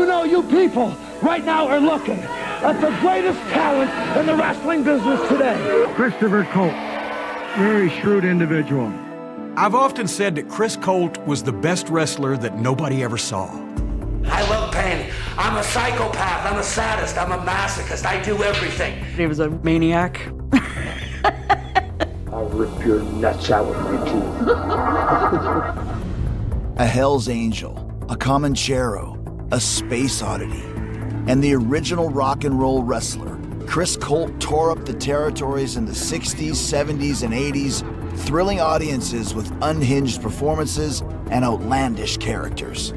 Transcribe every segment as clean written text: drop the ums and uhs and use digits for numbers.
You know, you people right now are looking at the greatest talent in the wrestling business today. Christopher Colt, very shrewd individual. I've often said that Chris Colt was the best wrestler that nobody ever saw. I love pain. I'm a psychopath. I'm a sadist. I'm a masochist. I do everything. He was a maniac. I'll rip your nuts out with my teeth. A Hell's Angel, a Comanchero, a space oddity, and the original rock and roll wrestler, Chris Colt tore up the territories in the 60s, 70s, and 80s, thrilling audiences with unhinged performances and outlandish characters.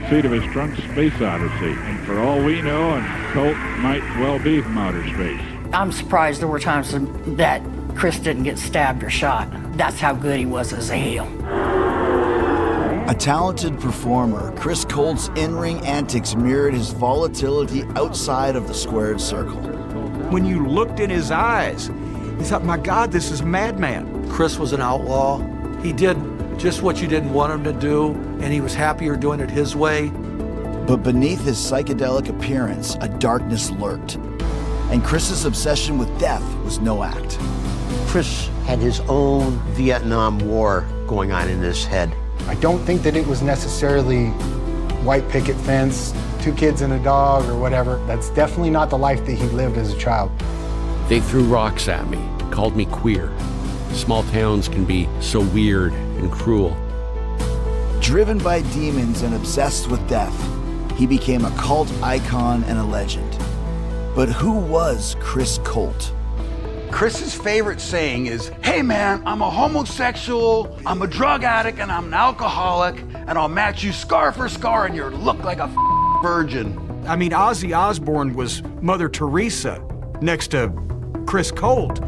Seat of his trunk space odyssey, and for all we know, and Colt might well be from outer space. I'm surprised there were times that Chris didn't get stabbed or shot. That's how good he was as a heel. A talented performer, Chris Colt's in-ring antics mirrored his volatility outside of the squared circle. When you looked in his eyes, you thought, my God, this is a madman. Chris was an outlaw. He did just what you didn't want him to do, and he was happier doing it his way. But beneath his psychedelic appearance, a darkness lurked. And Chris's obsession with death was no act. Chris had his own Vietnam War going on in his head. I don't think that it was necessarily white picket fence, 2 kids and a dog or whatever. That's definitely not the life that he lived as a child. They threw rocks at me, called me queer. Small towns can be so weird and cruel. Driven by demons and obsessed with death, he became a cult icon and a legend. But who was Chris Colt? Chris's favorite saying is, hey man, I'm a homosexual, I'm a drug addict, and I'm an alcoholic, and I'll match you scar for scar and you look like a virgin. I mean, Ozzy Osbourne was Mother Teresa next to Chris Colt.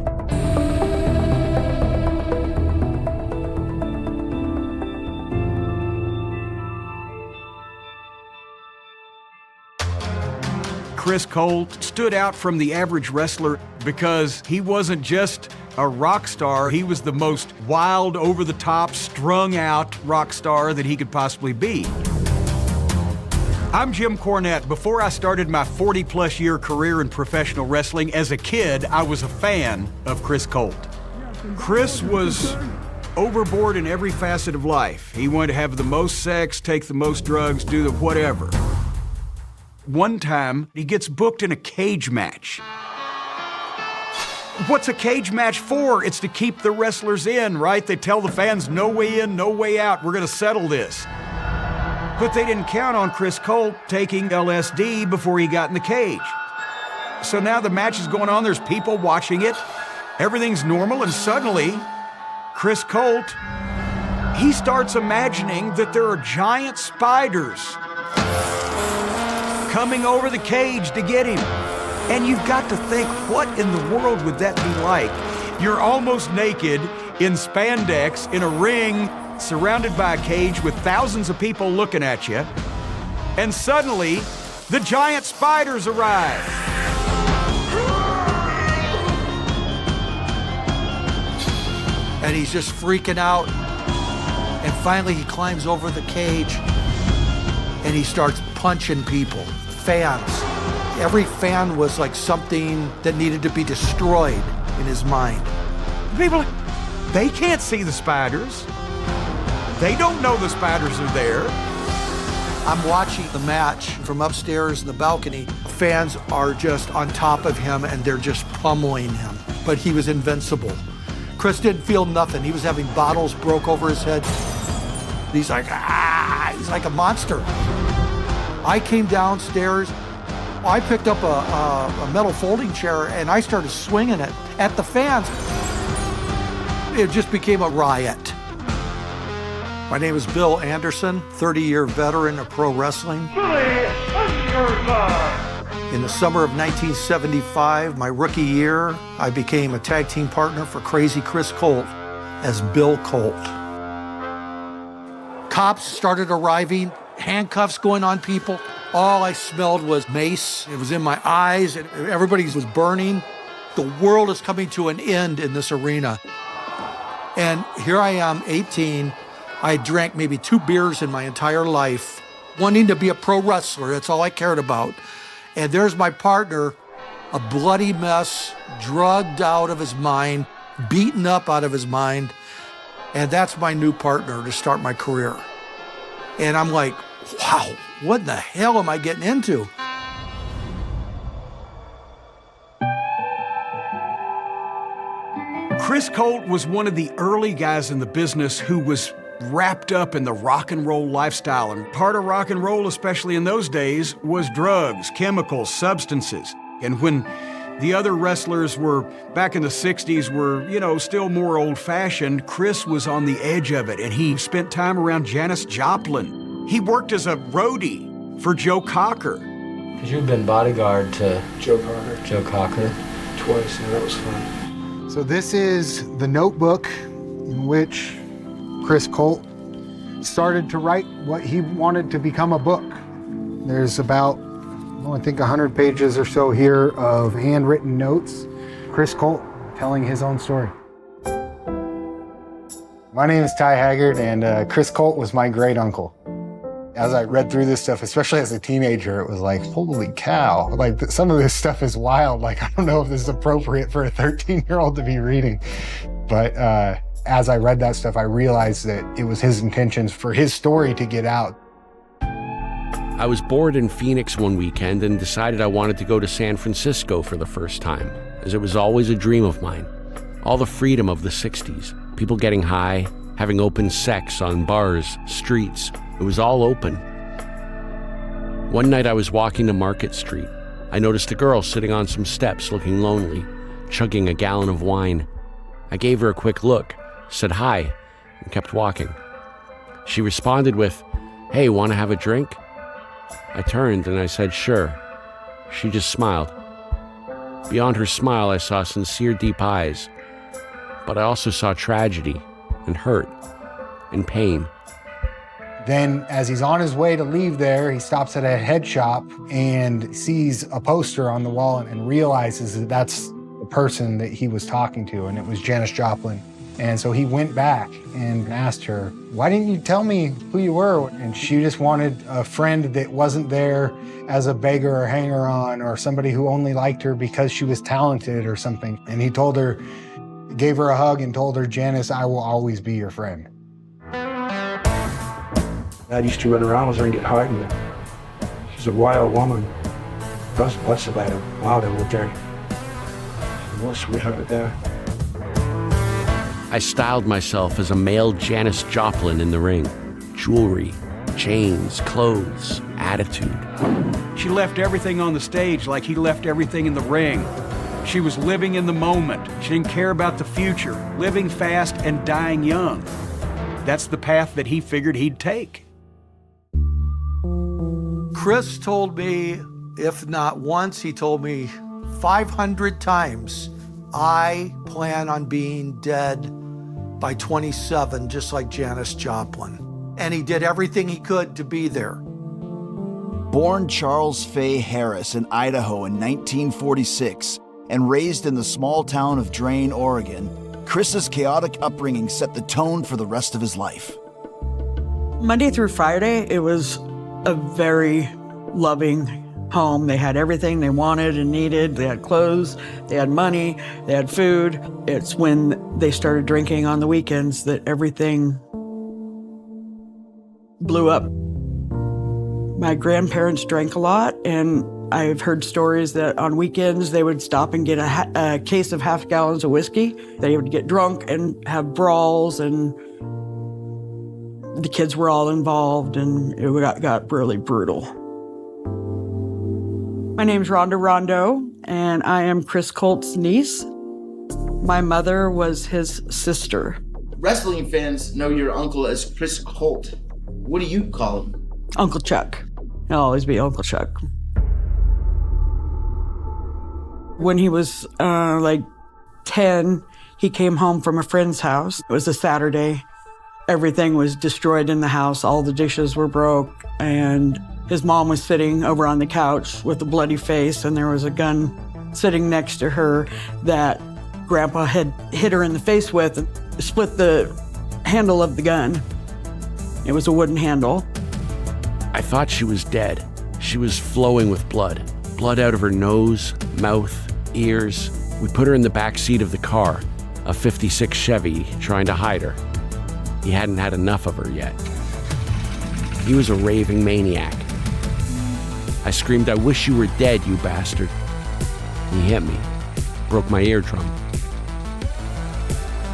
Chris Colt stood out from the average wrestler because he wasn't just a rock star, he was the most wild, over-the-top, strung-out rock star that he could possibly be. I'm Jim Cornette. Before I started my 40-plus year career in professional wrestling, as a kid, I was a fan of Chris Colt. Chris was overboard in every facet of life. He wanted to have the most sex, take the most drugs, do the whatever. One time, he gets booked in a cage match. What's a cage match for? It's to keep the wrestlers in, right? They tell the fans, no way in, no way out. We're gonna settle this. But they didn't count on Chris Colt taking LSD before he got in the cage. So now the match is going on, there's people watching it, everything's normal, and suddenly, Chris Colt, he starts imagining that there are giant spiders coming over the cage to get him. And you've got to think, what in the world would that be like? You're almost naked in spandex in a ring surrounded by a cage with thousands of people looking at you, and suddenly the giant spiders arrive. And he's just freaking out. And finally he climbs over the cage and he starts punching people, fans. Every fan was like something that needed to be destroyed in his mind. People, they can't see the spiders. They don't know the spiders are there. I'm watching the match from upstairs in the balcony. Fans are just on top of him and they're just pummeling him. But he was invincible. Chris didn't feel nothing. He was having bottles broke over his head. He's like, ah, he's like a monster. I came downstairs. I picked up a metal folding chair and I started swinging it at the fans. It just became a riot. My name is Bill Anderson, 30-year veteran of pro wrestling. In the summer of 1975, my rookie year, I became a tag team partner for Crazy Chris Colt as Bill Colt. Cops started arriving, handcuffs going on people. All I smelled was mace. It was in my eyes, and everybody was burning. The world is coming to an end in this arena. And here I am, 18. I drank maybe 2 beers in my entire life, wanting to be a pro wrestler. That's all I cared about. And there's my partner, a bloody mess, drugged out of his mind, beaten up out of his mind. And that's my new partner to start my career. And I'm like, wow, what in the hell am I getting into? Chris Colt was one of the early guys in the business who was wrapped up in the rock and roll lifestyle. And part of rock and roll, especially in those days, was drugs, chemicals, substances. And when the other wrestlers were, back in the 60s, were, you know, still more old-fashioned, Chris was on the edge of it, and he spent time around Janis Joplin. He worked as a roadie for Joe Cocker. Because you've been bodyguard to Joe Cocker. Joe Cocker. Twice, yeah, that was fun. So this is the notebook in which Chris Colt started to write what he wanted to become a book. There's about, I think 100 pages or so here of handwritten notes. Chris Colt telling his own story. My name is Ty Haggard, and Chris Colt was my great uncle. As I read through this stuff, especially as a teenager, it was like, holy cow. Like, some of this stuff is wild. Like, I don't know if this is appropriate for a 13-year-old to be reading. But as I read that stuff, I realized that it was his intentions for his story to get out. I was bored in Phoenix one weekend and decided I wanted to go to San Francisco for the first time, as it was always a dream of mine. All the freedom of the 60s, people getting high, having open sex on bars, streets. It was all open. One night I was walking to Market Street. I noticed a girl sitting on some steps looking lonely, chugging a gallon of wine. I gave her a quick look, said hi, and kept walking. She responded with, "Hey, want to have a drink?" I turned and I said, "Sure." She just smiled. Beyond her smile, I saw sincere, deep eyes. But I also saw tragedy and hurt and pain. Then, as he's on his way to leave there, he stops at a head shop and sees a poster on the wall and realizes that that's the person that he was talking to, and it was Janis Joplin. And so he went back and asked her, "Why didn't you tell me who you were?" And she just wanted a friend that wasn't there as a beggar or hanger-on or somebody who only liked her because she was talented or something. And he told her, gave her a hug and told her, "Janis, I will always be your friend." Dad used to run around with her and get high with her. She's a wild woman. That's what's about a wild military. What's we have it there? I styled myself as a male Janis Joplin in the ring. Jewelry, chains, clothes, attitude. She left everything on the stage like he left everything in the ring. She was living in the moment. She didn't care about the future, living fast and dying young. That's the path that he figured he'd take. Chris told me, if not once, he told me 500 times, I plan on being dead by 27, just like Janis Joplin. And he did everything he could to be there. Born Charles Fay Harris in Idaho in 1946 and raised in the small town of Drain, Oregon, Chris's chaotic upbringing set the tone for the rest of his life. Monday through Friday, it was a very loving home. They had everything they wanted and needed. They had clothes, they had money, they had food. It's when they started drinking on the weekends that everything blew up. My grandparents drank a lot, and I've heard stories that on weekends they would stop and get a case of half gallons of whiskey. They would get drunk and have brawls, and the kids were all involved, and it got really brutal. My name's Rhonda Rondo, and I am Chris Colt's niece. My mother was his sister. Wrestling fans know your uncle as Chris Colt. What do you call him? Uncle Chuck. He'll always be Uncle Chuck. When he was like 10, he came home from a friend's house. It was a Saturday. Everything was destroyed in the house. All the dishes were broke, and his mom was sitting over on the couch with a bloody face, and there was a gun sitting next to her that Grandpa had hit her in the face with and split the handle of the gun. It was a wooden handle. I thought she was dead. She was flowing with blood. Blood out of her nose, mouth, ears. We put her in the back seat of the car, a '56 Chevy, trying to hide her. He hadn't had enough of her yet. He was a raving maniac. I screamed, "I wish you were dead, you bastard." He hit me, broke my eardrum.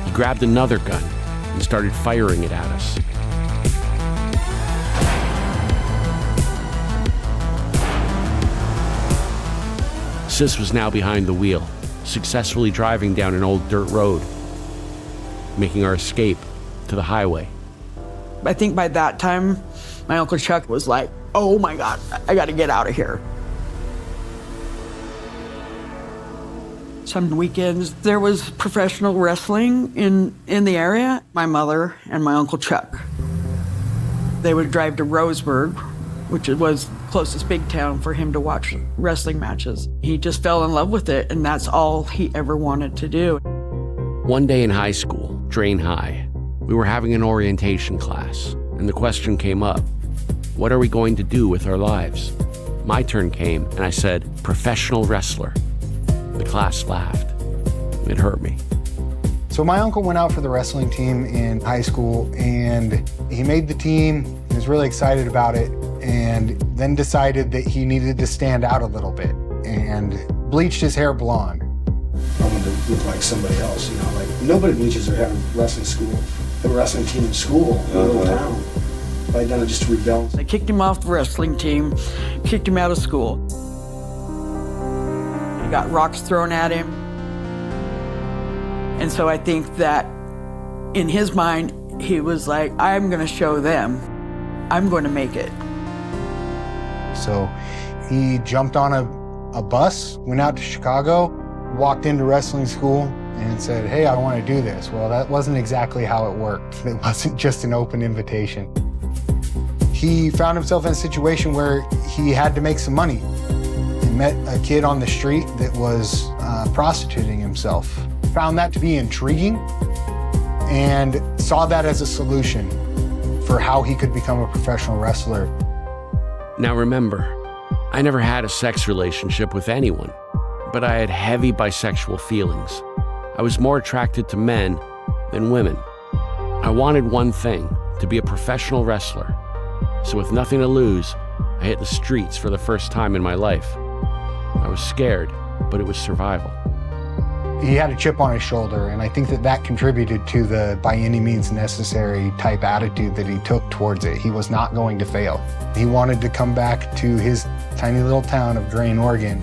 He grabbed another gun and started firing it at us. Sis was now behind the wheel, successfully driving down an old dirt road, making our escape to the highway. I think by that time, my Uncle Chuck was like, oh my God, I gotta get out of here. Some weekends, there was professional wrestling in the area. My mother and my Uncle Chuck, they would drive to Roseburg, which was the closest big town for him to watch wrestling matches. He just fell in love with it, and that's all he ever wanted to do. One day in high school, Drain High, we were having an orientation class, and the question came up, what are we going to do with our lives? My turn came, and I said, professional wrestler. The class laughed. It hurt me. So my uncle went out for the wrestling team in high school, and he made the team. He was really excited about it, and then decided that he needed to stand out a little bit and bleached his hair blonde. I wanted to look like somebody else, you know, like nobody bleaches their hair in wrestling school. The wrestling team in school, in the little town. I'd done it just to rebel. They kicked him off the wrestling team, kicked him out of school. He got rocks thrown at him. And so I think that in his mind, he was like, I'm gonna show them. I'm going to make it. So he jumped on a bus, went out to Chicago, walked into wrestling school and said, hey, I want to do this. Well, that wasn't exactly how it worked. It wasn't just an open invitation. He found himself in a situation where he had to make some money. He met a kid on the street that was prostituting himself. Found that to be intriguing and saw that as a solution for how he could become a professional wrestler. Now remember, I never had a sex relationship with anyone, but I had heavy bisexual feelings. I was more attracted to men than women. I wanted one thing, to be a professional wrestler. So with nothing to lose, I hit the streets for the first time in my life. I was scared, but it was survival. He had a chip on his shoulder, and I think that contributed to the by any means necessary type attitude that he took towards it. He was not going to fail. He wanted to come back to his tiny little town of Drain, Oregon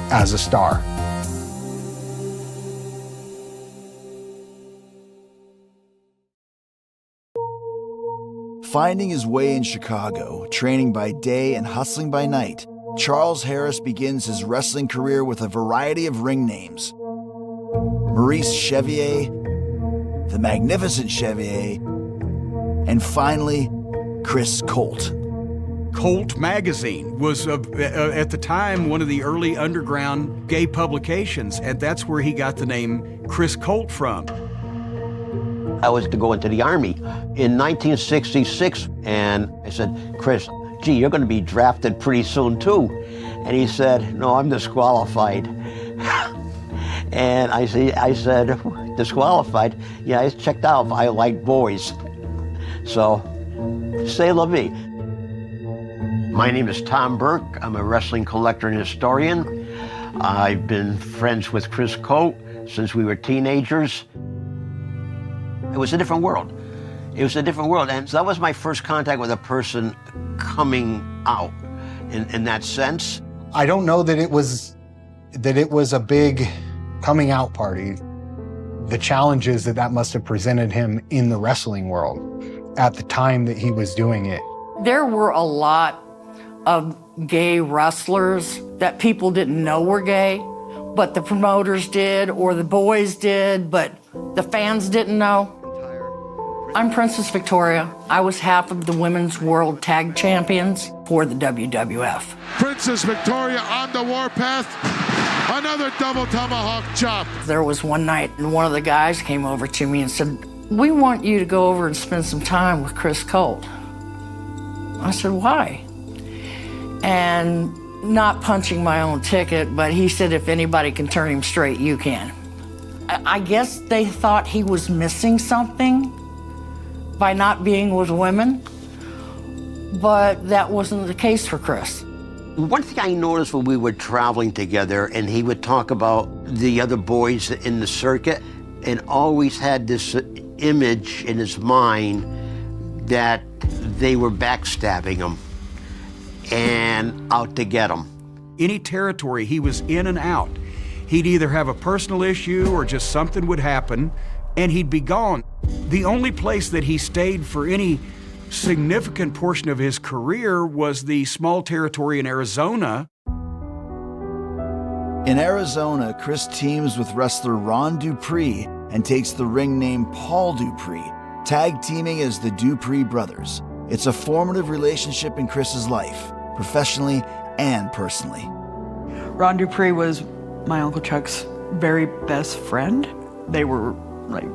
as a star. Finding his way in Chicago, training by day and hustling by night, Charles Harris begins his wrestling career with a variety of ring names. Maurice Chevier, the Magnificent Chevier, and finally, Chris Colt. Colt magazine was, at the time, one of the early underground gay publications, and that's where he got the name Chris Colt from. I was to go into the Army in 1966, and I said, Chris, gee, you're going to be drafted pretty soon, too. And he said, no, I'm disqualified. And I said, disqualified? Yeah, I checked out if I like boys. So, c'est la vie. My name is Tom Burke. I'm a wrestling collector and historian. I've been friends with Chris Colt since we were teenagers. It was a different world. It was a different world. And so that was my first contact with a person coming out in that sense. I don't know that it was a big coming out party. The challenges that must have presented him in the wrestling world at the time that he was doing it. There were a lot of gay wrestlers that people didn't know were gay, but the promoters did or the boys did, but the fans didn't know. I'm Princess Victoria. I was half of the Women's World Tag Champions for the WWF. Princess Victoria on the warpath. Another double tomahawk chop. There was one night and one of the guys came over to me and said, we want you to go over and spend some time with Chris Colt. I said, why? And not punching my own ticket, but he said, if anybody can turn him straight, you can. I guess they thought he was missing something by not being with women, but that wasn't the case for Chris. One thing I noticed when we were traveling together, and he would talk about the other boys in the circuit, and always had this image in his mind that they were backstabbing him and out to get him. Any territory he was in and out, he'd either have a personal issue or just something would happen, and he'd be gone. The only place that he stayed for any significant portion of his career was the small territory in Arizona. In Arizona, Chris teams with wrestler Ron Dupree and takes the ring name Paul Dupree, tag teaming as the Dupree brothers. It's a formative relationship in Chris's life, professionally and personally. Ron Dupree was my Uncle Chuck's very best friend. They were like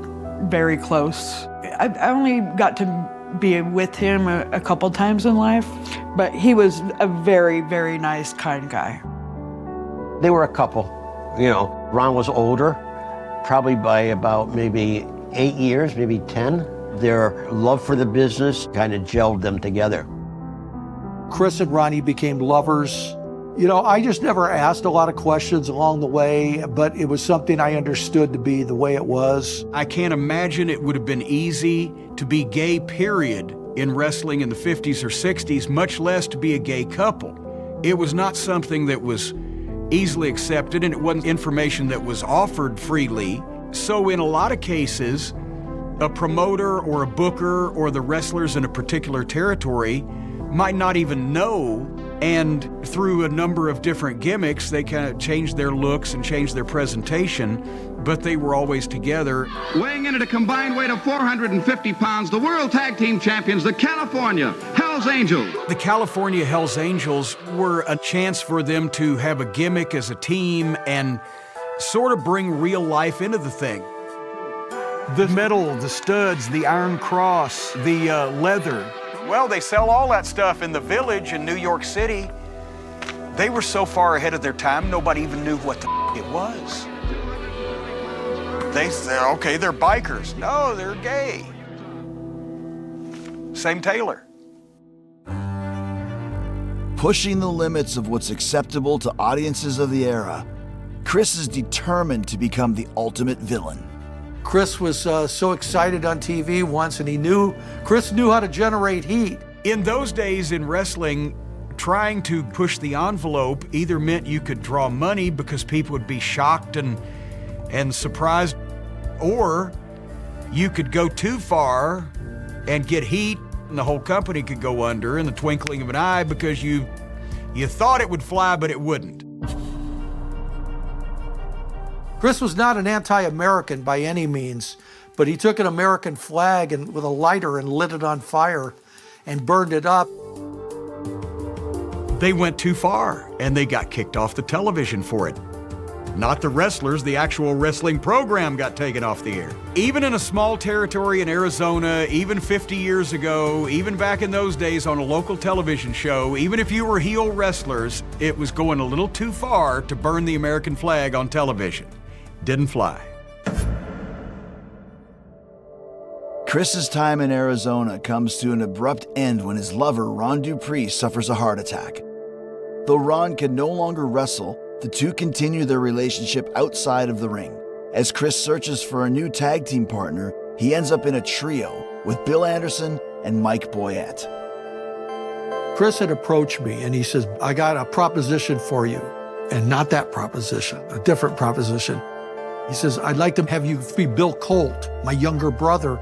very close. I only got to be with him a couple times in life, but he was a very, very nice, kind guy. They were a couple. You know, Ron was older, probably by about maybe 8 years, maybe 10. Their love for the business kind of gelled them together. Chris and Ronnie became lovers. You know, I just never asked a lot of questions along the way, but it was something I understood to be the way it was. I can't imagine it would have been easy to be gay, period, in wrestling in the 50s or 60s, much less to be a gay couple. It was not something that was easily accepted, and it wasn't information that was offered freely. So in a lot of cases, a promoter or a booker or the wrestlers in a particular territory might not even know, and through a number of different gimmicks, they kind of changed their looks and changed their presentation, but they were always together. Weighing in at a combined weight of 450 pounds, the World Tag Team Champions, the California Hells Angels. The California Hells Angels were a chance for them to have a gimmick as a team and sort of bring real life into the thing. The metal, the studs, the iron cross, the leather. Well, they sell all that stuff in the Village in New York City. They were so far ahead of their time, nobody even knew what the it was. They said, okay, they're bikers. No, they're gay. Same tailor. Pushing the limits of what's acceptable to audiences of the era, Chris is determined to become the ultimate villain. Chris was so excited on TV once, and Chris knew how to generate heat. In those days in wrestling, trying to push the envelope either meant you could draw money because people would be shocked and surprised, or you could go too far and get heat and the whole company could go under in the twinkling of an eye because you thought it would fly, but it wouldn't. Chris was not an anti-American by any means, but he took an American flag and with a lighter and lit it on fire and burned it up. They went too far and they got kicked off the television for it. Not the wrestlers, the actual wrestling program got taken off the air. Even in a small territory in Arizona, even 50 years ago, even back in those days on a local television show, even if you were heel wrestlers, it was going a little too far to burn the American flag on television. Didn't fly. Chris's time in Arizona comes to an abrupt end when his lover, Ron Dupree, suffers a heart attack. Though Ron can no longer wrestle, the two continue their relationship outside of the ring. As Chris searches for a new tag team partner, he ends up in a trio with Bill Anderson and Mike Boyette. Chris had approached me and he says, I got a proposition for you, and not that proposition, a different proposition. He says, I'd like to have you be Bill Colt, my younger brother.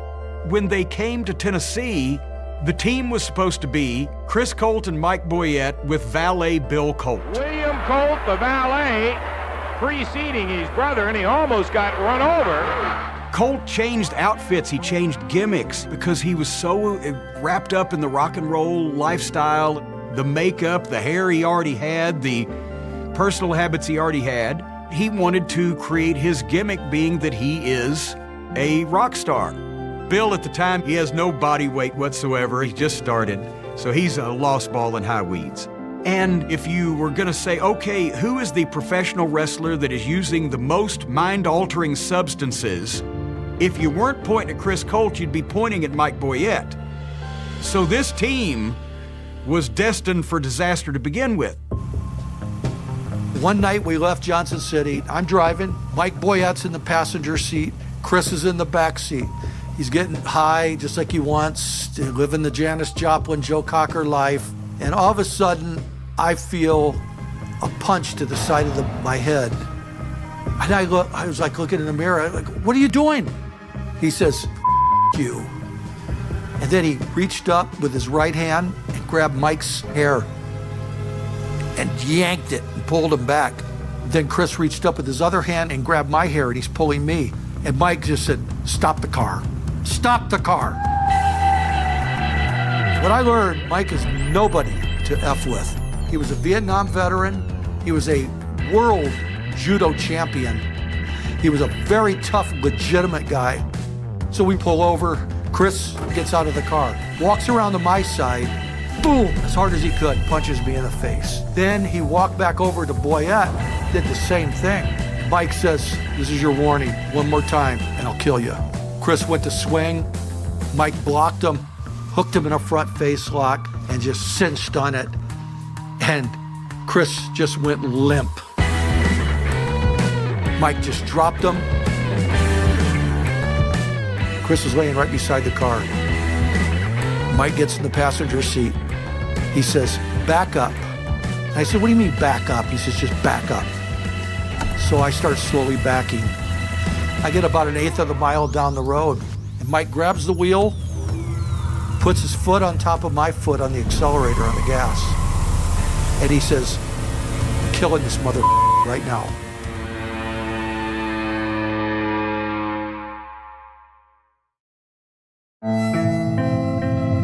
When they came to Tennessee, the team was supposed to be Chris Colt and Mike Boyette with valet Bill Colt. William Colt, the valet, preceding his brother, and he almost got run over. Colt changed outfits, he changed gimmicks because he was so wrapped up in the rock and roll lifestyle, the makeup, the hair he already had, the personal habits he already had. He wanted to create his gimmick being that he is a rock star. Bill at the time, he has no body weight whatsoever. He just started. So he's a lost ball in high weeds. And if you were gonna say, okay, who is the professional wrestler that is using the most mind-altering substances? If you weren't pointing at Chris Colt, you'd be pointing at Mike Boyette. So this team was destined for disaster to begin with. One night we left Johnson City. I'm driving. Mike Boyette's in the passenger seat. Chris is in the back seat. He's getting high just like he wants, to living the Janis Joplin, Joe Cocker life. And all of a sudden, I feel a punch to the side of my head. And I was like looking in the mirror, like, what are you doing? He says, you. And then he reached up with his right hand and grabbed Mike's hair and yanked it and pulled him back. Then Chris reached up with his other hand and grabbed my hair, and he's pulling me. And Mike just said, stop the car. Stop the car. What I learned, Mike is nobody to F with. He was a Vietnam veteran. He was a world judo champion. He was a very tough, legitimate guy. So we pull over. Chris gets out of the car, walks around to my side, boom, as hard as he could, punches me in the face. Then he walked back over to Boyette, did the same thing. Mike says, this is your warning, one more time, and I'll kill you. Chris went to swing. Mike blocked him, hooked him in a front face lock, and just cinched on it. And Chris just went limp. Mike just dropped him. Chris was laying right beside the car. Mike gets in the passenger seat. He says, back up. And I said, what do you mean back up? He says, just back up. So I start slowly backing. I get about 1/8 of the mile down the road, and Mike grabs the wheel, puts his foot on top of my foot on the accelerator on the gas, and he says, I'm killing this mother right now.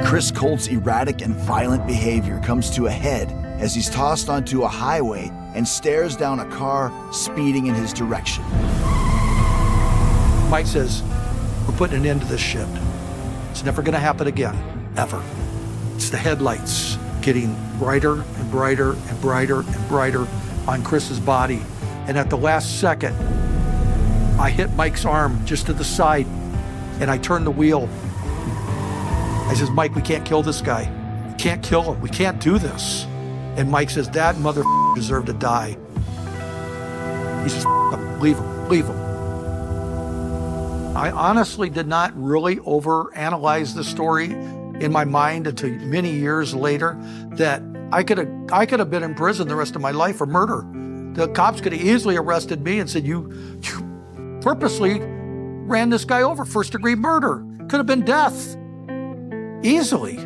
Chris Colt's erratic and violent behavior comes to a head as he's tossed onto a highway and stares down a car speeding in his direction. Mike says, we're putting an end to this shit. It's never gonna happen again, ever. It's the headlights getting brighter and brighter and brighter and brighter on Chris's body. And at the last second, I hit Mike's arm just to the side, and I turn the wheel. I says, Mike, we can't kill this guy. We can't kill him. We can't do this. And Mike says, that mother deserved to die. He says, leave him, leave him. I honestly did not really overanalyze the story in my mind until many years later that I could have been in prison the rest of my life for murder. The cops could have easily arrested me and said, you purposely ran this guy over, first-degree murder. Could have been death. Easily.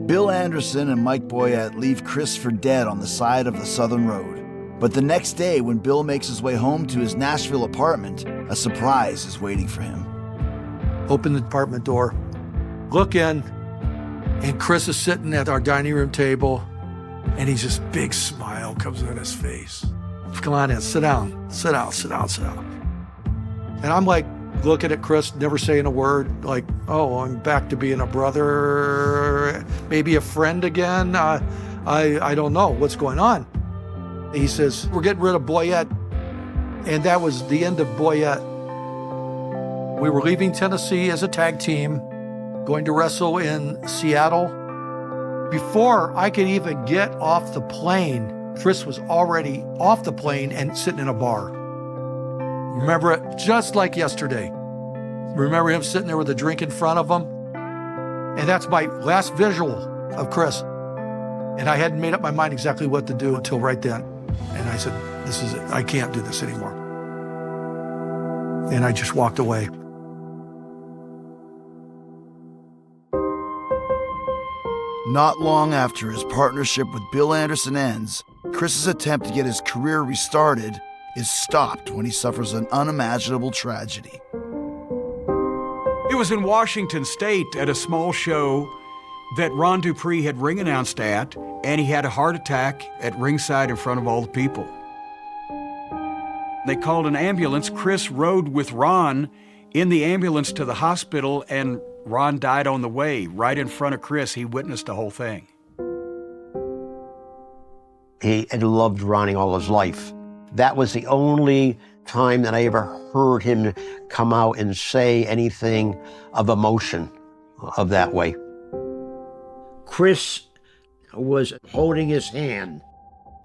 Bill Anderson and Mike Boyette leave Chris for dead on the side of the Southern Road. But the next day, when Bill makes his way home to his Nashville apartment, a surprise is waiting for him. Open the apartment door, look in, and Chris is sitting at our dining room table, and he's just big smile comes on his face. Come on in, sit down, sit down, sit down, sit down. And I'm like, looking at Chris, never saying a word, like, oh, I'm back to being a brother, maybe a friend again. I don't know what's going on. He says, we're getting rid of Boyette. And that was the end of Boyette. We were leaving Tennessee as a tag team, going to wrestle in Seattle. Before I could even get off the plane, Chris was already off the plane and sitting in a bar. Remember it just like yesterday. Remember him sitting there with a drink in front of him? And that's my last visual of Chris. And I hadn't made up my mind exactly what to do until right then. And I said, this is it. I can't do this anymore. And I just walked away. Not long after his partnership with Bill Anderson ends, Chris's attempt to get his career restarted is stopped when he suffers an unimaginable tragedy. It was in Washington State at a small show that Ron Dupree had ring announced at, and he had a heart attack at ringside in front of all the people. They called an ambulance. Chris rode with Ron in the ambulance to the hospital, and Ron died on the way, right in front of Chris. He witnessed the whole thing. He had loved Ronnie all his life. That was the only time that I ever heard him come out and say anything of emotion of that way. Chris was holding his hand.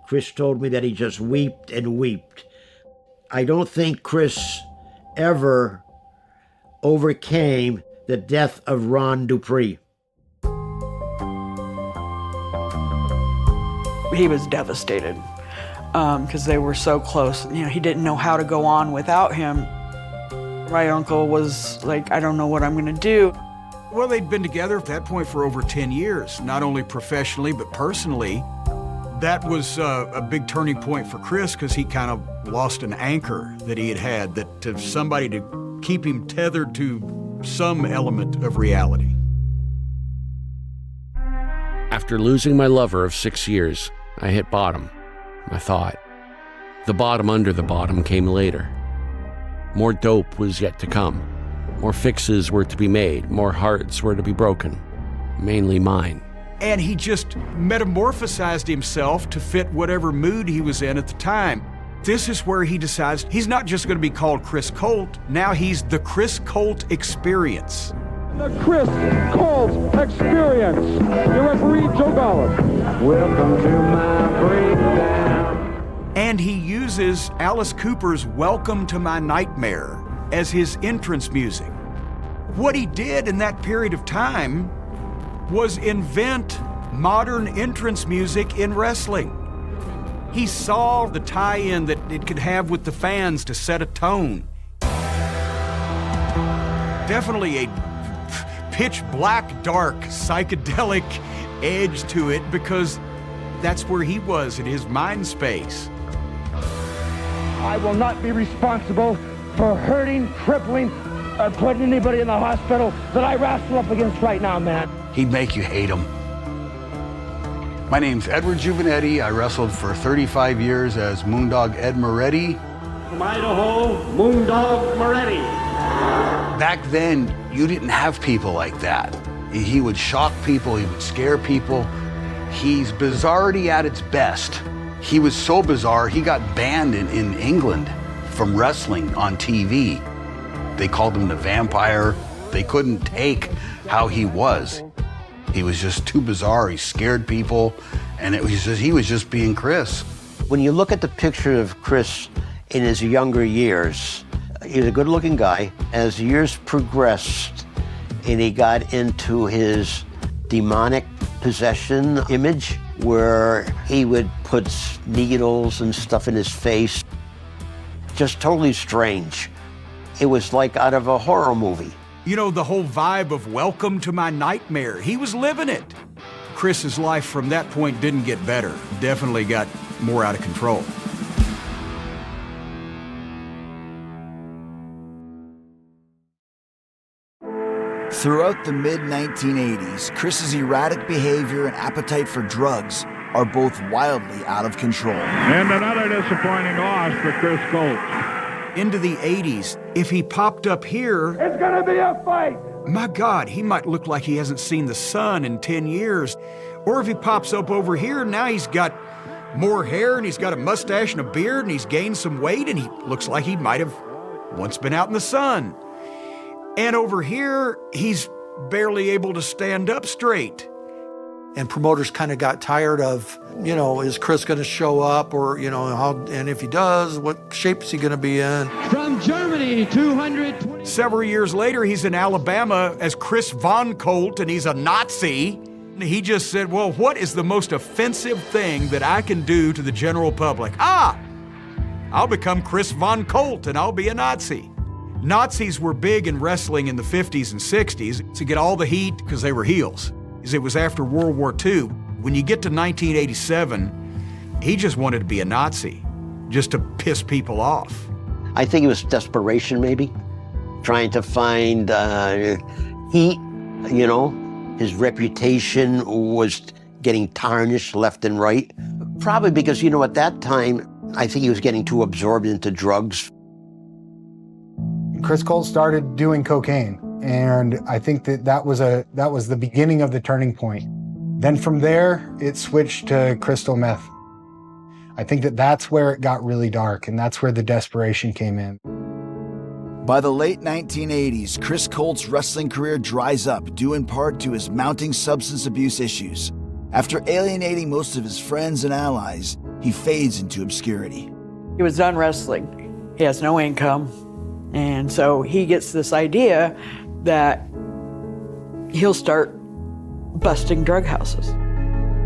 Chris told me that he just wept and wept. I don't think Chris ever overcame the death of Ron Dupree. He was devastated because they were so close. You know, he didn't know how to go on without him. My uncle was like, I don't know what I'm going to do. Well, they'd been together at that point for over 10 years, not only professionally, but personally. That was a big turning point for Chris because he kind of lost an anchor that he had, that to somebody to keep him tethered to some element of reality. After losing my lover of 6 years, I hit bottom, I thought. The bottom under the bottom came later. More dope was yet to come. More fixes were to be made. More hearts were to be broken. Mainly mine. And he just metamorphosized himself to fit whatever mood he was in at the time. This is where he decides he's not just going to be called Chris Colt. Now he's the Chris Colt Experience. The Chris Colt Experience. Your referee, Joe Golub. Welcome to my breakdown. And he uses Alice Cooper's Welcome to My Nightmare as his entrance music. What he did in that period of time was invent modern entrance music in wrestling. He saw the tie-in that it could have with the fans to set a tone. Definitely a pitch black, dark, psychedelic edge to it because that's where he was in his mind space. I will not be responsible for hurting, crippling, or putting anybody in the hospital that I wrestle up against right now, man. He'd make you hate him. My name's Edward Juvenetti. I wrestled for 35 years as Moondog Ed Moretti. From Idaho, Moondog Moretti. Back then, you didn't have people like that. He would shock people, he would scare people. He's bizarrety at its best. He was so bizarre, he got banned in England from wrestling on TV. They called him the vampire. They couldn't take how he was. He was just too bizarre. He scared people, and he was just being Chris. When you look at the picture of Chris in his younger years, he's a good-looking guy. As years progressed and he got into his demonic possession image, where he would put needles and stuff in his face, just totally strange. It was like out of a horror movie. You know, the whole vibe of Welcome to My Nightmare, he was living it. Chris's life from that point didn't get better. Definitely got more out of control. Throughout the mid-1980s, Chris's erratic behavior and appetite for drugs are both wildly out of control. And another disappointing loss for Chris Colt. Into the 80s, if he popped up here, it's gonna be a fight. My God, he might look like he hasn't seen the sun in 10 years. Or if he pops up over here, now he's got more hair and he's got a mustache and a beard and he's gained some weight and he looks like he might have once been out in the sun. And over here, he's barely able to stand up straight. And promoters kind of got tired of, you know, is Chris going to show up, or, you know, and if he does, what shape is he going to be in? From Germany, 220. Several years later, he's in Alabama as Chris Von Colt, and he's a Nazi. He just said, well, what is the most offensive thing that I can do to the general public? I'll become Chris Von Colt, and I'll be a Nazi. Nazis were big in wrestling in the 50s and 60s to get all the heat because they were heels. It was after World War II. When you get to 1987, he just wanted to be a Nazi, just to piss people off. I think it was desperation, maybe, trying to find heat, you know. His reputation was getting tarnished left and right. Probably because, you know, at that time, I think he was getting too absorbed into drugs. Chris Colt started doing cocaine, And I think that was the beginning of the turning point. Then from there, it switched to crystal meth. I think that's where it got really dark, and that's where the desperation came in. By the late 1980s, Chris Colt's wrestling career dries up, due in part to his mounting substance abuse issues. After alienating most of his friends and allies, he fades into obscurity. He was done wrestling. He has no income. And so he gets this idea that he'll start busting drug houses.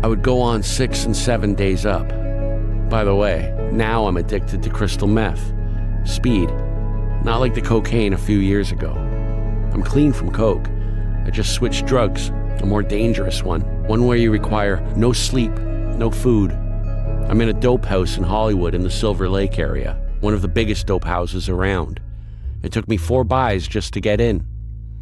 I would go on 6 and 7 days up. By the way, now I'm addicted to crystal meth. Speed. Not like the cocaine a few years ago. I'm clean from coke. I just switched drugs, a more dangerous one where you require no sleep, no food. I'm in a dope house in Hollywood in the Silver Lake area, one of the biggest dope houses around. It took me 4 buys just to get in.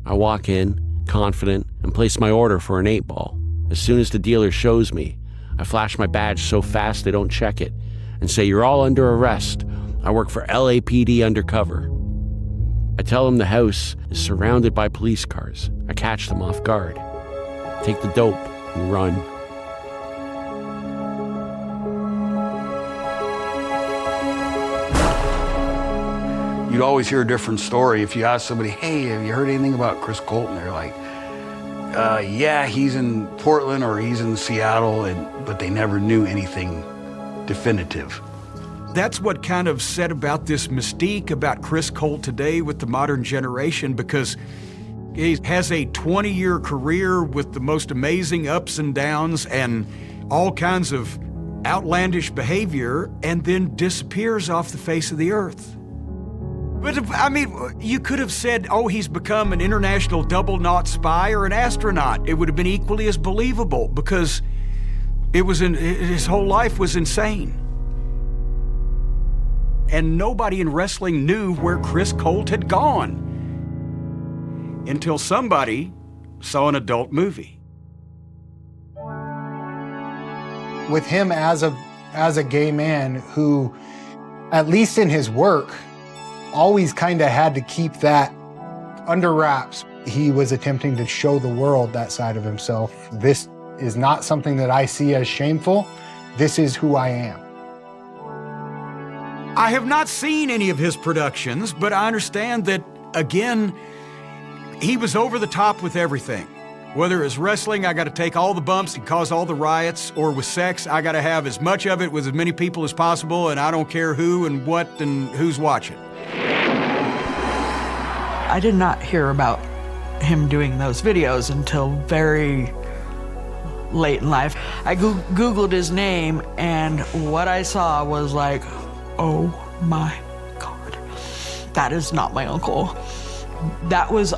I walk in, confident, and place my order for an 8-ball. As soon as the dealer shows me, I flash my badge so fast they don't check it and say, "You're all under arrest. I work for LAPD undercover." I tell them the house is surrounded by police cars. I catch them off guard, take the dope, and run. You'd always hear a different story if you ask somebody, "Hey, have you heard anything about Chris Colt?" And they're like, yeah, he's in Portland or he's in Seattle, but they never knew anything definitive. That's what kind of said about this mystique about Chris Colt today with the modern generation, because he has a 20-year career with the most amazing ups and downs and all kinds of outlandish behavior, and then disappears off the face of the earth. But, I mean, you could have said, oh, he's become an international double-knot spy or an astronaut. It would have been equally as believable, because his whole life was insane. And nobody in wrestling knew where Chris Colt had gone until somebody saw an adult movie. With him as a gay man who, at least in his work, always kind of had to keep that under wraps. He was attempting to show the world that side of himself. This is not something that I see as shameful. This is who I am. I have not seen any of his productions, but I understand that, again, he was over the top with everything. Whether it's wrestling, I got to take all the bumps and cause all the riots, or with sex, I got to have as much of it with as many people as possible, and I don't care who and what and who's watching. I did not hear about him doing those videos until very late in life. I Googled his name, and what I saw was like, oh my God, that is not my uncle. That was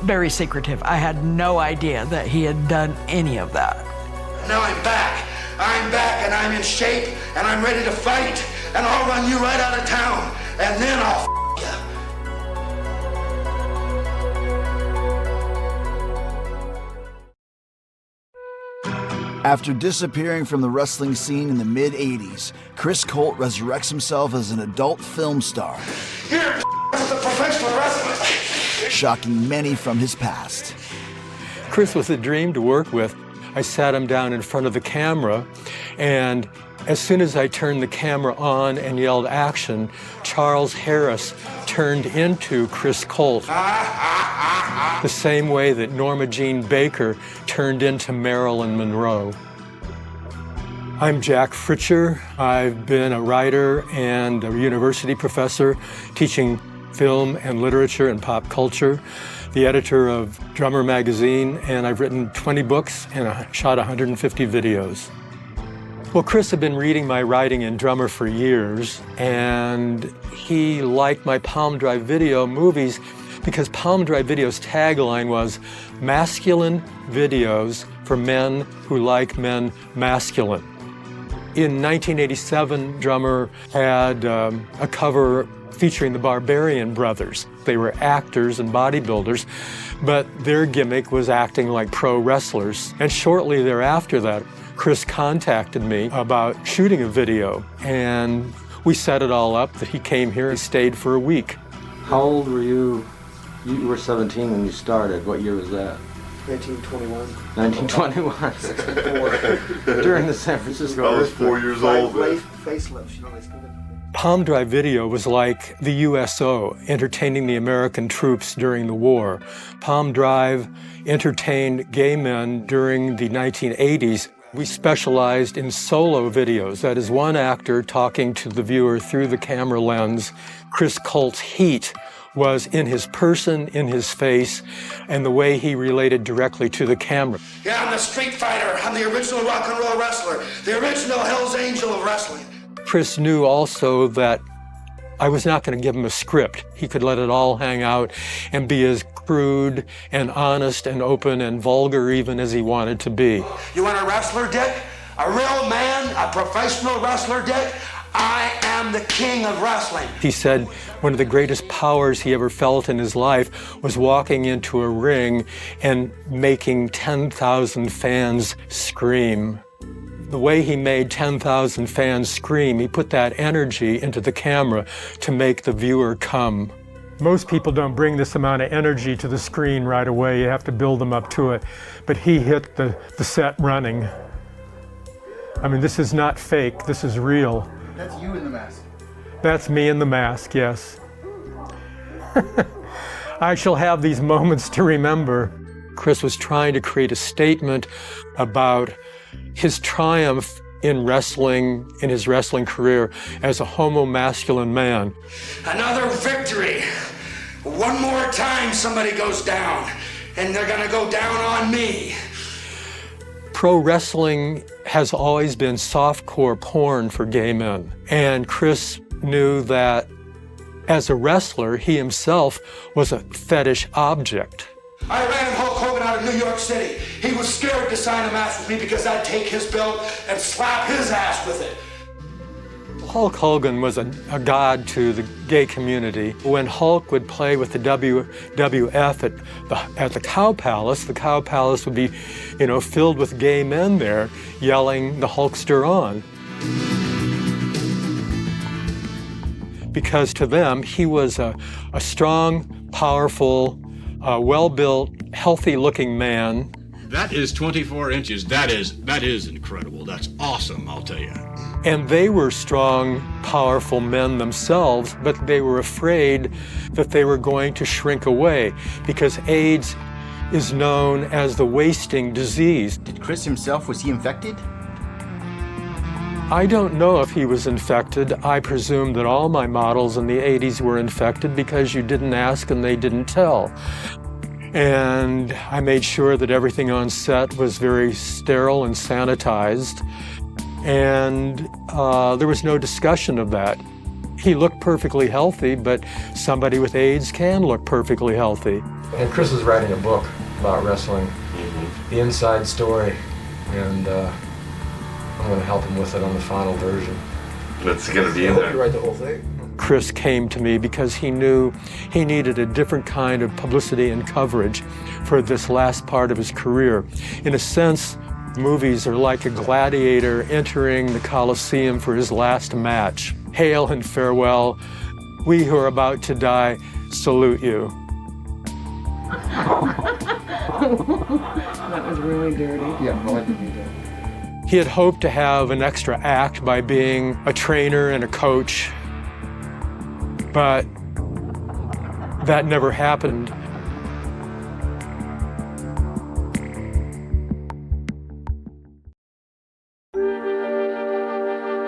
very secretive. I had no idea that he had done any of that. Now I'm back. I'm back, and I'm in shape, and I'm ready to fight, and I'll run you right out of town, and then I'll you. After disappearing from the wrestling scene in the mid-'80s, Chris Colt resurrects himself as an adult film star. You're the professional wrestler. Shocking many from his past. Chris was a dream to work with. I sat him down in front of the camera, and as soon as I turned the camera on and yelled action, Charles Harris turned into Chris Colt. The same way that Norma Jean Baker turned into Marilyn Monroe. I'm Jack Fritcher. I've been a writer and a university professor teaching film and literature and pop culture, the editor of Drummer magazine, and I've written 20 books and shot 150 videos. Well, Chris had been reading my writing in Drummer for years, and he liked my Palm Drive Video movies because Palm Drive Video's tagline was masculine videos for men who like men masculine. In 1987, Drummer had a cover featuring the Barbarian Brothers. They were actors and bodybuilders, but their gimmick was acting like pro wrestlers. And shortly thereafter that, Chris contacted me about shooting a video, and we set it all up that he came here and stayed for a week. How old were you You were 17 when you started. What year was that? 1921. 1921. During the San Francisco I was 4 years old then. Facelifts, you know, Palm Drive Video was like the USO entertaining the American troops during the war. Palm Drive entertained gay men during the 1980s. We specialized in solo videos. That is, one actor talking to the viewer through the camera lens. Chris Colt's heat was in his person, in his face, and the way he related directly to the camera. Yeah, I'm the street fighter. I'm the original rock and roll wrestler. The original Hell's Angel of wrestling. Chris knew also that I was not going to give him a script. He could let it all hang out and be as crude and honest and open and vulgar even as he wanted to be. You want a wrestler, Dick? A real man? A professional wrestler, Dick? I am the king of wrestling. He said one of the greatest powers he ever felt in his life was walking into a ring and making 10,000 fans scream. The way he made 10,000 fans scream, he put that energy into the camera to make the viewer come. Most people don't bring this amount of energy to the screen right away. You have to build them up to it. But he hit the set running. I mean, this is not fake, this is real. That's you in the mask. That's me in the mask, yes. I shall have these moments to remember. Chris was trying to create a statement about his triumph in wrestling, in his wrestling career as a homo-masculine man. Another victory. One more time somebody goes down, and they're gonna go down on me. Pro wrestling has always been softcore porn for gay men. And Chris knew that as a wrestler, he himself was a fetish object. I ran Hulk Hogan out of New York City. He was scared to sign a match with me because I'd take his belt and slap his ass with it. Hulk Hogan was a god to the gay community. When Hulk would play with the WWF at the Cow Palace would be, filled with gay men there yelling the Hulkster on. Because to them, he was a strong, powerful, well-built, healthy-looking man. That is 24 inches. That is incredible. That's awesome, I'll tell you. And they were strong, powerful men themselves, but they were afraid that they were going to shrink away because AIDS is known as the wasting disease. Did Chris himself, was he infected? I don't know if he was infected. I presume that all my models in the 80s were infected because you didn't ask and they didn't tell. And I made sure that everything on set was very sterile and sanitized. And there was no discussion of that. He looked perfectly healthy, but somebody with AIDS can look perfectly healthy. And Chris is writing a book about wrestling, the inside story, and I'm going to help him with it on the final version. That's going to be in there. You write the whole thing. Chris came to me because he knew he needed a different kind of publicity and coverage for this last part of his career. In a sense, movies are like a gladiator entering the Coliseum for his last match. Hail and farewell. We who are about to die salute you. That was really dirty. Yeah, well, I didn't do that. He had hoped to have an extra act by being a trainer and a coach, but that never happened.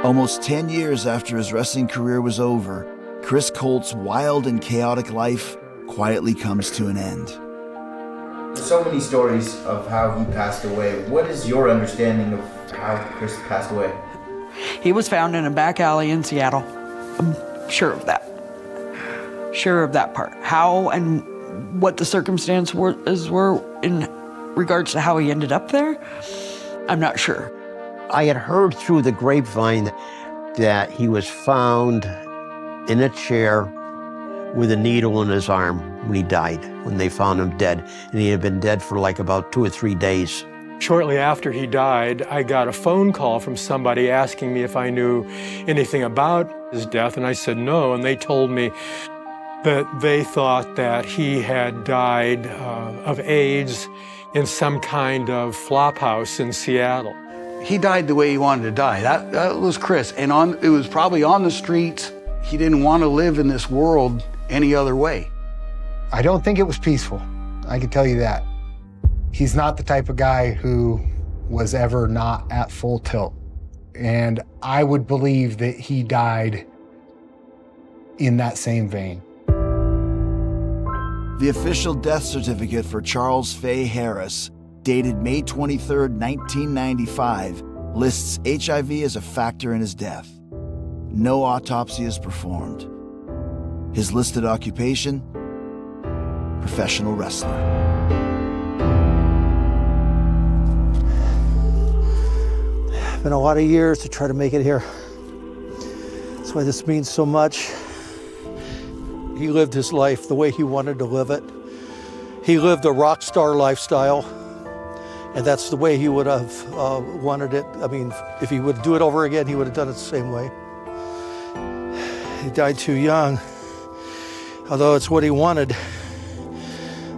Almost 10 years after his wrestling career was over, Chris Colt's wild and chaotic life quietly comes to an end. So many stories of how he passed away. What is your understanding of how Chris passed away? He was found in a back alley in Seattle. I'm sure of that. Sure of that part. How and what the circumstances were in regards to how he ended up there, I'm not sure. I had heard through the grapevine that he was found in a chair with a needle in his arm when he died, when they found him dead. And he had been dead for like about 2 or 3 days. Shortly after he died, I got a phone call from somebody asking me if I knew anything about his death, and I said no, and they told me but they thought that he had died of AIDS in some kind of flophouse in Seattle. He died the way he wanted to die. That was Chris. And it was probably on the streets. He didn't want to live in this world any other way. I don't think it was peaceful. I can tell you that. He's not the type of guy who was ever not at full tilt. And I would believe that he died in that same vein. The official death certificate for Charles Fay Harris, dated May 23, 1995, lists HIV as a factor in his death. No autopsy is performed. His listed occupation, professional wrestler. Been a lot of years to try to make it here. That's why this means so much. He lived his life the way he wanted to live it. He lived a rock star lifestyle, and that's the way he would have wanted it. I mean, if he would do it over again, he would have done it the same way. He died too young, although it's what he wanted,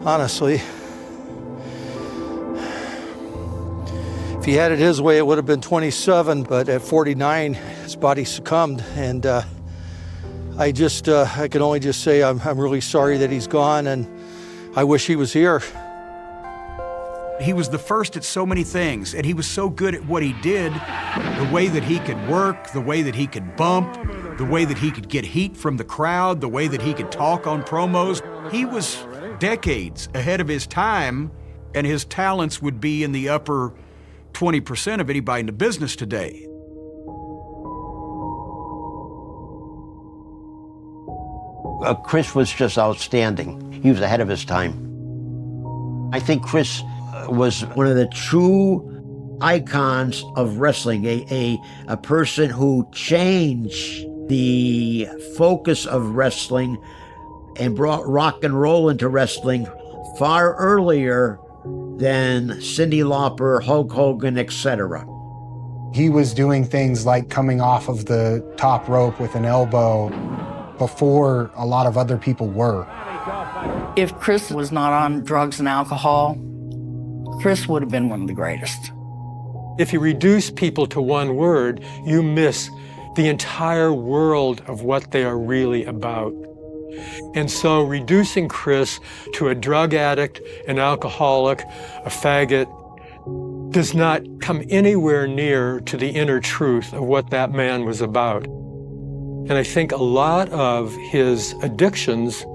honestly. If he had it his way, it would have been 27, but at 49, his body succumbed, and I can only just say I'm really sorry that he's gone, and I wish he was here. He was the first at so many things, and he was so good at what he did, the way that he could work, the way that he could bump, the way that he could get heat from the crowd, the way that he could talk on promos. He was decades ahead of his time, and his talents would be in the upper 20% of anybody in the business today. Chris was just outstanding. He was ahead of his time. I think Chris was one of the true icons of wrestling, a person who changed the focus of wrestling and brought rock and roll into wrestling far earlier than Cyndi Lauper, Hulk Hogan, etc. He was doing things like coming off of the top rope with an elbow before a lot of other people were. If Chris was not on drugs and alcohol, Chris would have been one of the greatest. If you reduce people to one word, you miss the entire world of what they are really about. And so reducing Chris to a drug addict, an alcoholic, a faggot, does not come anywhere near to the inner truth of what that man was about. And I think a lot of his addictions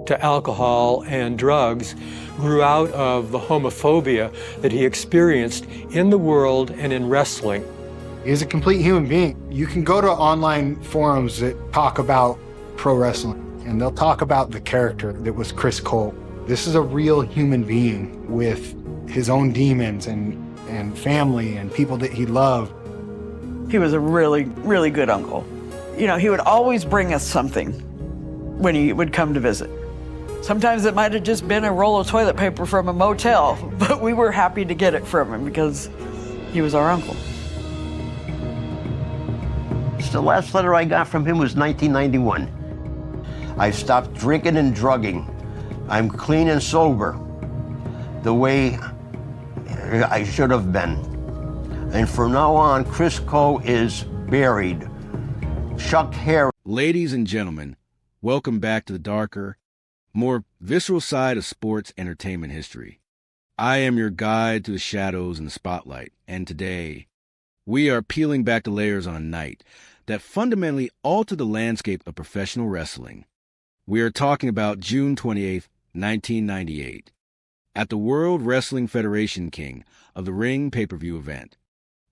to alcohol and drugs grew out of the homophobia that he experienced in the world and in wrestling. He's a complete human being. You can go to online forums that talk about pro wrestling, and they'll talk about the character that was Chris Colt. This is a real human being with his own demons and family and people that he loved. He was a really, really good uncle. You know, he would always bring us something when he would come to visit. Sometimes it might have just been a roll of toilet paper from a motel, but we were happy to get it from him because he was our uncle. The last letter I got from him was 1991. I stopped drinking and drugging. I'm clean and sober, the way I should have been. And from now on, Chris Coe is buried. Chuck Harris. Ladies and gentlemen, welcome back to the darker, more visceral side of sports entertainment history. I am your guide to the shadows and the spotlight, and today we are peeling back the layers on a night that fundamentally altered the landscape of professional wrestling. We are talking about June 28, 1998, at the World Wrestling Federation King of the Ring pay-per-view event.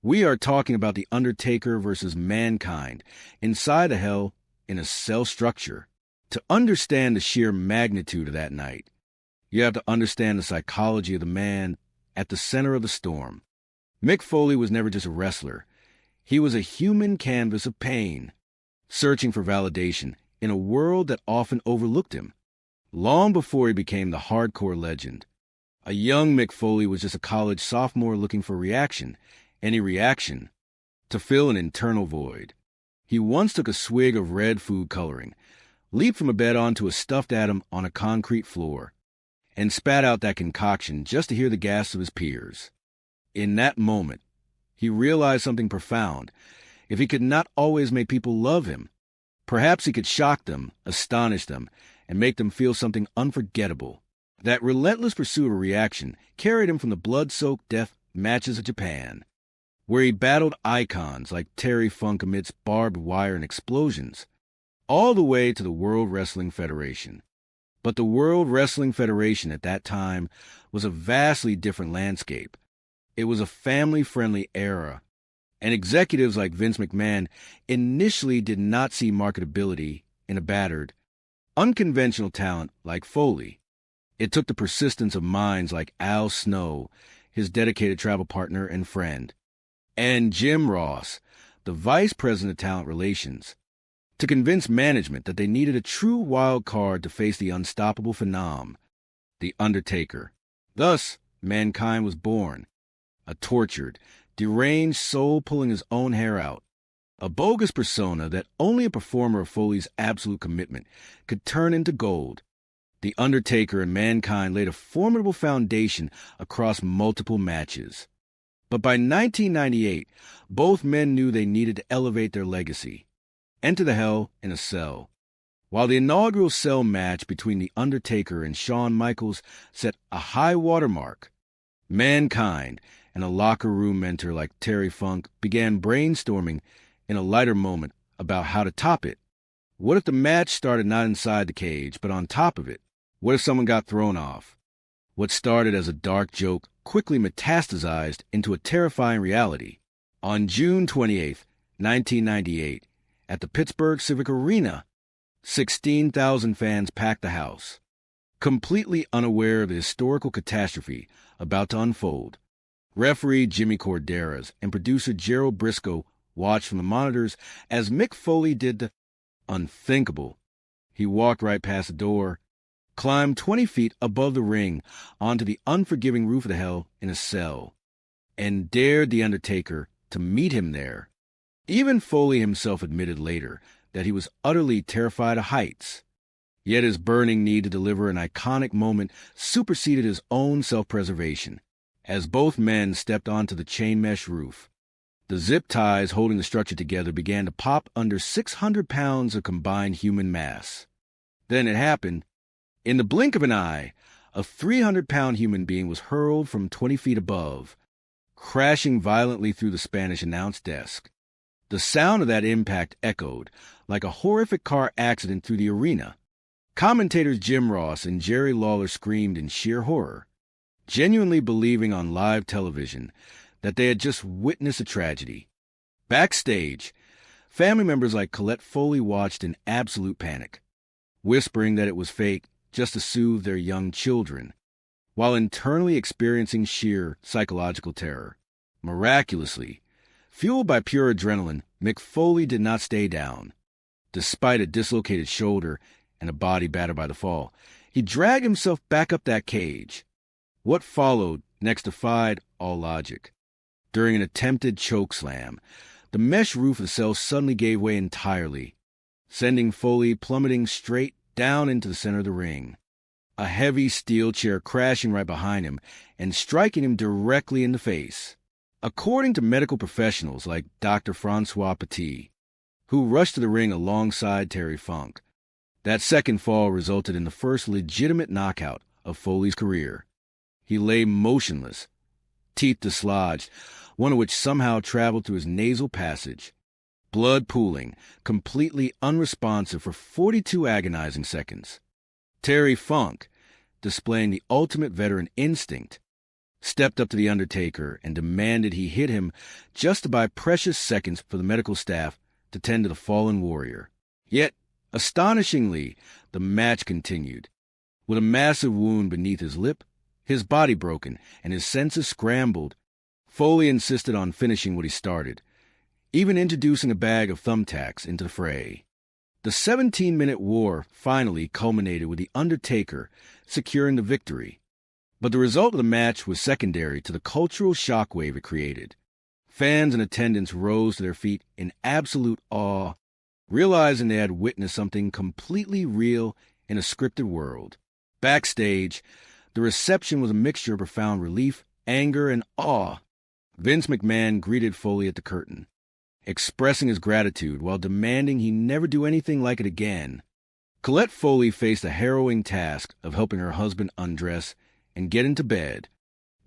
We are talking about The Undertaker versus Mankind inside a hell in a cell structure. To understand the sheer magnitude of that night, you have to understand the psychology of the man at the center of the storm. Mick Foley was never just a wrestler. He was a human canvas of pain, searching for validation in a world that often overlooked him. Long before he became the hardcore legend, a young Mick Foley was just a college sophomore looking for reaction, any reaction, to fill an internal void. He once took a swig of red food coloring, leaped from a bed onto a stuffed atom on a concrete floor, and spat out that concoction just to hear the gasps of his peers. In that moment, he realized something profound. If he could not always make people love him, perhaps he could shock them, astonish them, and make them feel something unforgettable. That relentless pursuit of reaction carried him from the blood-soaked death matches of Japan, where he battled icons like Terry Funk amidst barbed wire and explosions, all the way to the World Wrestling Federation. But the World Wrestling Federation at that time was a vastly different landscape. It was a family-friendly era, and executives like Vince McMahon initially did not see marketability in a battered, unconventional talent like Foley. It took the persistence of minds like Al Snow, his dedicated travel partner and friend, and Jim Ross, the vice president of talent relations, to convince management that they needed a true wild card to face the unstoppable phenom, The Undertaker. Thus, Mankind was born, a tortured, deranged soul pulling his own hair out, a bogus persona that only a performer of Foley's absolute commitment could turn into gold. The Undertaker and Mankind laid a formidable foundation across multiple matches. But by 1998, both men knew they needed to elevate their legacy. Enter the Hell in a Cell. While the inaugural cell match between The Undertaker and Shawn Michaels set a high watermark, Mankind and a locker room mentor like Terry Funk began brainstorming in a lighter moment about how to top it. What if the match started not inside the cage, but on top of it? What if someone got thrown off? What started as a dark joke quickly metastasized into a terrifying reality. On June 28, 1998, at the Pittsburgh Civic Arena, 16,000 fans packed the house. Completely unaware of the historical catastrophe about to unfold, referee Jimmy Corderas and producer Gerald Briscoe watched from the monitors as Mick Foley did the unthinkable. He walked right past the door, climbed 20 feet above the ring onto the unforgiving roof of the Hell in a Cell, and dared The Undertaker to meet him there. Even Foley himself admitted later that he was utterly terrified of heights. Yet his burning need to deliver an iconic moment superseded his own self-preservation, as both men stepped onto the chain mesh roof. The zip ties holding the structure together began to pop under 600 pounds of combined human mass. Then it happened. In the blink of an eye, a 300-pound human being was hurled from 20 feet above, crashing violently through the Spanish announce desk. The sound of that impact echoed like a horrific car accident through the arena. Commentators Jim Ross and Jerry Lawler screamed in sheer horror, genuinely believing on live television that they had just witnessed a tragedy. Backstage, family members like Colette Foley watched in absolute panic, whispering that it was fake just to soothe their young children, while internally experiencing sheer psychological terror. Miraculously, fueled by pure adrenaline, Mick Foley did not stay down. Despite a dislocated shoulder and a body battered by the fall, he dragged himself back up that cage. What followed next defied all logic. During an attempted choke slam, the mesh roof of the cell suddenly gave way entirely, sending Foley plummeting straight down into the center of the ring, a heavy steel chair crashing right behind him and striking him directly in the face. According to medical professionals like Dr. Francois Petit, who rushed to the ring alongside Terry Funk, that second fall resulted in the first legitimate knockout of Foley's career. He lay motionless, teeth dislodged, one of which somehow traveled through his nasal passage, blood pooling, completely unresponsive for 42 agonizing seconds. Terry Funk, displaying the ultimate veteran instinct, stepped up to The Undertaker and demanded he hit him just to buy precious seconds for the medical staff to tend to the fallen warrior. Yet, astonishingly, the match continued. With a massive wound beneath his lip, his body broken, and his senses scrambled, Foley insisted on finishing what he started, even introducing a bag of thumbtacks into the fray. The 17-minute war finally culminated with The Undertaker securing the victory. But the result of the match was secondary to the cultural shockwave it created. Fans in attendance rose to their feet in absolute awe, realizing they had witnessed something completely real in a scripted world. Backstage, the reception was a mixture of profound relief, anger, and awe. Vince McMahon greeted Foley at the curtain, expressing his gratitude while demanding he never do anything like it again. Colette Foley faced the harrowing task of helping her husband undress and get into bed,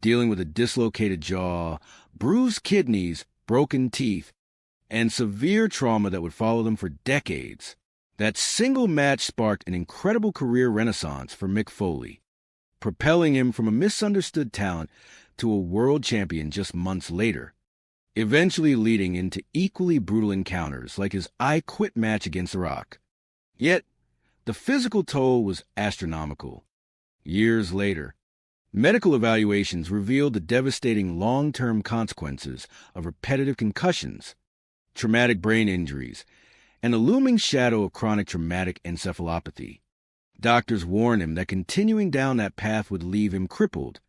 dealing with a dislocated jaw, bruised kidneys, broken teeth, and severe trauma that would follow them for decades. That single match sparked an incredible career renaissance for Mick Foley, propelling him from a misunderstood talent to a world champion just months later, eventually leading into equally brutal encounters like his I Quit match against The Rock. Yet, the physical toll was astronomical. Years later, medical evaluations revealed the devastating long-term consequences of repetitive concussions, traumatic brain injuries, and a looming shadow of chronic traumatic encephalopathy. Doctors warned him that continuing down that path would leave him crippled,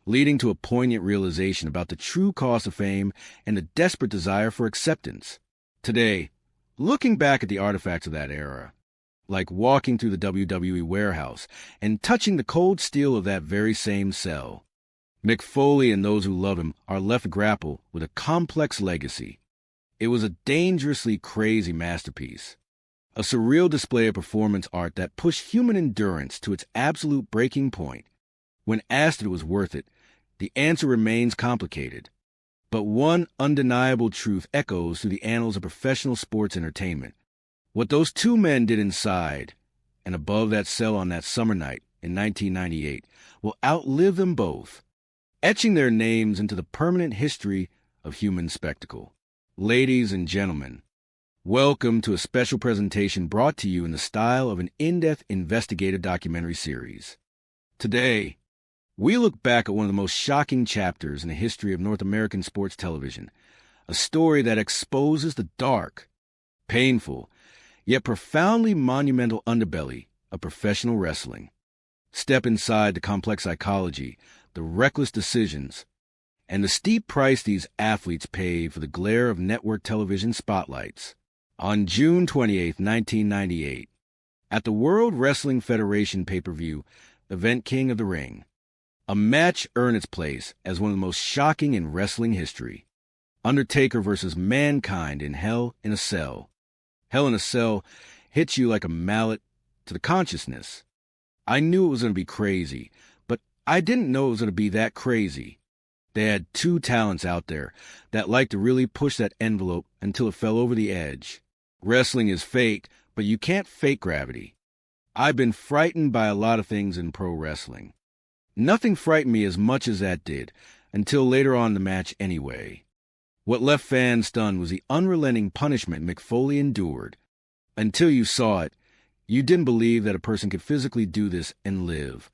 leading to a poignant realization about the true cost of fame and the desperate desire for acceptance. Today, looking back at the artifacts of that era, like walking through the WWE warehouse and touching the cold steel of that very same cell, Mick Foley and those who love him are left to grapple with a complex legacy. It was a dangerously crazy masterpiece, a surreal display of performance art that pushed human endurance to its absolute breaking point. When asked if it was worth it, the answer remains complicated. But one undeniable truth echoes through the annals of professional sports entertainment. What those two men did inside and above that cell on that summer night in 1998 will outlive them both, etching their names into the permanent history of human spectacle. Ladies and gentlemen, welcome to a special presentation brought to you in the style of an in-depth investigative documentary series. Today, we look back at one of the most shocking chapters in the history of North American sports television, a story that exposes the dark, painful, yet profoundly monumental underbelly of professional wrestling. Step inside the complex psychology, the reckless decisions, and the steep price these athletes paid for the glare of network television spotlights. On June 28, 1998, at the World Wrestling Federation pay-per-view, Event King of the Ring, a match earned its place as one of the most shocking in wrestling history. Undertaker versus Mankind in Hell in a Cell. Hell in a Cell hits you like a mallet to the consciousness. I knew it was going to be crazy, but I didn't know it was going to be that crazy. They had two talents out there that liked to really push that envelope until it fell over the edge. Wrestling is fake, but you can't fake gravity. I've been frightened by a lot of things in pro wrestling. Nothing frightened me as much as that did, until later on in the match anyway. What left fans stunned was the unrelenting punishment Mick Foley endured. Until you saw it, you didn't believe that a person could physically do this and live.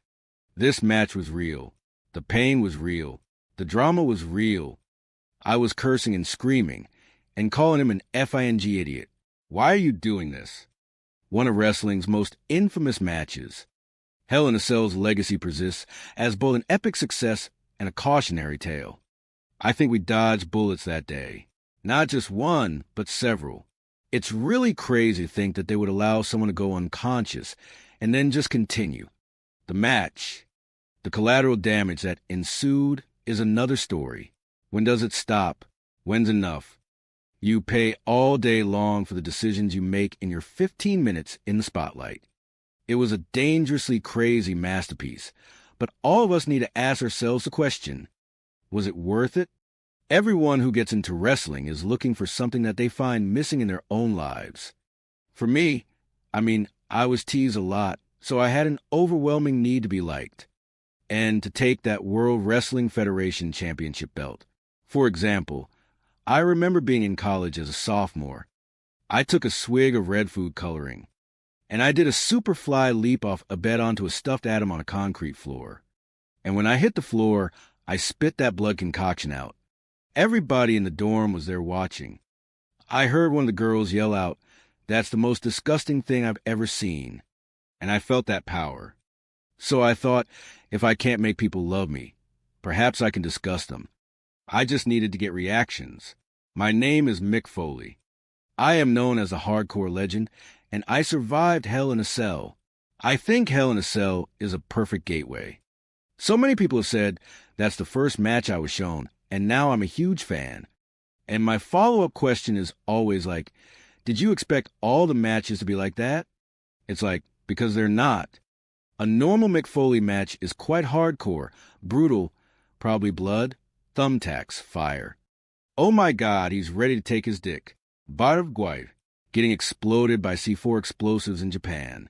This match was real. The pain was real. The drama was real. I was cursing and screaming and calling him an F-I-N-G idiot. Why are you doing this? One of wrestling's most infamous matches. Hell in a Cell's legacy persists as both an epic success and a cautionary tale. I think we dodged bullets that day. Not just one, but several. It's really crazy to think that they would allow someone to go unconscious and then just continue. The match, the collateral damage that ensued, is another story. When does it stop? When's enough? You pay all day long for the decisions you make in your 15 minutes in the spotlight. It was a dangerously crazy masterpiece, but all of us need to ask ourselves the question, was it worth it? Everyone who gets into wrestling is looking for something that they find missing in their own lives. For me, I was teased a lot, so I had an overwhelming need to be liked, and to take that World Wrestling Federation Championship belt. For example, I remember being in college as a sophomore. I took a swig of red food coloring, and I did a superfly leap off a bed onto a stuffed atom on a concrete floor. And when I hit the floor, I spit that blood concoction out. Everybody in the dorm was there watching. I heard one of the girls yell out, "That's the most disgusting thing I've ever seen." And I felt that power. So I thought, if I can't make people love me, perhaps I can disgust them. I just needed to get reactions. My name is Mick Foley. I am known as a hardcore legend, and I survived Hell in a Cell. I think Hell in a Cell is a perfect gateway. So many people have said that's the first match I was shown, and now I'm a huge fan. And my follow-up question is always like, did you expect all the matches to be like that? It's like, because they're not. A normal Mick Foley match is quite hardcore, brutal, probably blood, thumbtacks, fire. Oh my God, he's ready to take his dick. Barav Guai, getting exploded by C4 explosives in Japan.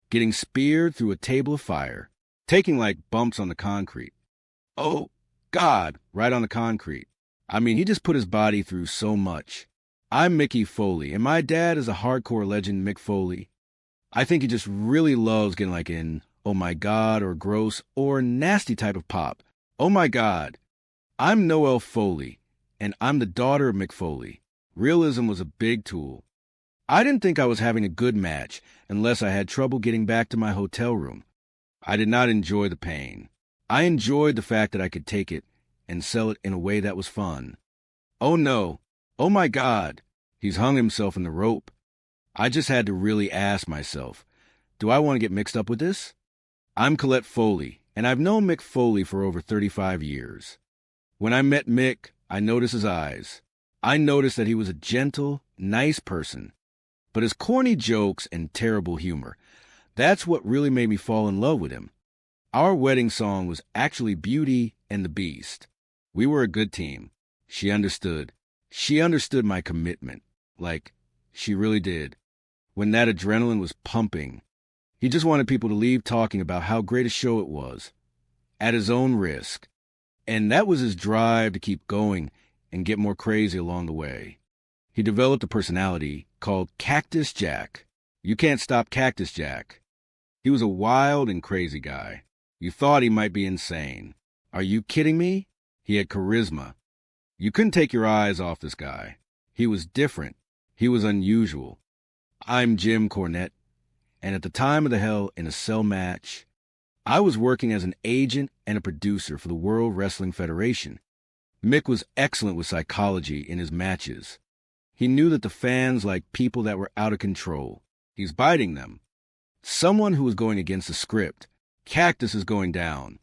Getting speared through a table of fire. Taking like bumps on the concrete. Oh God, right on the concrete. I mean, he just put his body through so much. I'm Mickey Foley, and my dad is a hardcore legend, Mick Foley. I think he just really loves getting like in oh my God or gross or nasty type of pop. Oh my God. I'm Noelle Foley, and I'm the daughter of Mick Foley. Realism was a big tool. I didn't think I was having a good match unless I had trouble getting back to my hotel room. I did not enjoy the pain. I enjoyed the fact that I could take it and sell it in a way that was fun. Oh no. Oh my God. He's hung himself in the rope. I just had to really ask myself, do I want to get mixed up with this? I'm Colette Foley, and I've known Mick Foley for over 35 years. When I met Mick, I noticed his eyes. I noticed that he was a gentle, nice person. But his corny jokes and terrible humor, that's what really made me fall in love with him. Our wedding song was actually Beauty and the Beast. We were a good team. She understood. She understood my commitment. Like, she really did. When that adrenaline was pumping, he just wanted people to leave talking about how great a show it was, at his own risk. And that was his drive to keep going and get more crazy along the way. He developed a personality called Cactus Jack. You can't stop Cactus Jack. He was a wild and crazy guy. You thought he might be insane. Are you kidding me? He had charisma. You couldn't take your eyes off this guy. He was different. He was unusual. I'm Jim Cornette, and at the time of the Hell in a Cell match, I was working as an agent and a producer for the World Wrestling Federation. Mick was excellent with psychology in his matches. He knew that the fans liked people that were out of control. He's biting them. Someone who was going against the script. Cactus is going down.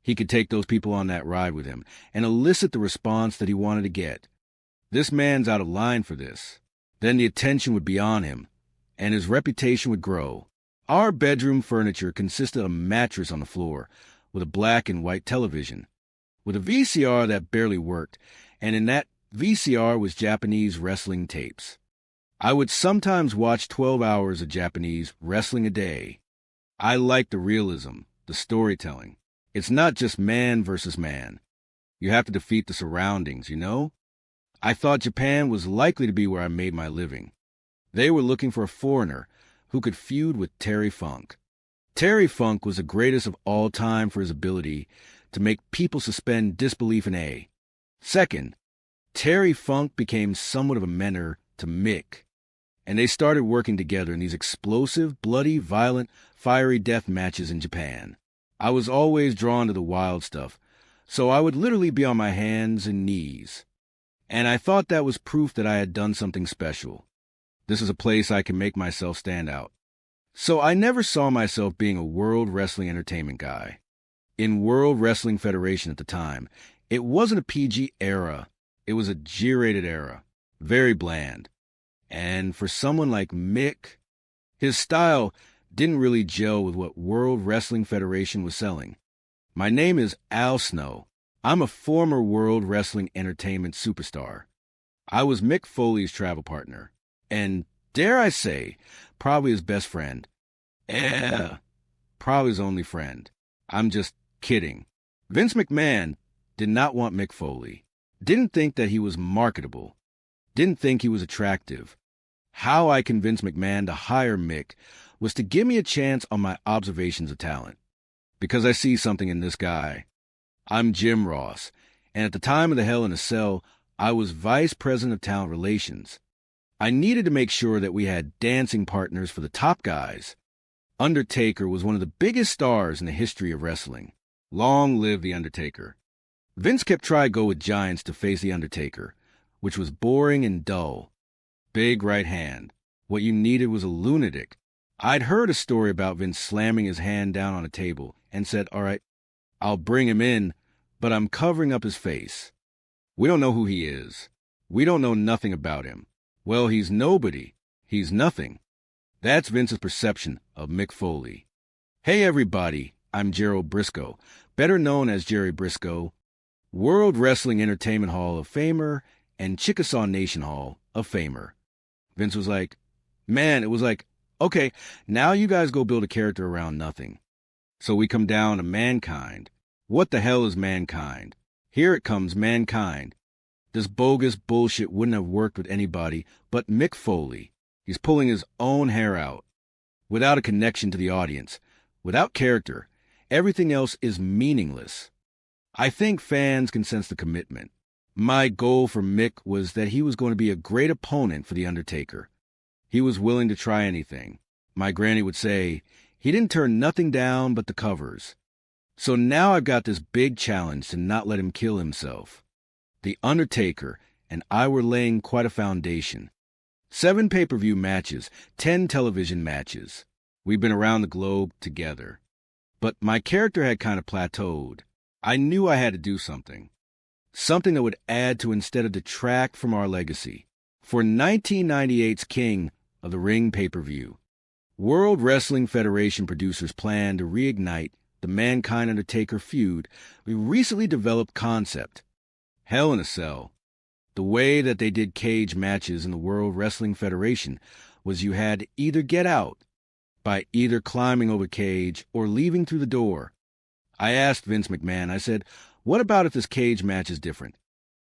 He could take those people on that ride with him and elicit the response that he wanted to get. This man's out of line for this. Then the attention would be on him, and his reputation would grow. Our bedroom furniture consisted of a mattress on the floor with a black and white television, with a VCR that barely worked, and in that VCR was Japanese wrestling tapes. I would sometimes watch 12 hours of Japanese wrestling a day. I liked the realism, the storytelling. It's not just man versus man. You have to defeat the surroundings, you know? I thought Japan was likely to be where I made my living. They were looking for a foreigner who could feud with Terry Funk. Terry Funk was the greatest of all time for his ability to make people suspend disbelief in A. Second, Terry Funk became somewhat of a mentor to Mick, and they started working together in these explosive, bloody, violent, fiery death matches in Japan. I was always drawn to the wild stuff, so I would literally be on my hands and knees. And I thought that was proof that I had done something special. This is a place I can make myself stand out. So I never saw myself being a World Wrestling Entertainment guy. In World Wrestling Federation at the time, it wasn't a PG era. It was a G-rated era. Very bland. And for someone like Mick, his style didn't really gel with what World Wrestling Federation was selling. My name is Al Snow. I'm a former World Wrestling Entertainment superstar. I was Mick Foley's travel partner, and dare I say, probably his best friend. Probably his only friend. I'm just kidding. Vince McMahon did not want Mick Foley. Didn't think that he was marketable. Didn't think he was attractive. How I convinced McMahon to hire Mick was to give me a chance on my observations of talent. Because I see something in this guy. I'm Jim Ross, and at the time of the Hell in a Cell, I was Vice President of Talent Relations. I needed to make sure that we had dancing partners for the top guys. Undertaker was one of the biggest stars in the history of wrestling. Long live The Undertaker. Vince kept trying to go with giants to face The Undertaker, which was boring and dull. Big right hand. What you needed was a lunatic. I'd heard a story about Vince slamming his hand down on a table and said, all right, I'll bring him in, but I'm covering up his face. We don't know who he is. We don't know nothing about him. Well, he's nobody. He's nothing. That's Vince's perception of Mick Foley. Hey, everybody. I'm Gerald Briscoe, better known as Jerry Briscoe, World Wrestling Entertainment Hall of Famer and Chickasaw Nation Hall of Famer. Vince was like, man, it was like, okay, now you guys go build a character around nothing. So we come down to Mankind. What the hell is Mankind? Here it comes, Mankind. This bogus bullshit wouldn't have worked with anybody but Mick Foley. He's pulling his own hair out. Without a connection to the audience. Without character. Everything else is meaningless. I think fans can sense the commitment. My goal for Mick was that he was going to be a great opponent for The Undertaker. He was willing to try anything. My granny would say, he didn't turn nothing down but the covers. So now I've got this big challenge to not let him kill himself. The Undertaker and I were laying quite a foundation. 7 pay-per-view matches, 10 television matches. We've been around the globe together. But my character had kind of plateaued. I knew I had to do something. Something that would add to instead of detract from our legacy. For 1998's King of the Ring pay-per-view, World Wrestling Federation producers planned to reignite the Mankind-Undertaker feud with a recently developed concept, Hell in a Cell. The way that they did cage matches in the World Wrestling Federation was you had to either get out by either climbing over cage or leaving through the door. I asked Vince McMahon, I said, what about if this cage match is different?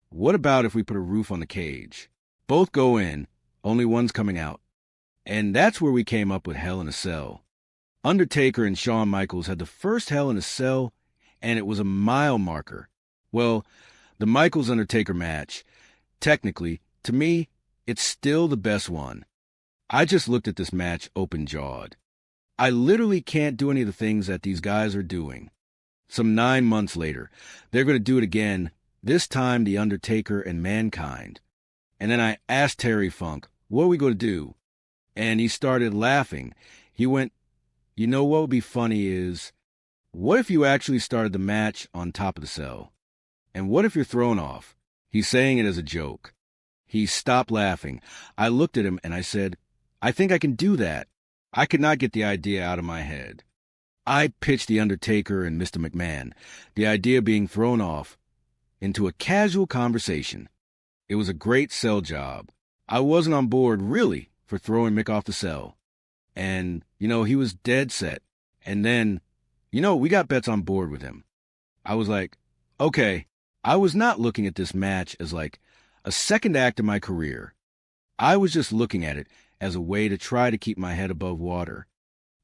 What about if we put a roof on the cage? Both go in, only one's coming out. And that's where we came up with Hell in a Cell. Undertaker and Shawn Michaels had the first Hell in a Cell, and it was a mile marker. Well, the Michaels-Undertaker match, technically, to me, it's still the best one. I just looked at this match open-jawed. I literally can't do any of the things that these guys are doing. Some 9 months later, they're going to do it again, this time The Undertaker and Mankind. And then I asked Terry Funk, what are we going to do? And he started laughing. He went, you know what would be funny is, what if you actually started the match on top of the cell? And what if you're thrown off? He's saying it as a joke. He stopped laughing. I looked at him and I said, I think I can do that. I could not get the idea out of my head. I pitched The Undertaker and Mr. McMahon, the idea being thrown off, into a casual conversation. It was a great sell job. I wasn't on board, really, for throwing Mick off the cell. And, he was dead set. And then, we got bets on board with him. I was like, okay, I was not looking at this match as like a second act of my career. I was just looking at it as a way to try to keep my head above water.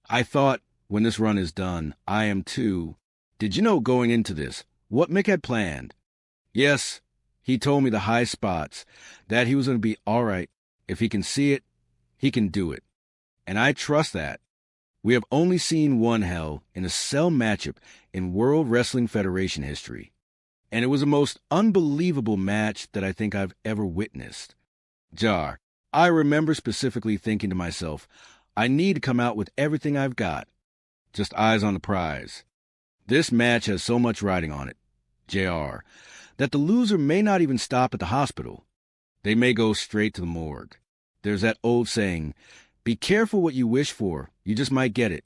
I thought, when this run is done, I am too. Did you know going into this, what Mick had planned? Yes, he told me the high spots, that he was going to be all right. If he can see it, he can do it. And I trust that. We have only seen one Hell in a cell matchup in World Wrestling Federation history. And it was the most unbelievable match that I think I've ever witnessed. Jar, I remember specifically thinking to myself, I need to come out with everything I've got. Just eyes on the prize. This match has so much riding on it, JR, that the loser may not even stop at the hospital. They may go straight to the morgue. There's that old saying, be careful what you wish for, you just might get it.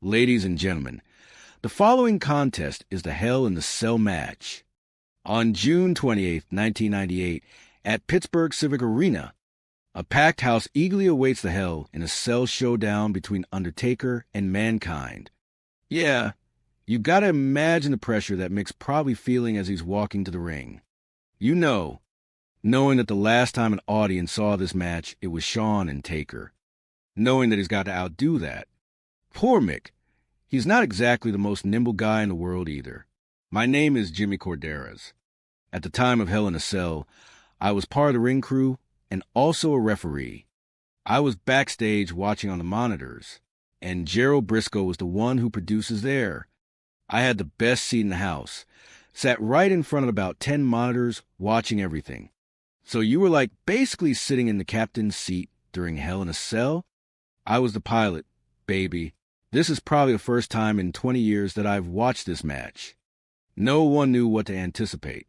Ladies and gentlemen, the following contest is the Hell in the Cell match. On June 28, 1998, at Pittsburgh Civic Arena, a packed house eagerly awaits the Hell in a Cell showdown between Undertaker and Mankind. Yeah, you gotta imagine the pressure that Mick's probably feeling as he's walking to the ring. Knowing that the last time an audience saw this match, it was Shawn and Taker. Knowing that he's got to outdo that. Poor Mick. He's not exactly the most nimble guy in the world either. My name is Jimmy Corderas. At the time of Hell in a Cell, I was part of the ring crew and also a referee. I was backstage watching on the monitors, and Gerald Briscoe was the one who produces there. I had the best seat in the house, sat right in front of about 10 monitors watching everything. So you were like basically sitting in the captain's seat during Hell in a Cell? I was the pilot, baby. This is probably the first time in 20 years that I've watched this match. No one knew what to anticipate.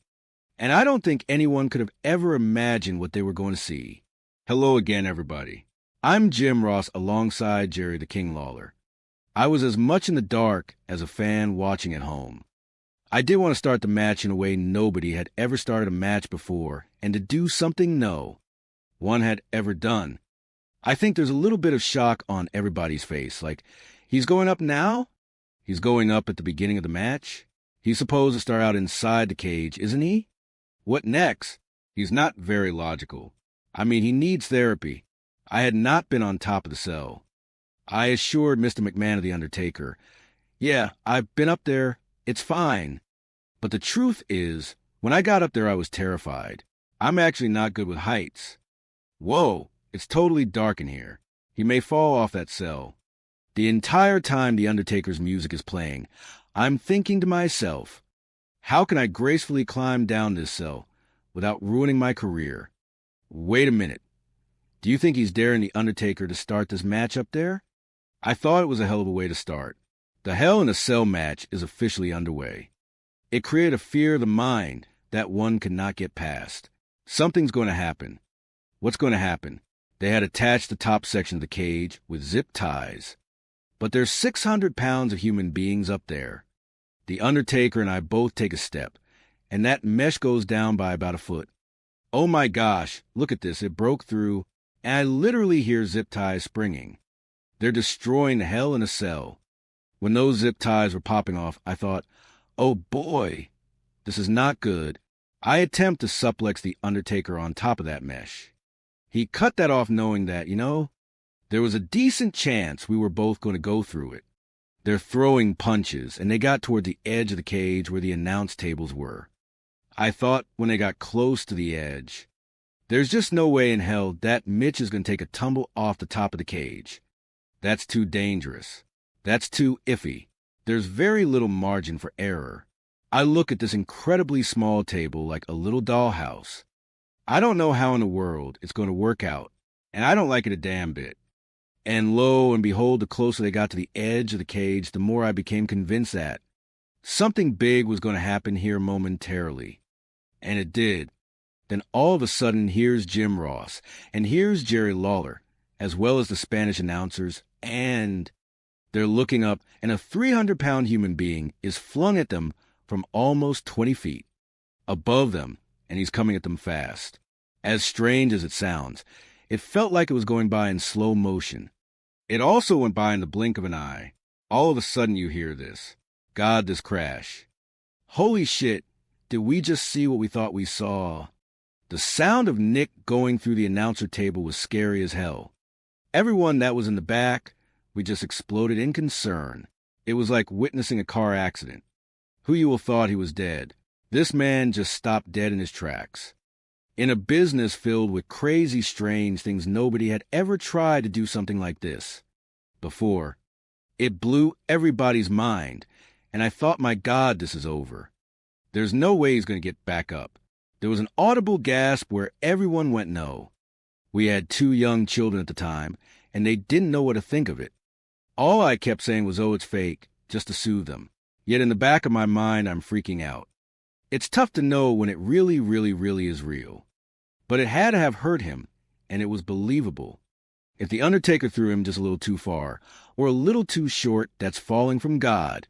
And I don't think anyone could have ever imagined what they were going to see. Hello again, everybody. I'm Jim Ross alongside Jerry the King Lawler. I was as much in the dark as a fan watching at home. I did want to start the match in a way nobody had ever started a match before, and to do something no one had ever done. I think there's a little bit of shock on everybody's face, like, he's going up now? He's going up at the beginning of the match? He's supposed to start out inside the cage, isn't he? What next? He's not very logical. I mean, he needs therapy. I had not been on top of the cell. I assured Mr. McMahon of The Undertaker, yeah, I've been up there. It's fine. But the truth is, when I got up there, I was terrified. I'm actually not good with heights. Whoa, it's totally dark in here. He may fall off that cell. The entire time The Undertaker's music is playing, I'm thinking to myself, how can I gracefully climb down this cell without ruining my career? Wait a minute. Do you think he's daring The Undertaker to start this match up there? I thought it was a hell of a way to start. The Hell in a Cell match is officially underway. It created a fear of the mind that one could not get past. Something's going to happen. What's going to happen? They had attached the top section of the cage with zip ties. But there's 600 pounds of human beings up there. The Undertaker and I both take a step, and that mesh goes down by about a foot. Oh my gosh, look at this. It broke through, and I literally hear zip ties springing. They're destroying the Hell in a Cell. When those zip ties were popping off, I thought, oh boy, this is not good. I attempt to suplex the Undertaker on top of that mesh. He cut that off knowing that, there was a decent chance we were both going to go through it. They're throwing punches, and they got toward the edge of the cage where the announce tables were. I thought when they got close to the edge, there's just no way in hell that Mitch is going to take a tumble off the top of the cage. That's too dangerous. That's too iffy. There's very little margin for error. I look at this incredibly small table like a little dollhouse. I don't know how in the world it's going to work out, and I don't like it a damn bit. And lo and behold, the closer they got to the edge of the cage, the more I became convinced that something big was going to happen here momentarily. And it did. Then all of a sudden, here's Jim Ross, and here's Jerry Lawler, as well as the Spanish announcers, and they're looking up, and a 300-pound human being is flung at them from almost 20 feet above them, and he's coming at them fast. As strange as it sounds, it felt like it was going by in slow motion. It also went by in the blink of an eye. All of a sudden you hear this. God, this crash. Holy shit, did we just see what we thought we saw? The sound of Nick going through the announcer table was scary as hell. Everyone that was in the back, we just exploded in concern. It was like witnessing a car accident. Who you will thought he was dead. This man just stopped dead in his tracks. In a business filled with crazy, strange things, nobody had ever tried to do something like this before. It blew everybody's mind, and I thought, my God, this is over. There's no way he's going to get back up. There was an audible gasp where everyone went no. We had 2 young children at the time, and they didn't know what to think of it. All I kept saying was, oh, it's fake, just to soothe them. Yet in the back of my mind, I'm freaking out. It's tough to know when it really, really, really is real. But it had to have hurt him, and it was believable. If The Undertaker threw him just a little too far, or a little too short, that's falling from God.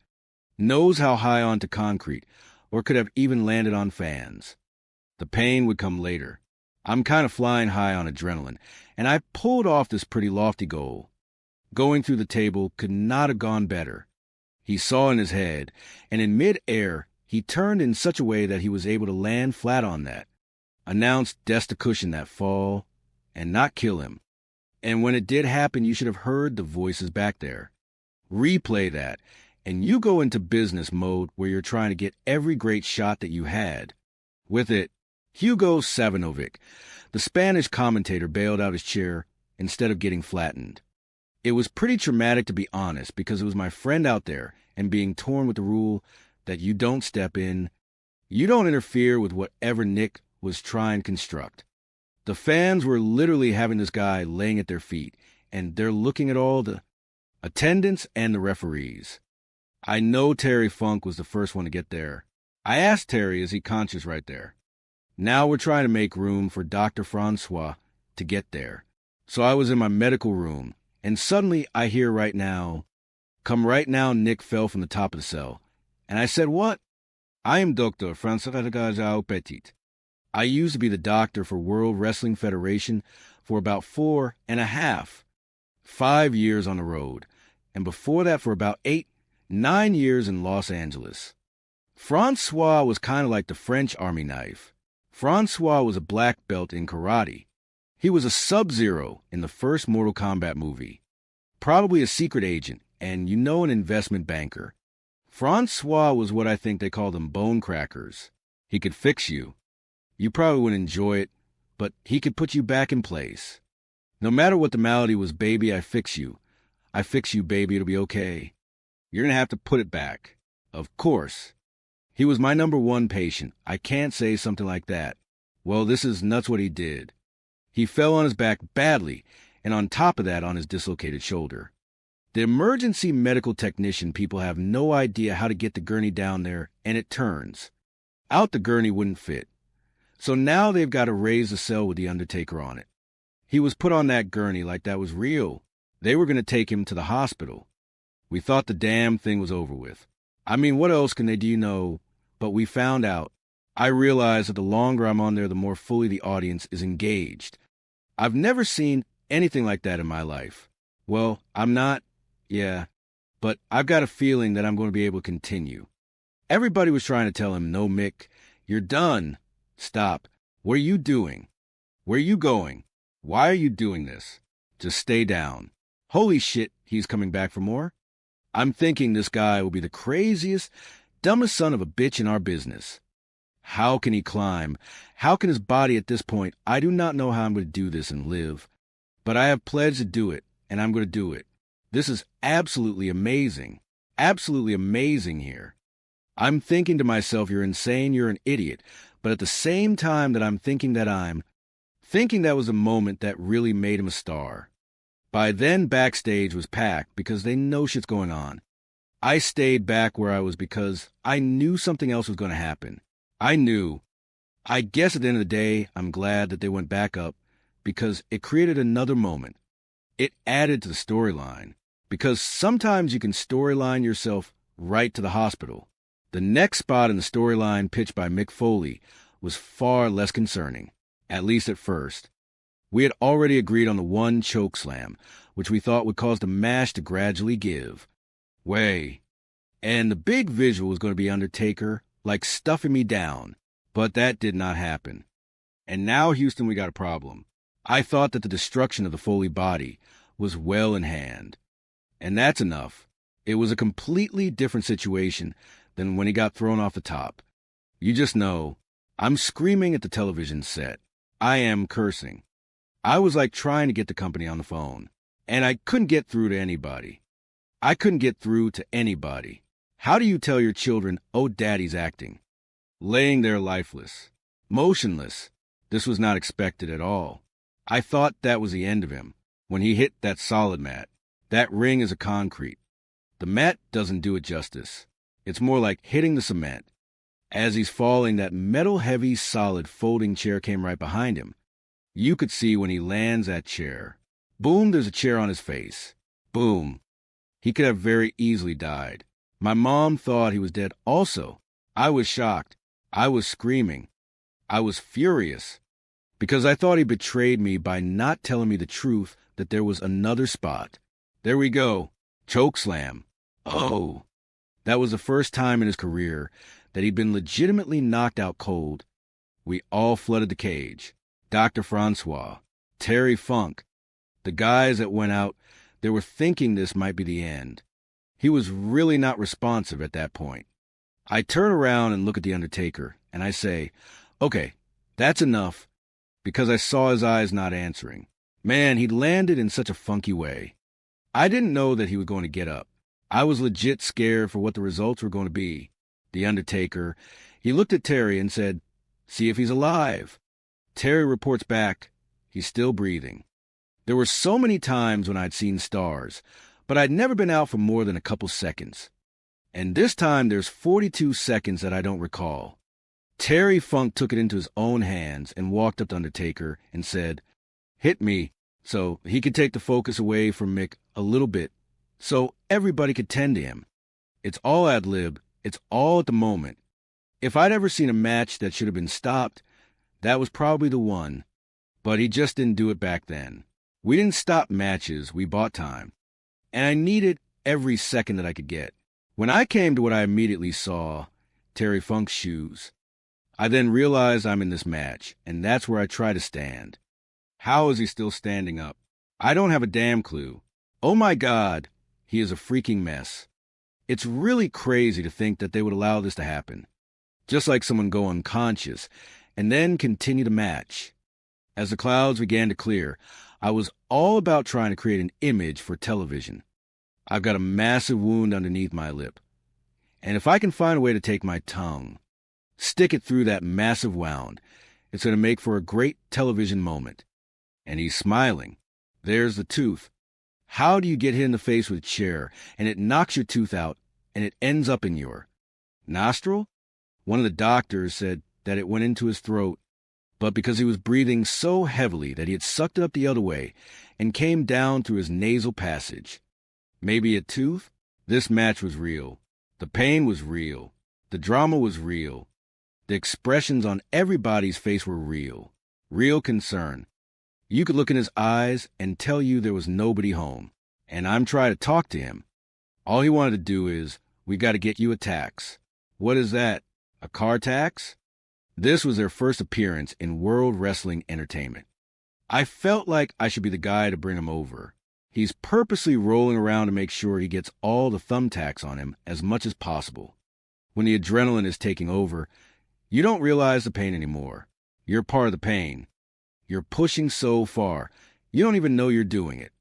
Knows how high onto concrete, or could have even landed on fans. The pain would come later. I'm kind of flying high on adrenaline, and I pulled off this pretty lofty goal. Going through the table could not have gone better. He saw in his head, and in mid-air, he turned in such a way that he was able to land flat on that. Announced death to cushion that fall, and not kill him. And when it did happen, you should have heard the voices back there. Replay that, and you go into business mode where you're trying to get every great shot that you had. With it, Hugo Savanovic, the Spanish commentator, bailed out his chair instead of getting flattened. It was pretty traumatic, to be honest, because it was my friend out there and being torn with the rule that you don't step in, you don't interfere with whatever Nick was trying to construct. The fans were literally having this guy laying at their feet, and they're looking at all the attendants and the referees. I know Terry Funk was the first one to get there. I asked Terry, is he conscious right there? Now we're trying to make room for Dr. Francois to get there. So I was in my medical room, and suddenly I hear right now, come right now, Nick fell from the top of the cell. And I said, what? I am Dr. Francois Petit. I used to be the doctor for World Wrestling Federation for about 5 years on the road, and before that for about 9 years in Los Angeles. Francois was kind of like the French Army knife. Francois was a black belt in karate. He was a Sub-Zero in the first Mortal Kombat movie. Probably a secret agent, and an investment banker. Francois was what I think they called them bone crackers. He could fix you. You probably wouldn't enjoy it, but he could put you back in place. No matter what the malady was, baby, I fix you. I fix you, baby, it'll be okay. You're going to have to put it back. Of course. He was my number one patient. I can't say something like that. Well, this is nuts what he did. He fell on his back badly, and on top of that, on his dislocated shoulder. The emergency medical technician people have no idea how to get the gurney down there, and it turns. Out the gurney wouldn't fit. So now they've got to raise the cell with the Undertaker on it. He was put on that gurney like that was real. They were going to take him to the hospital. We thought the damn thing was over with. I mean, what else can they do, But we found out. I realized that the longer I'm on there, the more fully the audience is engaged. I've never seen anything like that in my life. Well, I'm not, but I've got a feeling that I'm going to be able to continue. Everybody was trying to tell him, no, Mick, you're done. Stop. What are you doing? Where are you going? Why are you doing this? Just stay down. Holy shit, he's coming back for more? I'm thinking this guy will be the craziest, dumbest son of a bitch in our business. How can he climb? How can his body at this point? I do not know how I'm going to do this and live. But I have pledged to do it, and I'm going to do it. This is absolutely amazing. Absolutely amazing here. I'm thinking to myself, you're insane, you're an idiot. But at the same time that I'm thinking that was a moment that really made him a star. By then, backstage was packed because they know shit's going on. I stayed back where I was because I knew something else was going to happen. I knew. I guess at the end of the day, I'm glad that they went back up because it created another moment. It added to the storyline because sometimes you can storyline yourself right to the hospital. The next spot in the storyline pitched by Mick Foley was far less concerning, at least at first. We had already agreed on the one choke slam, which we thought would cause the match to gradually give way. And the big visual was going to be Undertaker, like stuffing me down. But that did not happen. And now, Houston, we got a problem. I thought that the destruction of the Foley body was well in hand. And that's enough. It was a completely different situation than when he got thrown off the top. You just know, I'm screaming at the television set. I am cursing. I was like trying to get the company on the phone, and I couldn't get through to anybody. How do you tell your children, oh, daddy's acting? Laying there lifeless, motionless. This was not expected at all. I thought that was the end of him when he hit that solid mat. That ring is a concrete. The mat doesn't do it justice. It's more like hitting the cement. As he's falling, that metal-heavy, solid folding chair came right behind him. You could see when he lands that chair. Boom, there's a chair on his face. Boom. He could have very easily died. My mom thought he was dead also. I was shocked. I was screaming. I was furious. Because I thought he betrayed me by not telling me the truth that there was another spot. There we go. Choke slam. Oh. That was the first time in his career that he'd been legitimately knocked out cold. We all flooded the cage. Dr. Francois, Terry Funk, the guys that went out, they were thinking this might be the end. He was really not responsive at that point. I turn around and look at the Undertaker, and I say, okay, that's enough, because I saw his eyes not answering. Man, he landed in such a funky way. I didn't know that he was going to get up. I was legit scared for what the results were going to be. The Undertaker, he looked at Terry and said, see if he's alive. Terry reports back, He's still breathing. There were so many times when I'd seen stars, but I'd never been out for more than a couple seconds. And this time there's 42 seconds that I don't recall. Terry Funk took it into his own hands and walked up to Undertaker and said, "Hit me," so he could take the focus away from Mick a little bit, so everybody could tend to him. It's all ad-lib. It's all at the moment. If I'd ever seen a match that should have been stopped, that was probably the one. But he just didn't do it back then. We didn't stop matches, we bought time. And I needed every second that I could get. When I came to what I immediately saw, Terry Funk's shoes, I then realized I'm in this match, and that's where I try to stand. How is he still standing up? I don't have a damn clue. Oh my God, he is a freaking mess. It's really crazy to think that they would allow this to happen. Just like someone go unconscious, and then continue to match. As the clouds began to clear, I was all about trying to create an image for television. I've got a massive wound underneath my lip. And if I can find a way to take my tongue, stick it through that massive wound, it's going to make for a great television moment. And he's smiling. There's the tooth. How do you get hit in the face with a chair, and it knocks your tooth out, and it ends up in your nostril? One of the doctors said that it went into his throat, but because he was breathing so heavily that he had sucked it up the other way and came down through his nasal passage. Maybe a tooth? This match was real. The pain was real. The drama was real. The expressions on everybody's face were real. Real concern. You could look in his eyes and tell you there was nobody home. And I'm trying to talk to him. All he wanted to do is, "We got to get you a tax." What is that? A car tax? This was their first appearance in World Wrestling Entertainment. I felt like I should be the guy to bring him over. He's purposely rolling around to make sure he gets all the thumbtacks on him as much as possible. When the adrenaline is taking over, you don't realize the pain anymore. You're part of the pain. You're pushing so far, you don't even know you're doing it.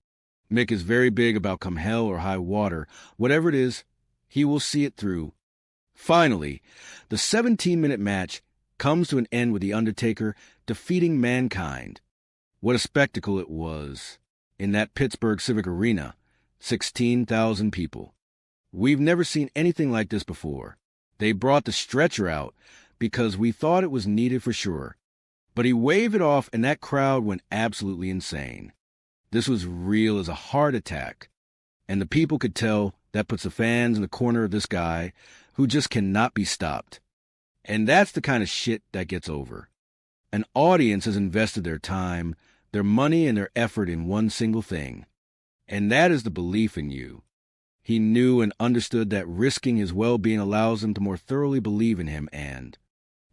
Mick is very big about come hell or high water, whatever it is, he will see it through. Finally, the 17-minute match comes to an end with The Undertaker defeating Mankind. What a spectacle it was. In that Pittsburgh Civic Arena, 16,000 people. We've never seen anything like this before. They brought the stretcher out because we thought it was needed for sure. But he waved it off and that crowd went absolutely insane. This was real as a heart attack. And the people could tell that puts the fans in the corner of this guy who just cannot be stopped. And that's the kind of shit that gets over. An audience has invested their time, their money, and their effort in one single thing. And that is the belief in you. He knew and understood that risking his well-being allows them to more thoroughly believe in him and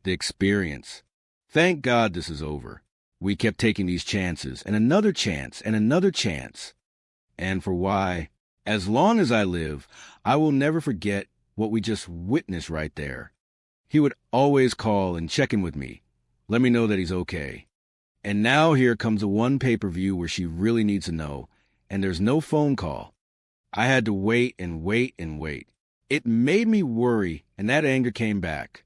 the experience. Thank God this is over. We kept taking these chances, and another chance, and another chance. And for why? As long as I live, I will never forget what we just witnessed right there. He would always call and check in with me, let me know that he's okay. And now here comes the one pay-per-view where she really needs to know, and there's no phone call. I had to wait and wait and wait. It made me worry, and that anger came back.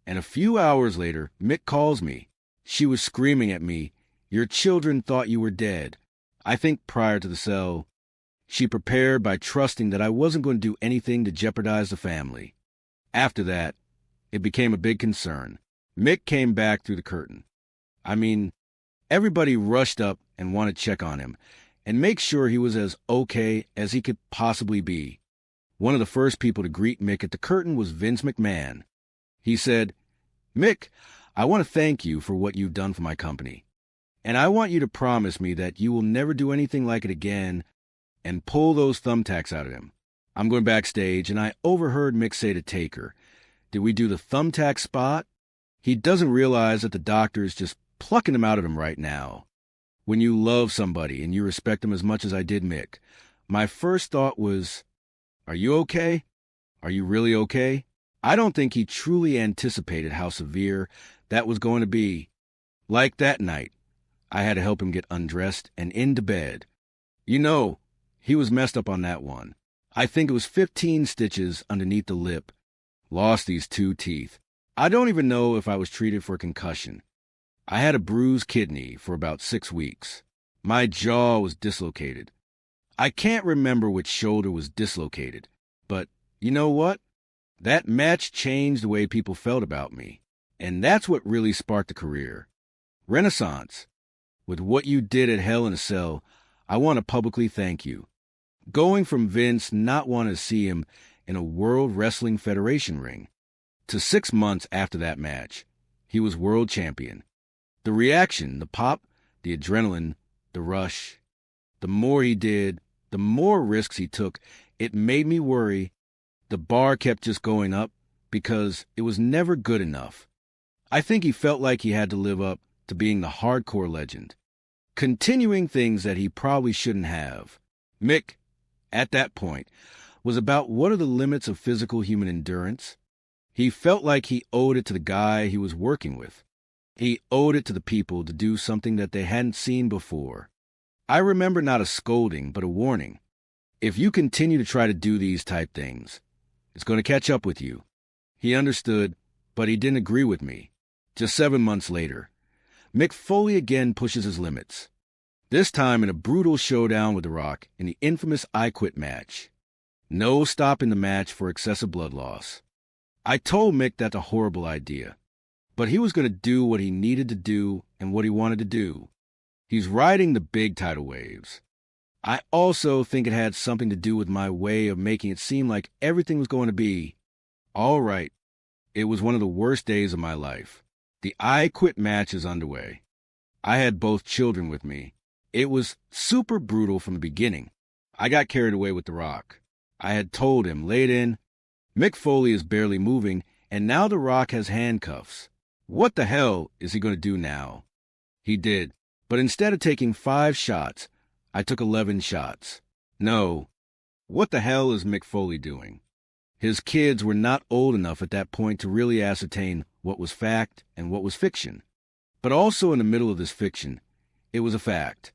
And a few hours later, Mick calls me. She was screaming at me, "Your children thought you were dead." I think prior to the cell, she prepared by trusting that I wasn't going to do anything to jeopardize the family. After that, it became a big concern. Mick came back through the curtain. I mean, everybody rushed up and wanted to check on him and make sure he was as okay as he could possibly be. One of the first people to greet Mick at the curtain was Vince McMahon. He said, "Mick, I want to thank you for what you've done for my company. And I want you to promise me that you will never do anything like it again and pull those thumbtacks out of him." I'm going backstage, and I overheard Mick say to Taker, "Did we do the thumbtack spot?" He doesn't realize that the doctor is just plucking them out of him right now. When you love somebody and you respect them as much as I did Mick, my first thought was, are you okay? Are you really okay? I don't think he truly anticipated how severe that was going to be. Like that night, I had to help him get undressed and into bed. You know, he was messed up on that one. I think it was 15 stitches underneath the lip. Lost these 2 teeth. I don't even know if I was treated for concussion. I had a bruised kidney for about 6 weeks. My jaw was dislocated. I can't remember which shoulder was dislocated, but you know what? That match changed the way people felt about me, and that's what really sparked the career. Renaissance. With what you did at Hell in a Cell, I want to publicly thank you. Going from Vince not wanting to see him in a World Wrestling Federation ring to 6 months after that match, he was world champion. The reaction, the pop, the adrenaline, the rush, the more he did, the more risks he took, it made me worry. The bar kept just going up because it was never good enough. I think he felt like he had to live up to being the hardcore legend, continuing things that he probably shouldn't have. Mick, at that point, was about what are the limits of physical human endurance. He felt like he owed it to the guy he was working with. He owed it to the people to do something that they hadn't seen before. I remember not a scolding, but a warning. If you continue to try to do these type things, it's going to catch up with you. He understood, but he didn't agree with me. Just 7 months later, Mick Foley again pushes his limits. This time in a brutal showdown with The Rock in the infamous I Quit match. No stopping the match for excessive blood loss. I told Mick that's a horrible idea, but he was going to do what he needed to do and what he wanted to do. He's riding the big tidal waves. I also think it had something to do with my way of making it seem like everything was going to be all right. It was one of the worst days of my life. The I Quit match is underway. I had both children with me. It was super brutal from the beginning. I got carried away with The Rock. I had told him, laid in, Mick Foley is barely moving, and now The Rock has handcuffs. What the hell is he going to do now? He did, but instead of taking 5 shots, I took 11 shots. No. What the hell is Mick Foley doing? His kids were not old enough at that point to really ascertain what was fact and what was fiction. But also in the middle of this fiction, it was a fact.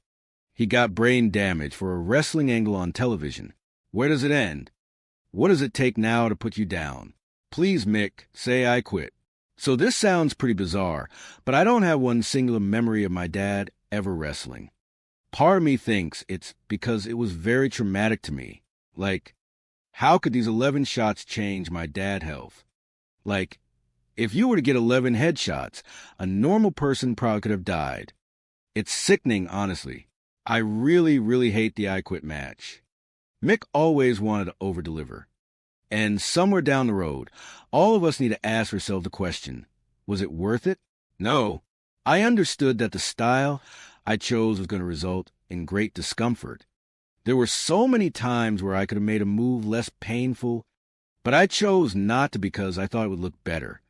He got brain damage for a wrestling angle on television. Where does it end? What does it take now to put you down? Please, Mick, say I quit. So this sounds pretty bizarre, but I don't have one singular memory of my dad ever wrestling. Part of me thinks it's because it was very traumatic to me. Like, how could these 11 shots change my dad's health? Like, if you were to get 11 headshots, a normal person probably could have died. It's sickening, honestly. I really, really hate the I Quit match. Mick always wanted to over-deliver. And somewhere down the road, all of us need to ask ourselves the question, was it worth it? No. I understood that the style I chose was going to result in great discomfort. There were so many times where I could have made a move less painful, but I chose not to because I thought it would look better.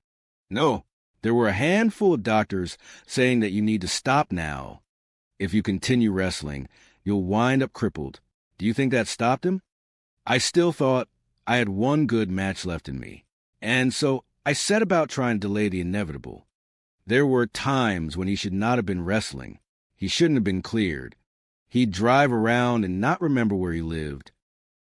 No, there were a handful of doctors saying that you need to stop now. If you continue wrestling, you'll wind up crippled. Do you think that stopped him? I still thought I had one good match left in me, and so I set about trying to delay the inevitable. There were times when he should not have been wrestling. He shouldn't have been cleared. He'd drive around and not remember where he lived.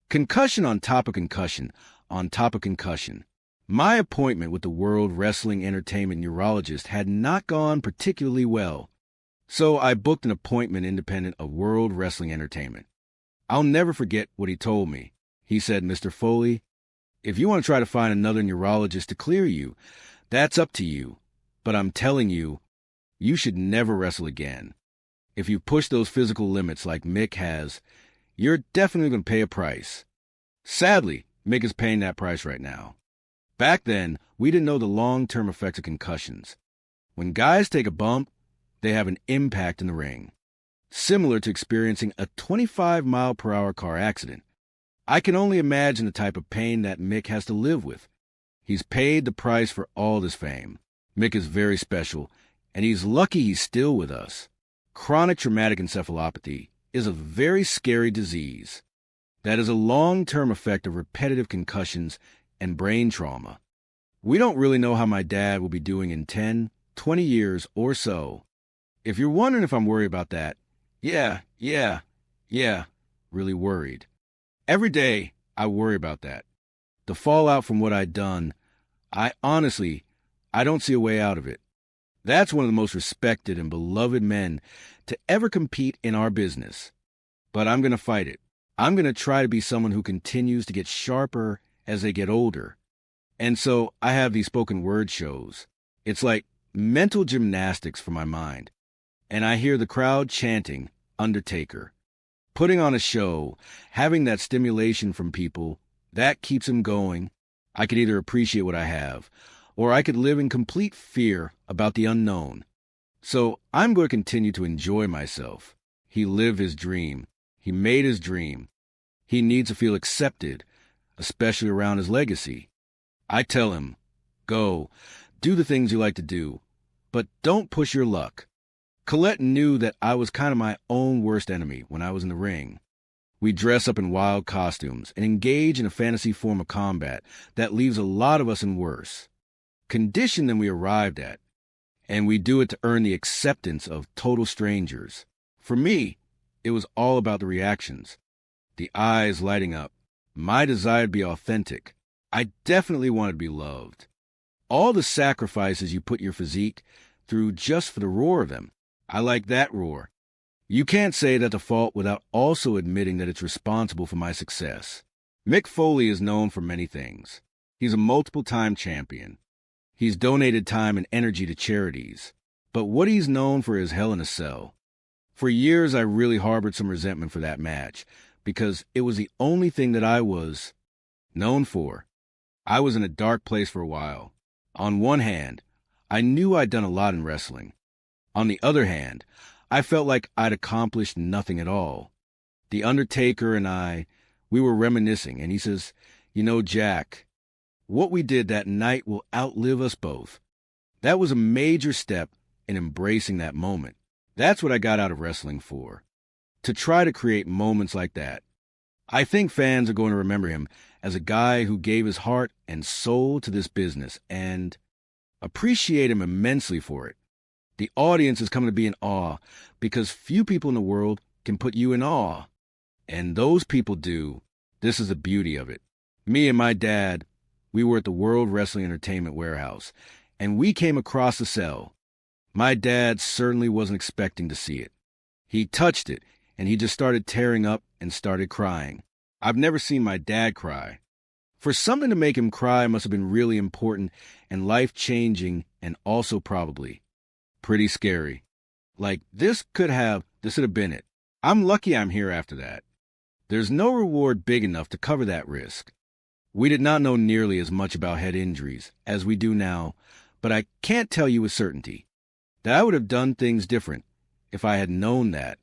Concussion on top of concussion on top of concussion. My appointment with the World Wrestling Entertainment neurologist had not gone particularly well, so I booked an appointment independent of World Wrestling Entertainment. I'll never forget what he told me. He said, Mr. Foley, if you want to try to find another neurologist to clear you, that's up to you. But I'm telling you, you should never wrestle again. If you push those physical limits like Mick has, you're definitely going to pay a price. Sadly, Mick is paying that price right now. Back then, we didn't know the long-term effects of concussions. When guys take a bump, they have an impact in the ring, similar to experiencing a 25-mile-per-hour car accident. I can only imagine the type of pain that Mick has to live with. He's paid the price for all this fame. Mick is very special, and he's lucky he's still with us. Chronic traumatic encephalopathy is a very scary disease that is a long-term effect of repetitive concussions and brain trauma. We don't really know how my dad will be doing in 10, 20 years or so. If you're wondering if I'm worried about that, yeah, really worried. Every day, I worry about that. The fallout from what I'd done, I don't see a way out of it. That's one of the most respected and beloved men to ever compete in our business. But I'm going to fight it. I'm going to try to be someone who continues to get sharper as they get older. And so I have these spoken word shows. It's like mental gymnastics for my mind. And I hear the crowd chanting, Undertaker. Putting on a show, having that stimulation from people, that keeps him going. I could either appreciate what I have, or I could live in complete fear about the unknown. So I'm going to continue to enjoy myself. He lived his dream. He made his dream. He needs to feel accepted, especially around his legacy. I tell him, go, do the things you like to do, but don't push your luck. Colette knew that I was kind of my own worst enemy when I was in the ring. We dress up in wild costumes and engage in a fantasy form of combat that leaves a lot of us in worse condition than we arrived at, and we do it to earn the acceptance of total strangers. For me, it was all about the reactions, the eyes lighting up, my desire to be authentic. I definitely wanted to be loved. All the sacrifices you put your physique through just for the roar of them. I like that roar. You can't say it at the fault without also admitting that it's responsible for my success. Mick Foley is known for many things. He's a multiple-time champion. He's donated time and energy to charities. But what he's known for is Hell in a Cell. For years, I really harbored some resentment for that match because it was the only thing that I was known for. I was in a dark place for a while. On one hand, I knew I'd done a lot in wrestling. On the other hand, I felt like I'd accomplished nothing at all. The Undertaker and I, we were reminiscing, and he says, you know, Jack, what we did that night will outlive us both. That was a major step in embracing that moment. That's what I got out of wrestling for, to try to create moments like that. I think fans are going to remember him as a guy who gave his heart and soul to this business and appreciate him immensely for it. The audience is coming to be in awe because few people in the world can put you in awe. And those people do. This is the beauty of it. Me and my dad, we were at the World Wrestling Entertainment Warehouse, and we came across the cell. My dad certainly wasn't expecting to see it. He touched it, and he just started tearing up and started crying. I've never seen my dad cry. For something to make him cry must have been really important and life-changing and also probably pretty scary. Like, this would have been it. I'm lucky I'm here after that. There's no reward big enough to cover that risk. We did not know nearly as much about head injuries as we do now, but I can't tell you with certainty that I would have done things different if I had known that.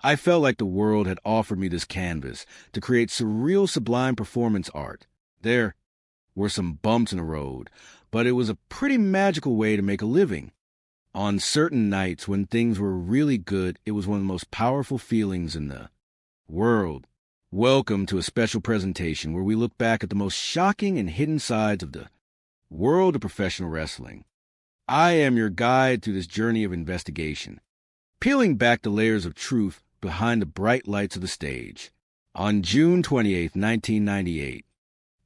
I felt like the world had offered me this canvas to create surreal, sublime performance art. There were some bumps in the road, but it was a pretty magical way to make a living. On certain nights when things were really good, it was one of the most powerful feelings in the world. Welcome to a special presentation where we look back at the most shocking and hidden sides of the world of professional wrestling. I am your guide through this journey of investigation, peeling back the layers of truth behind the bright lights of the stage. On June 28, 1998,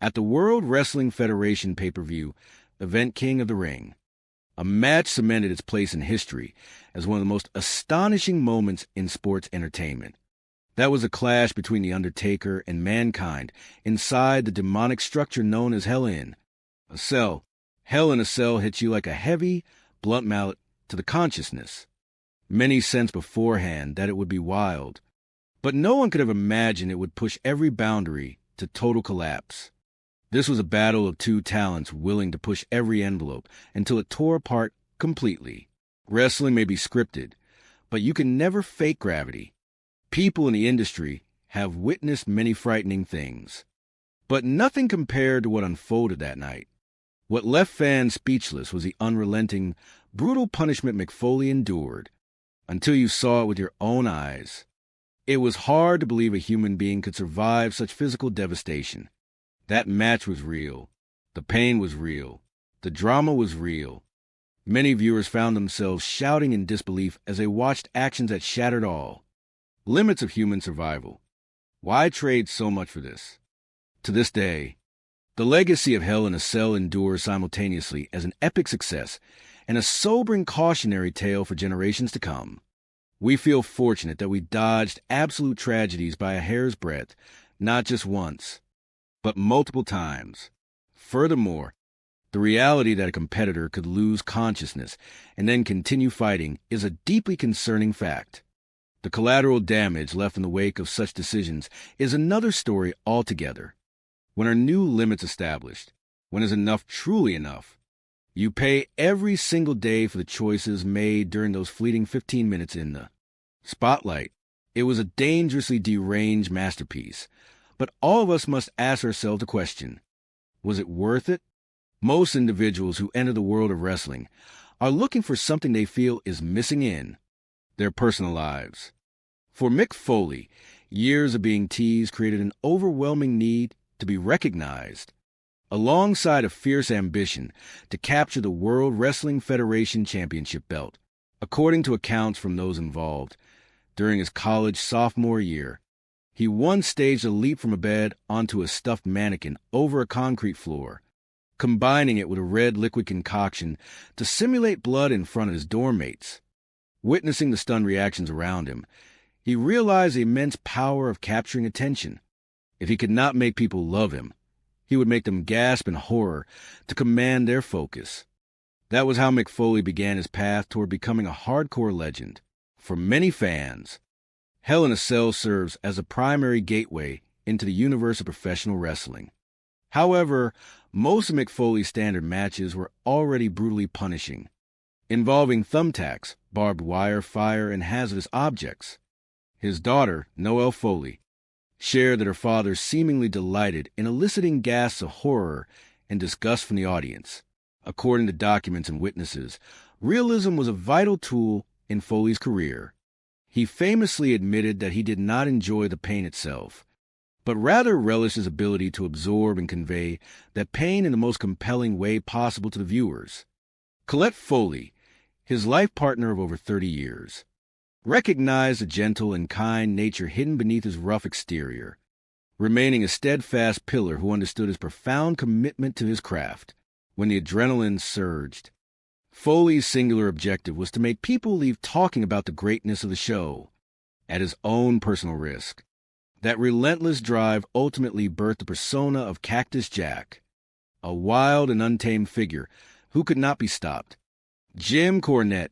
at the World Wrestling Federation pay-per-view, Event King of the Ring, a match cemented its place in history as one of the most astonishing moments in sports entertainment. That was a clash between The Undertaker and Mankind inside the demonic structure known as Hell in a Cell. Hell in a Cell hits you like a heavy, blunt mallet to the consciousness. Many sensed beforehand that it would be wild, but no one could have imagined it would push every boundary to total collapse. This was a battle of two talents willing to push every envelope until it tore apart completely. Wrestling may be scripted, but you can never fake gravity. People in the industry have witnessed many frightening things, but nothing compared to what unfolded that night. What left fans speechless was the unrelenting, brutal punishment Mick Foley endured until you saw it with your own eyes. It was hard to believe a human being could survive such physical devastation. That match was real. The pain was real. The drama was real. Many viewers found themselves shouting in disbelief as they watched actions that shattered all limits of human survival. Why trade so much for this? To this day, the legacy of Hell in a Cell endures simultaneously as an epic success and a sobering cautionary tale for generations to come. We feel fortunate that we dodged absolute tragedies by a hair's breadth, not just once, but multiple times. Furthermore, the reality that a competitor could lose consciousness and then continue fighting is a deeply concerning fact. The collateral damage left in the wake of such decisions is another story altogether. When are new limits established? When is enough truly enough? You pay every single day for the choices made during those fleeting 15 minutes in the spotlight. It was a dangerously deranged masterpiece. But all of us must ask ourselves the question, was it worth it? Most individuals who enter the world of wrestling are looking for something they feel is missing in their personal lives. For Mick Foley, years of being teased created an overwhelming need to be recognized, alongside a fierce ambition to capture the World Wrestling Federation Championship belt. According to accounts from those involved, during his college sophomore year, he once staged a leap from a bed onto a stuffed mannequin over a concrete floor, combining it with a red liquid concoction to simulate blood in front of his dorm mates. Witnessing the stunned reactions around him, he realized the immense power of capturing attention. If he could not make people love him, he would make them gasp in horror to command their focus. That was how Mick Foley began his path toward becoming a hardcore legend. For many fans, Hell in a Cell serves as a primary gateway into the universe of professional wrestling. However, most of Mick Foley's standard matches were already brutally punishing, involving thumbtacks, barbed wire, fire, and hazardous objects. His daughter, Noelle Foley, shared that her father seemingly delighted in eliciting gasps of horror and disgust from the audience. According to documents and witnesses, realism was a vital tool in Foley's career. He famously admitted that he did not enjoy the pain itself, but rather relished his ability to absorb and convey that pain in the most compelling way possible to the viewers. Colette Foley, his life partner of over 30 years, recognized the gentle and kind nature hidden beneath his rough exterior, remaining a steadfast pillar who understood his profound commitment to his craft. When the adrenaline surged, Foley's singular objective was to make people leave talking about the greatness of the show at his own personal risk. That relentless drive ultimately birthed the persona of Cactus Jack, a wild and untamed figure who could not be stopped. Jim Cornette,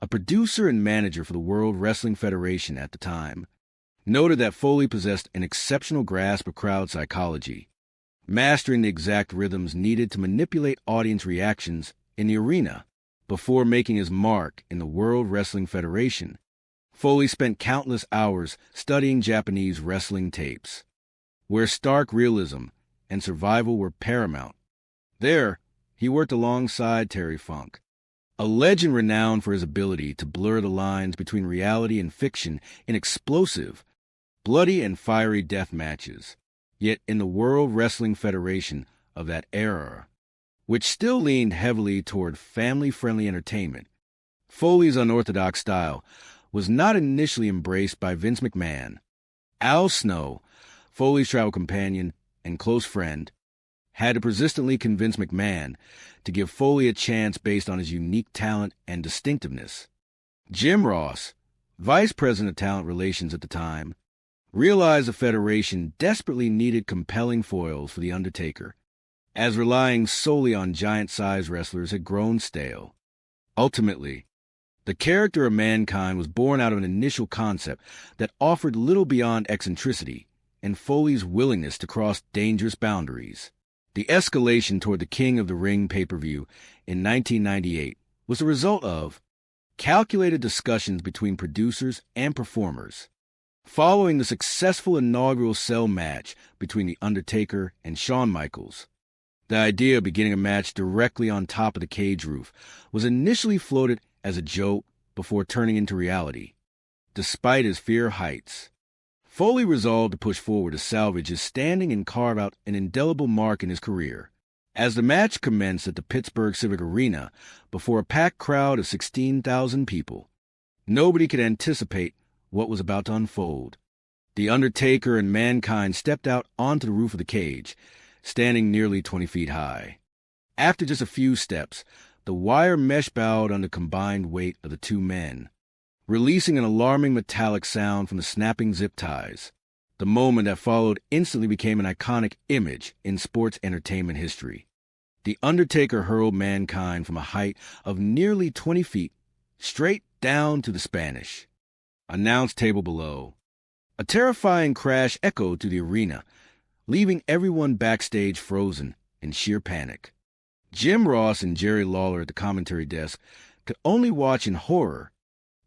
a producer and manager for the World Wrestling Federation at the time, noted that Foley possessed an exceptional grasp of crowd psychology, mastering the exact rhythms needed to manipulate audience reactions in the arena. Before making his mark in the World Wrestling Federation, Foley spent countless hours studying Japanese wrestling tapes, where stark realism and survival were paramount. There, he worked alongside Terry Funk, a legend renowned for his ability to blur the lines between reality and fiction in explosive, bloody and fiery death matches. Yet in the World Wrestling Federation of that era, which still leaned heavily toward family-friendly entertainment, Foley's unorthodox style was not initially embraced by Vince McMahon. Al Snow, Foley's travel companion and close friend, had to persistently convince McMahon to give Foley a chance based on his unique talent and distinctiveness. Jim Ross, vice president of talent relations at the time, realized the Federation desperately needed compelling foils for The Undertaker, as relying solely on giant-sized wrestlers had grown stale. Ultimately, the character of Mankind was born out of an initial concept that offered little beyond eccentricity and Foley's willingness to cross dangerous boundaries. The escalation toward the King of the Ring pay-per-view in 1998 was the result of calculated discussions between producers and performers. Following the successful inaugural Cell match between The Undertaker and Shawn Michaels, the idea of beginning a match directly on top of the cage roof was initially floated as a joke before turning into reality. Despite his fear of heights, Foley resolved to push forward to salvage his standing and carve out an indelible mark in his career. As the match commenced at the Pittsburgh Civic Arena before a packed crowd of 16,000 people, nobody could anticipate what was about to unfold. The Undertaker and Mankind stepped out onto the roof of the cage, standing nearly 20 feet high. After just a few steps, the wire mesh bowed under combined weight of the two men, releasing an alarming metallic sound from the snapping zip ties. The moment that followed instantly became an iconic image in sports entertainment history. The Undertaker hurled Mankind from a height of nearly 20 feet straight down to the Spanish announce table below. A terrifying crash echoed through the arena, leaving everyone backstage frozen in sheer panic. Jim Ross and Jerry Lawler at the commentary desk could only watch in horror,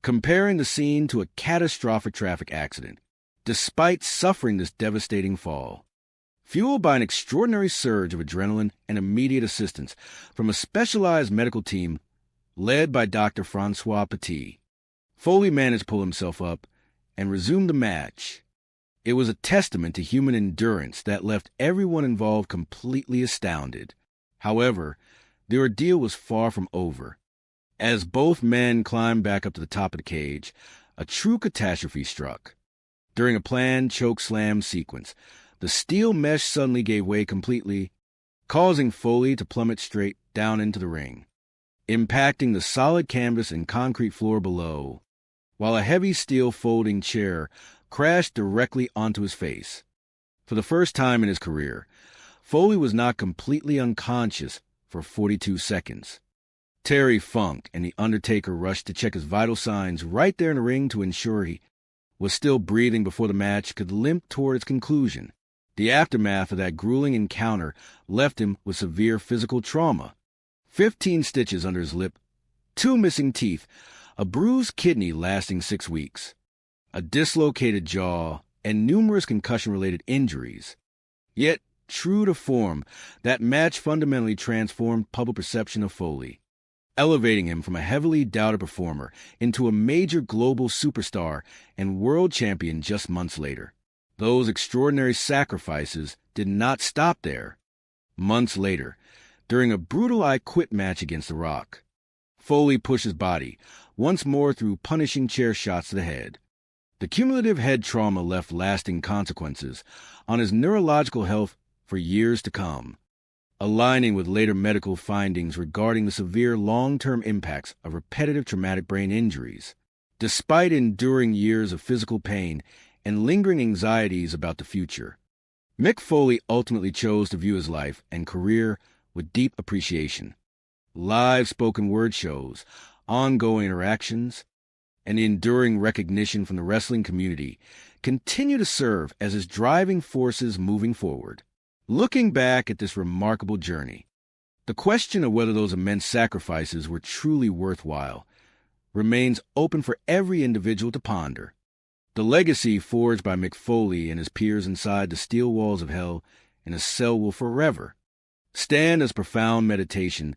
comparing the scene to a catastrophic traffic accident, despite suffering this devastating fall. Fueled by an extraordinary surge of adrenaline and immediate assistance from a specialized medical team led by Dr. Francois Petit, Foley managed to pull himself up and resume the match. It was a testament to human endurance that left everyone involved completely astounded. However, the ordeal was far from over. As both men climbed back up to the top of the cage, a true catastrophe struck. During a planned choke slam sequence, the steel mesh suddenly gave way completely, causing Foley to plummet straight down into the ring, impacting the solid canvas and concrete floor below, while a heavy steel folding chair crashed directly onto his face. For the first time in his career, Foley was not completely unconscious for 42 seconds. Terry Funk and The Undertaker rushed to check his vital signs right there in the ring to ensure he was still breathing before the match could limp toward its conclusion. The aftermath of that grueling encounter left him with severe physical trauma. 15 stitches under his lip, 2 missing teeth, a bruised kidney lasting 6 weeks, a dislocated jaw, and numerous concussion-related injuries. Yet, true to form, that match fundamentally transformed public perception of Foley, elevating him from a heavily doubted performer into a major global superstar and world champion just months later. Those extraordinary sacrifices did not stop there. Months later, during a brutal I Quit match against The Rock, Foley pushed his body once more through punishing chair shots to the head. The cumulative head trauma left lasting consequences on his neurological health for years to come, aligning with later medical findings regarding the severe long-term impacts of repetitive traumatic brain injuries. Despite enduring years of physical pain and lingering anxieties about the future, Mick Foley ultimately chose to view his life and career with deep appreciation. Live spoken word shows, ongoing interactions, and the enduring recognition from the wrestling community continue to serve as his driving forces moving forward. Looking back at this remarkable journey, the question of whether those immense sacrifices were truly worthwhile remains open for every individual to ponder. The legacy forged by Mick Foley and his peers inside the steel walls of hell in a cell will forever stand as profound meditation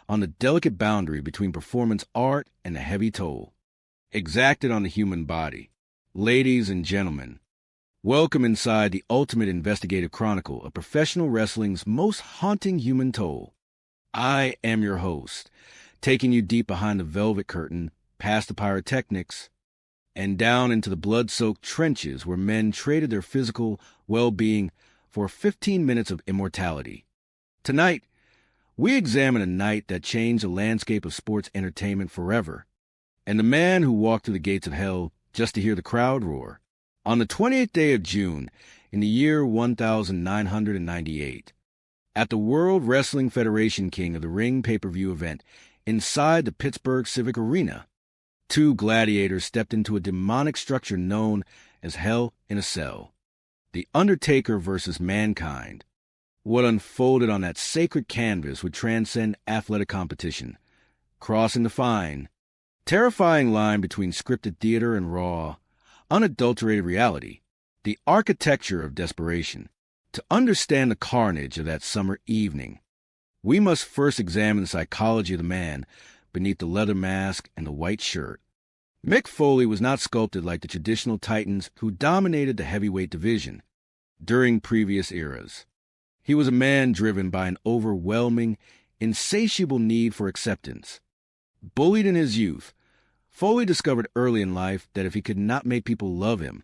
on the delicate boundary between performance art and the heavy toll exacted on the human body. Ladies and gentlemen, welcome inside the ultimate investigative chronicle of professional wrestling's most haunting human toll. I am your host, taking you deep behind the velvet curtain, past the pyrotechnics, and down into the blood-soaked trenches where men traded their physical well-being for 15 minutes of immortality. Tonight, we examine a night that changed the landscape of sports entertainment forever, and the man who walked through the gates of hell just to hear the crowd roar. On the 28th day of June, in the year 1998, at the World Wrestling Federation King of the Ring pay-per-view event inside the Pittsburgh Civic Arena, 2 gladiators stepped into a demonic structure known as Hell in a Cell. The Undertaker versus Mankind. What unfolded on that sacred canvas would transcend athletic competition, crossing the fine, terrifying line between scripted theater and raw, unadulterated reality, the architecture of desperation. To understand the carnage of that summer evening, we must first examine the psychology of the man beneath the leather mask and the white shirt. Mick Foley was not sculpted like the traditional titans who dominated the heavyweight division during previous eras. He was a man driven by an overwhelming, insatiable need for acceptance. Bullied in his youth, Foley discovered early in life that if he could not make people love him,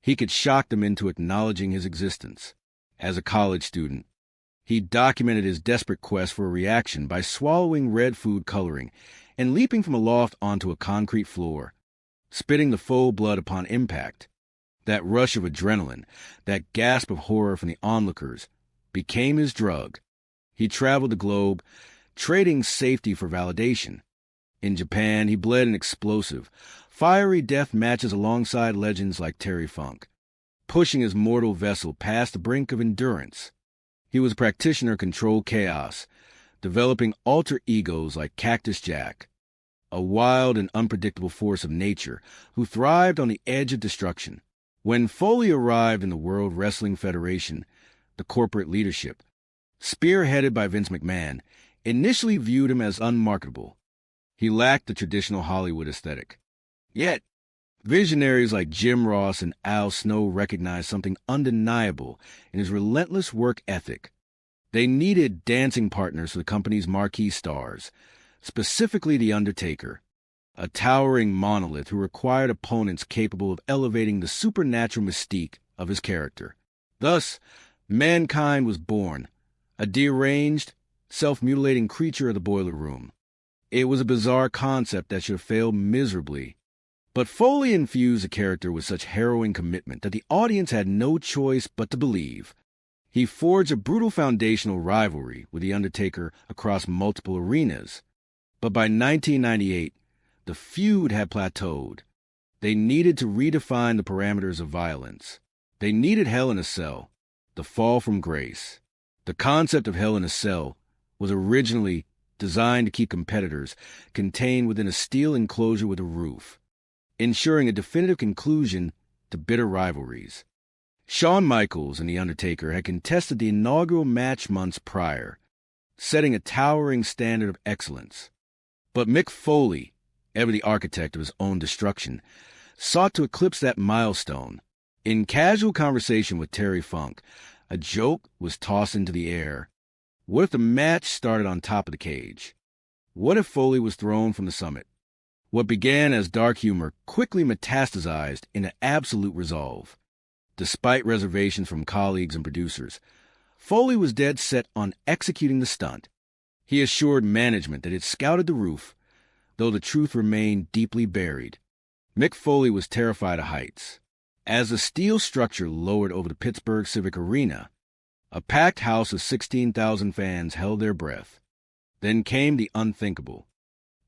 he could shock them into acknowledging his existence. As a college student, He documented his desperate quest for a reaction by swallowing red food coloring and leaping from aloft onto a concrete floor, spitting the faux blood upon impact. That rush of adrenaline, that gasp of horror from the onlookers, became his drug. He traveled the globe, trading safety for validation. In Japan, he bled an explosive, fiery death matches alongside legends like Terry Funk, pushing his mortal vessel past the brink of endurance. He was a practitioner of controlled chaos, developing alter egos like Cactus Jack, a wild and unpredictable force of nature who thrived on the edge of destruction. When Foley arrived in the World Wrestling Federation, the corporate leadership, spearheaded by Vince McMahon, initially viewed him as unmarketable. He lacked the traditional Hollywood aesthetic. Yet, visionaries like Jim Ross and Al Snow recognized something undeniable in his relentless work ethic. They needed dancing partners for the company's marquee stars, specifically The Undertaker, a towering monolith who required opponents capable of elevating the supernatural mystique of his character. Thus, Mankind was born, a deranged, self-mutilating creature of the boiler room. It was a bizarre concept that should have failed miserably. But Foley infused the character with such harrowing commitment that the audience had no choice but to believe. He forged a brutal foundational rivalry with The Undertaker across multiple arenas. But by 1998, the feud had plateaued. They needed to redefine the parameters of violence. They needed Hell in a Cell, the fall from grace. The concept of Hell in a Cell was originally designed to keep competitors contained within a steel enclosure with a roof, ensuring a definitive conclusion to bitter rivalries. Shawn Michaels and The Undertaker had contested the inaugural match months prior, setting a towering standard of excellence. But Mick Foley, ever the architect of his own destruction, sought to eclipse that milestone. In casual conversation with Terry Funk, a joke was tossed into the air. What if the match started on top of the cage? What if Foley was thrown from the summit? What began as dark humor quickly metastasized into absolute resolve. Despite reservations from colleagues and producers, Foley was dead set on executing the stunt. He assured management that it scouted the roof, though the truth remained deeply buried. Mick Foley was terrified of heights. As the steel structure lowered over the Pittsburgh Civic Arena, a packed house of 16,000 fans held their breath. Then came the unthinkable.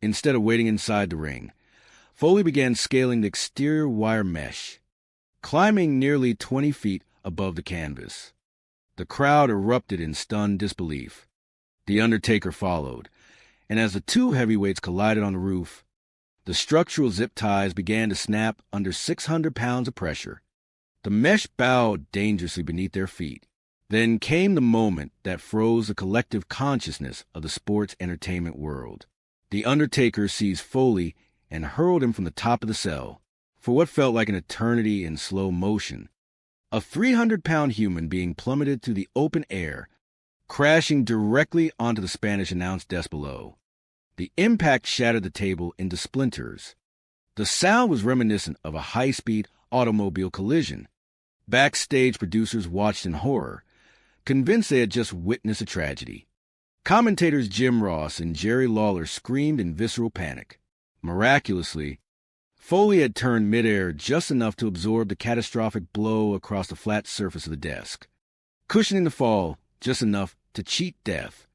Instead of waiting inside the ring, Foley began scaling the exterior wire mesh, climbing nearly 20 feet above the canvas. The crowd erupted in stunned disbelief. The Undertaker followed, and as the two heavyweights collided on the roof, the structural zip ties began to snap under 600 pounds of pressure. The mesh bowed dangerously beneath their feet. Then came the moment that froze the collective consciousness of the sports entertainment world. The Undertaker seized Foley and hurled him from the top of the cell, for what felt like an eternity in slow motion. A 300-pound human being plummeted through the open air, crashing directly onto the Spanish announce desk below. The impact shattered the table into splinters. The sound was reminiscent of a high-speed automobile collision. Backstage producers watched in horror, convinced they had just witnessed a tragedy. Commentators Jim Ross and Jerry Lawler screamed in visceral panic. Miraculously, Foley had turned midair just enough to absorb the catastrophic blow across the flat surface of the desk, cushioning the fall just enough to cheat death.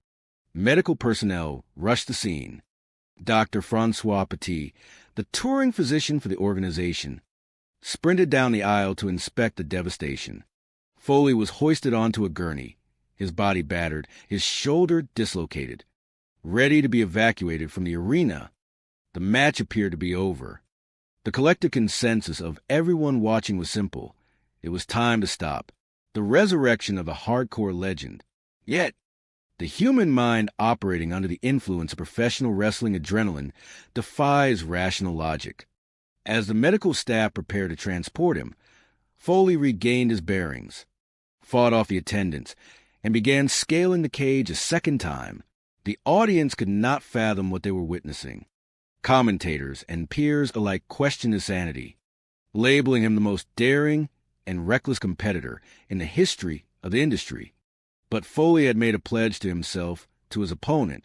Medical personnel rushed the scene. Dr. Francois Petit, the touring physician for the organization, sprinted down the aisle to inspect the devastation. Foley was hoisted onto a gurney, his body battered, his shoulder dislocated, ready to be evacuated from the arena. The match appeared to be over. The collective consensus of everyone watching was simple. It was time to stop. The resurrection of a hardcore legend. Yet, the human mind operating under the influence of professional wrestling adrenaline defies rational logic. As the medical staff prepared to transport him, Foley regained his bearings, fought off the attendants, and began scaling the cage a second time. The audience could not fathom what they were witnessing. Commentators and peers alike questioned his sanity, labeling him the most daring and reckless competitor in the history of the industry. But Foley had made a pledge to himself, to his opponent,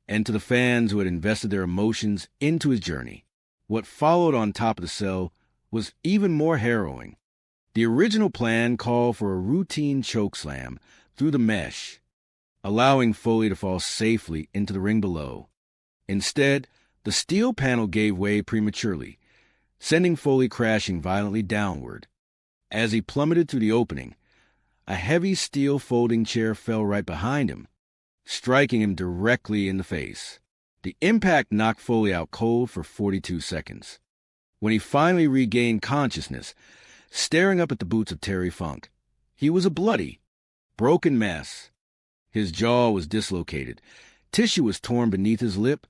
and to the fans who had invested their emotions into his journey. What followed on top of the cell was even more harrowing. The original plan called for a routine chokeslam through the mesh, allowing Foley to fall safely into the ring below. Instead, the steel panel gave way prematurely, sending Foley crashing violently downward. As he plummeted through the opening, a heavy steel folding chair fell right behind him, striking him directly in the face. The impact knocked Foley out cold for 42 seconds. When he finally regained consciousness, staring up at the boots of Terry Funk, he was a bloody, broken mess. His jaw was dislocated, tissue was torn beneath his lip,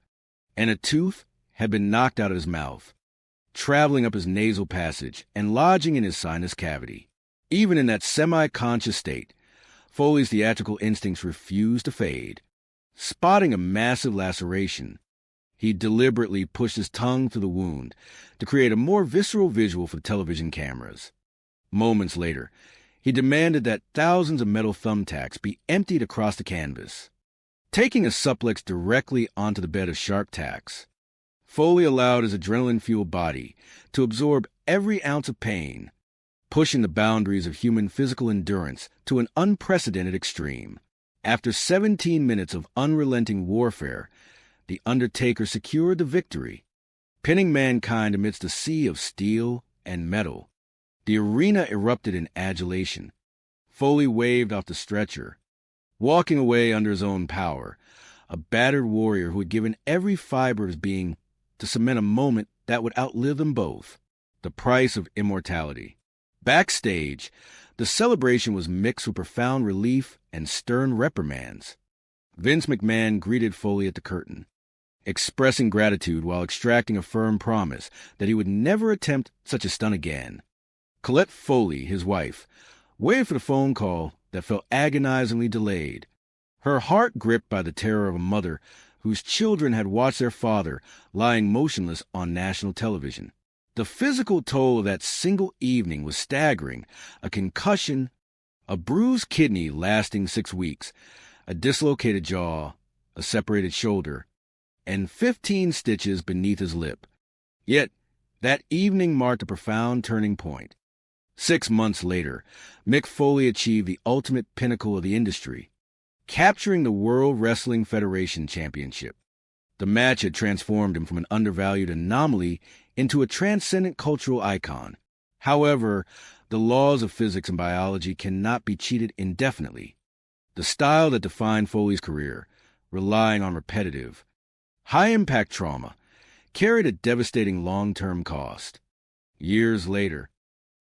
and a tooth had been knocked out of his mouth, traveling up his nasal passage and lodging in his sinus cavity. Even in that semi-conscious state, Foley's theatrical instincts refused to fade. Spotting a massive laceration, he deliberately pushed his tongue through the wound to create a more visceral visual for the television cameras. Moments later, he demanded that thousands of metal thumbtacks be emptied across the canvas. Taking a suplex directly onto the bed of sharp tacks, Foley allowed his adrenaline-fueled body to absorb every ounce of pain, pushing the boundaries of human physical endurance to an unprecedented extreme. After 17 minutes of unrelenting warfare, The Undertaker secured the victory, pinning mankind amidst a sea of steel and metal. The arena erupted in adulation. Foley waved off the stretcher, walking away under his own power, a battered warrior who had given every fiber of his being to cement a moment that would outlive them both, the price of immortality. Backstage, the celebration was mixed with profound relief and stern reprimands. Vince McMahon greeted Foley at the curtain, expressing gratitude while extracting a firm promise that he would never attempt such a stunt again. Colette Foley, his wife, waited for the phone call that felt agonizingly delayed, her heart gripped by the terror of a mother whose children had watched their father lying motionless on national television. The physical toll of that single evening was staggering: a concussion, a bruised kidney lasting 6 weeks, a dislocated jaw, a separated shoulder, and 15 stitches beneath his lip. Yet, that evening marked a profound turning point. 6 months later, Mick Foley achieved the ultimate pinnacle of the industry, capturing the World Wrestling Federation Championship. The match had transformed him from an undervalued anomaly into a transcendent cultural icon. However, the laws of physics and biology cannot be cheated indefinitely. The style that defined Foley's career, relying on repetitive, high-impact trauma, carried a devastating long-term cost. Years later,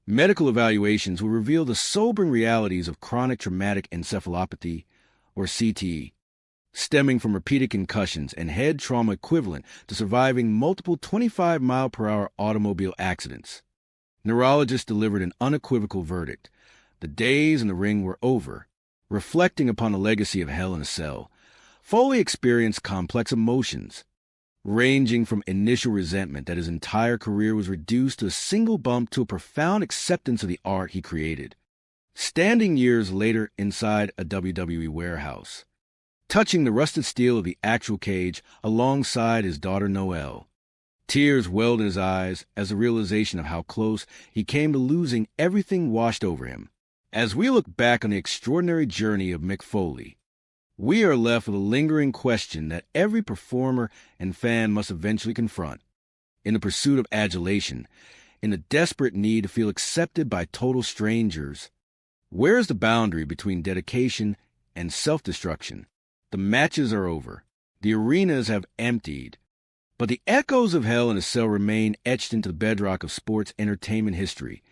medical evaluations will reveal the sobering realities of chronic traumatic encephalopathy, or CTE, stemming from repeated concussions and head trauma equivalent to surviving multiple 25-mile-per-hour automobile accidents. Neurologists delivered an unequivocal verdict. The days in the ring were over. Reflecting upon the legacy of Hell in a Cell, Foley experienced complex emotions, ranging from initial resentment that his entire career was reduced to a single bump to a profound acceptance of the art he created. Standing years later inside a WWE warehouse, touching the rusted steel of the actual cage alongside his daughter Noelle, tears welled in his eyes as the realization of how close he came to losing everything washed over him. As we look back on the extraordinary journey of Mick Foley, we are left with a lingering question that every performer and fan must eventually confront. In the pursuit of adulation, in the desperate need to feel accepted by total strangers, where is the boundary between dedication and self-destruction? The matches are over. The arenas have emptied. But the echoes of Hell in a Cell remain etched into the bedrock of sports entertainment history,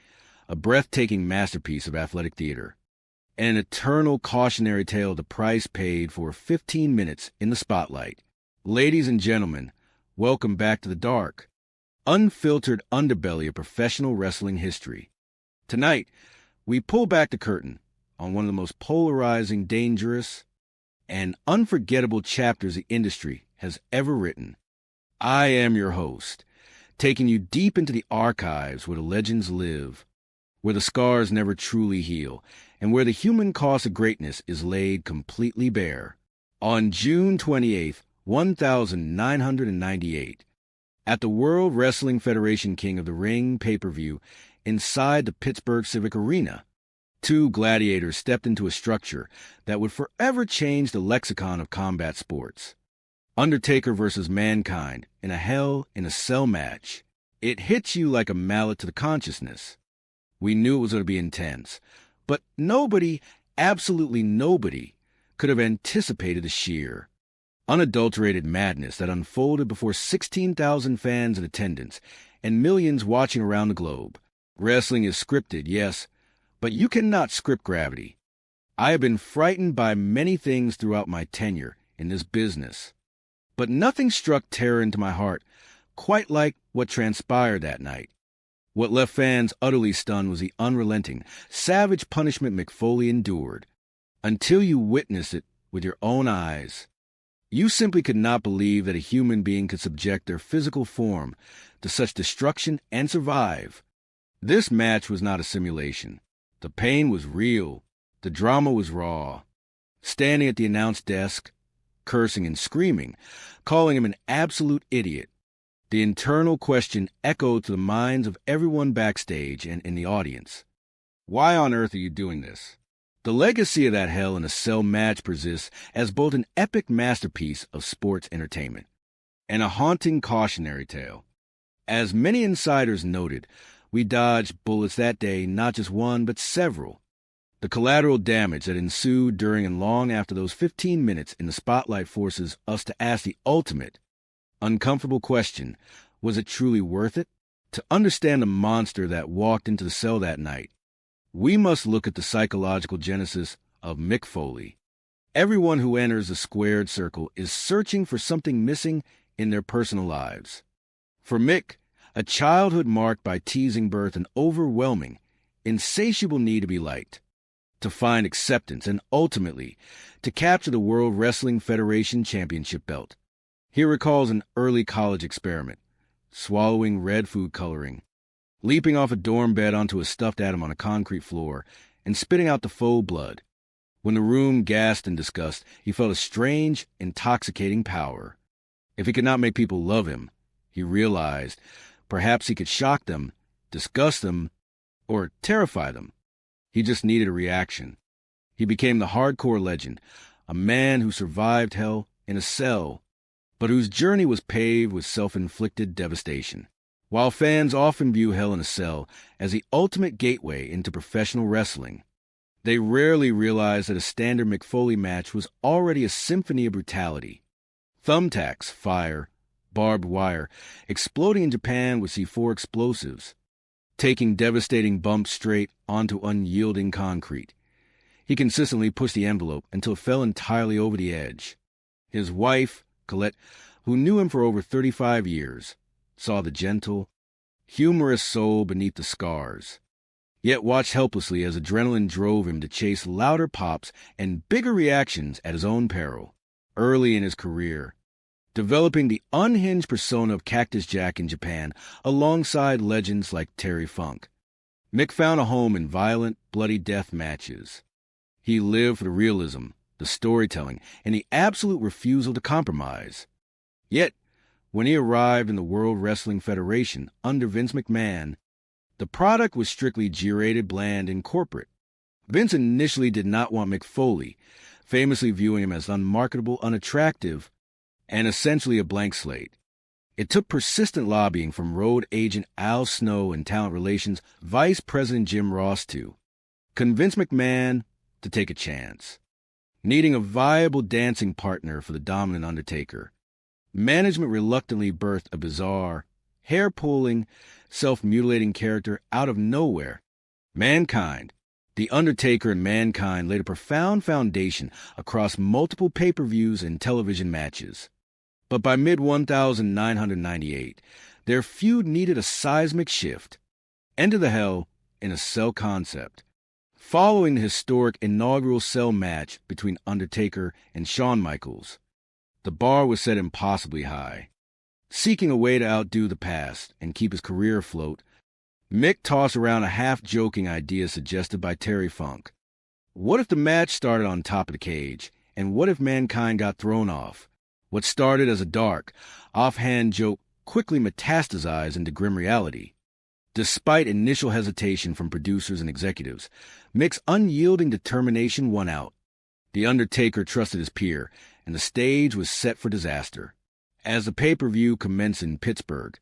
a breathtaking masterpiece of athletic theater, and an eternal cautionary tale of the price paid for 15 minutes in the spotlight. Ladies and gentlemen, welcome back to the dark, unfiltered underbelly of professional wrestling history. Tonight, we pull back the curtain on one of the most polarizing, dangerous, and unforgettable chapters the industry has ever written. I am your host, taking you deep into the archives where the legends live, where the scars never truly heal, and where the human cost of greatness is laid completely bare. On June 28, 1998, at the World Wrestling Federation King of the Ring pay-per-view inside the Pittsburgh Civic Arena, two gladiators stepped into a structure that would forever change the lexicon of combat sports. Undertaker versus Mankind in a Hell in a Cell match. It hits you like a mallet to the consciousness. We knew it was going to be intense, but nobody, absolutely nobody, could have anticipated the sheer, unadulterated madness that unfolded before 16,000 fans in attendance and millions watching around the globe. Wrestling is scripted, yes, but you cannot script gravity. I have been frightened by many things throughout my tenure in this business, but nothing struck terror into my heart quite like what transpired that night. What left fans utterly stunned was the unrelenting, savage punishment McFoley endured. Until you witnessed it with your own eyes, you simply could not believe that a human being could subject their physical form to such destruction and survive. This match was not a simulation. The pain was real. The drama was raw. Standing at the announce desk, cursing and screaming, calling him an absolute idiot, the internal question echoed to the minds of everyone backstage and in the audience. Why on earth are you doing this? The legacy of that Hell in a Cell match persists as both an epic masterpiece of sports entertainment and a haunting cautionary tale. As many insiders noted, we dodged bullets that day, not just one, but several. The collateral damage that ensued during and long after those 15 minutes in the spotlight forces us to ask the ultimate, uncomfortable question, was it truly worth it? To understand the monster that walked into the cell that night, we must look at the psychological genesis of Mick Foley. Everyone who enters the squared circle is searching for something missing in their personal lives. For Mick, a childhood marked by teasing birth and overwhelming, insatiable need to be liked, to find acceptance, and ultimately to capture the World Wrestling Federation Championship belt. He recalls an early college experiment, swallowing red food coloring, leaping off a dorm bed onto a stuffed atom on a concrete floor, and spitting out the faux blood. When the room gasped in disgust, he felt a strange, intoxicating power. If he could not make people love him, he realized perhaps he could shock them, disgust them, or terrify them. He just needed a reaction. He became the hardcore legend, a man who survived hell in a cell, but whose journey was paved with self-inflicted devastation. While fans often view Hell in a Cell as the ultimate gateway into professional wrestling, they rarely realize that a standard McFoley match was already a symphony of brutality. Thumbtacks, fire, barbed wire, exploding in Japan with C4 explosives, taking devastating bumps straight onto unyielding concrete. He consistently pushed the envelope until it fell entirely over the edge. His wife, Colette, who knew him for over 35 years, saw the gentle, humorous soul beneath the scars, yet watched helplessly as adrenaline drove him to chase louder pops and bigger reactions at his own peril. Early in his career, developing the unhinged persona of Cactus Jack in Japan alongside legends like Terry Funk, Mick found a home in violent, bloody death matches. He lived for the realism, the storytelling, and the absolute refusal to compromise. Yet, when he arrived in the World Wrestling Federation under Vince McMahon, the product was strictly G-rated, bland, and corporate. Vince initially did not want Mick Foley, famously viewing him as unmarketable, unattractive, and essentially a blank slate. It took persistent lobbying from road agent Al Snow and talent relations Vice President Jim Ross to convince McMahon to take a chance. Needing a viable dancing partner for the dominant Undertaker, management reluctantly birthed a bizarre, hair-pulling, self-mutilating character out of nowhere. Mankind. The Undertaker and Mankind laid a profound foundation across multiple pay-per-views and television matches. But by mid-1998, their feud needed a seismic shift. Enter the Hell in a Cell concept. Following the historic inaugural Cell match between Undertaker and Shawn Michaels, the bar was set impossibly high. Seeking a way to outdo the past and keep his career afloat, Mick tossed around a half-joking idea suggested by Terry Funk. What if the match started on top of the cage? And what if Mankind got thrown off? What started as a dark, offhand joke quickly metastasized into grim reality. Despite initial hesitation from producers and executives, Mick's unyielding determination won out. The Undertaker trusted his peer, and the stage was set for disaster. As the pay-per-view commenced in Pittsburgh,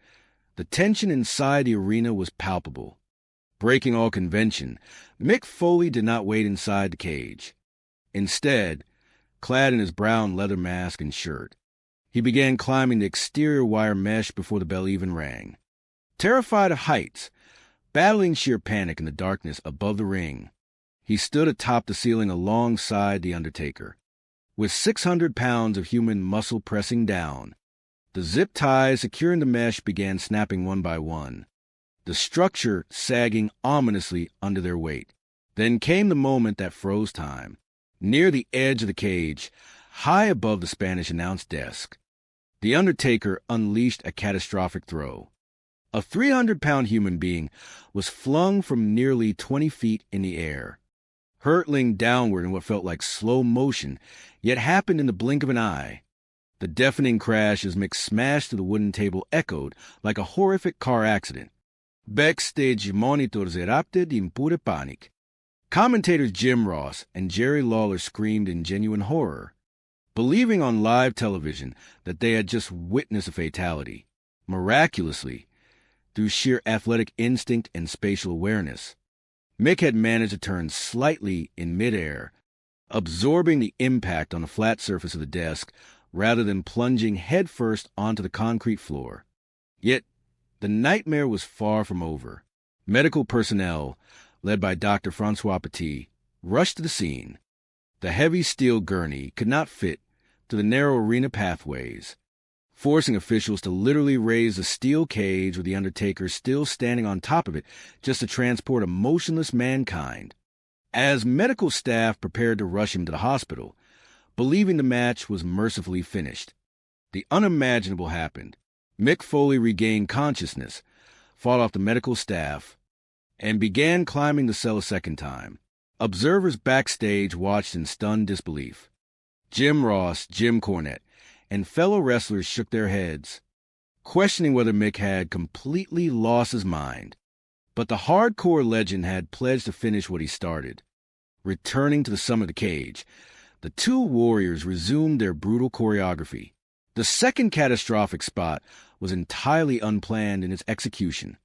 the tension inside the arena was palpable. Breaking all convention, Mick Foley did not wait inside the cage. Instead, clad in his brown leather mask and shirt, he began climbing the exterior wire mesh before the bell even rang. Terrified of heights, battling sheer panic in the darkness above the ring, he stood atop the ceiling alongside The Undertaker. With 600 pounds of human muscle pressing down, the zip ties securing the mesh began snapping one by one, the structure sagging ominously under their weight. Then came the moment that froze time. Near the edge of the cage, high above the Spanish announce desk, The Undertaker unleashed a catastrophic throw. A 300-pound human being was flung from nearly 20 feet in the air, hurtling downward in what felt like slow motion, yet happened in the blink of an eye. The deafening crash as Mick smashed to the wooden table echoed like a horrific car accident. Backstage monitors erupted in pure panic. Commentators Jim Ross and Jerry Lawler screamed in genuine horror, believing on live television that they had just witnessed a fatality. Miraculously, through sheer athletic instinct and spatial awareness, Mick had managed to turn slightly in midair, absorbing the impact on the flat surface of the desk rather than plunging headfirst onto the concrete floor. Yet, the nightmare was far from over. Medical personnel, led by Dr. Francois Petit, rushed to the scene. The heavy steel gurney could not fit to the narrow arena pathways, forcing officials to literally raise the steel cage with The Undertaker still standing on top of it just to transport a motionless Mankind. As medical staff prepared to rush him to the hospital, believing the match was mercifully finished, the unimaginable happened. Mick Foley regained consciousness, fought off the medical staff, and began climbing the cell a second time. Observers backstage watched in stunned disbelief. Jim Ross, Jim Cornette, and fellow wrestlers shook their heads, questioning whether Mick had completely lost his mind. But the hardcore legend had pledged to finish what he started. Returning to the summit of the cage, the two warriors resumed their brutal choreography. The second catastrophic spot was entirely unplanned in its execution.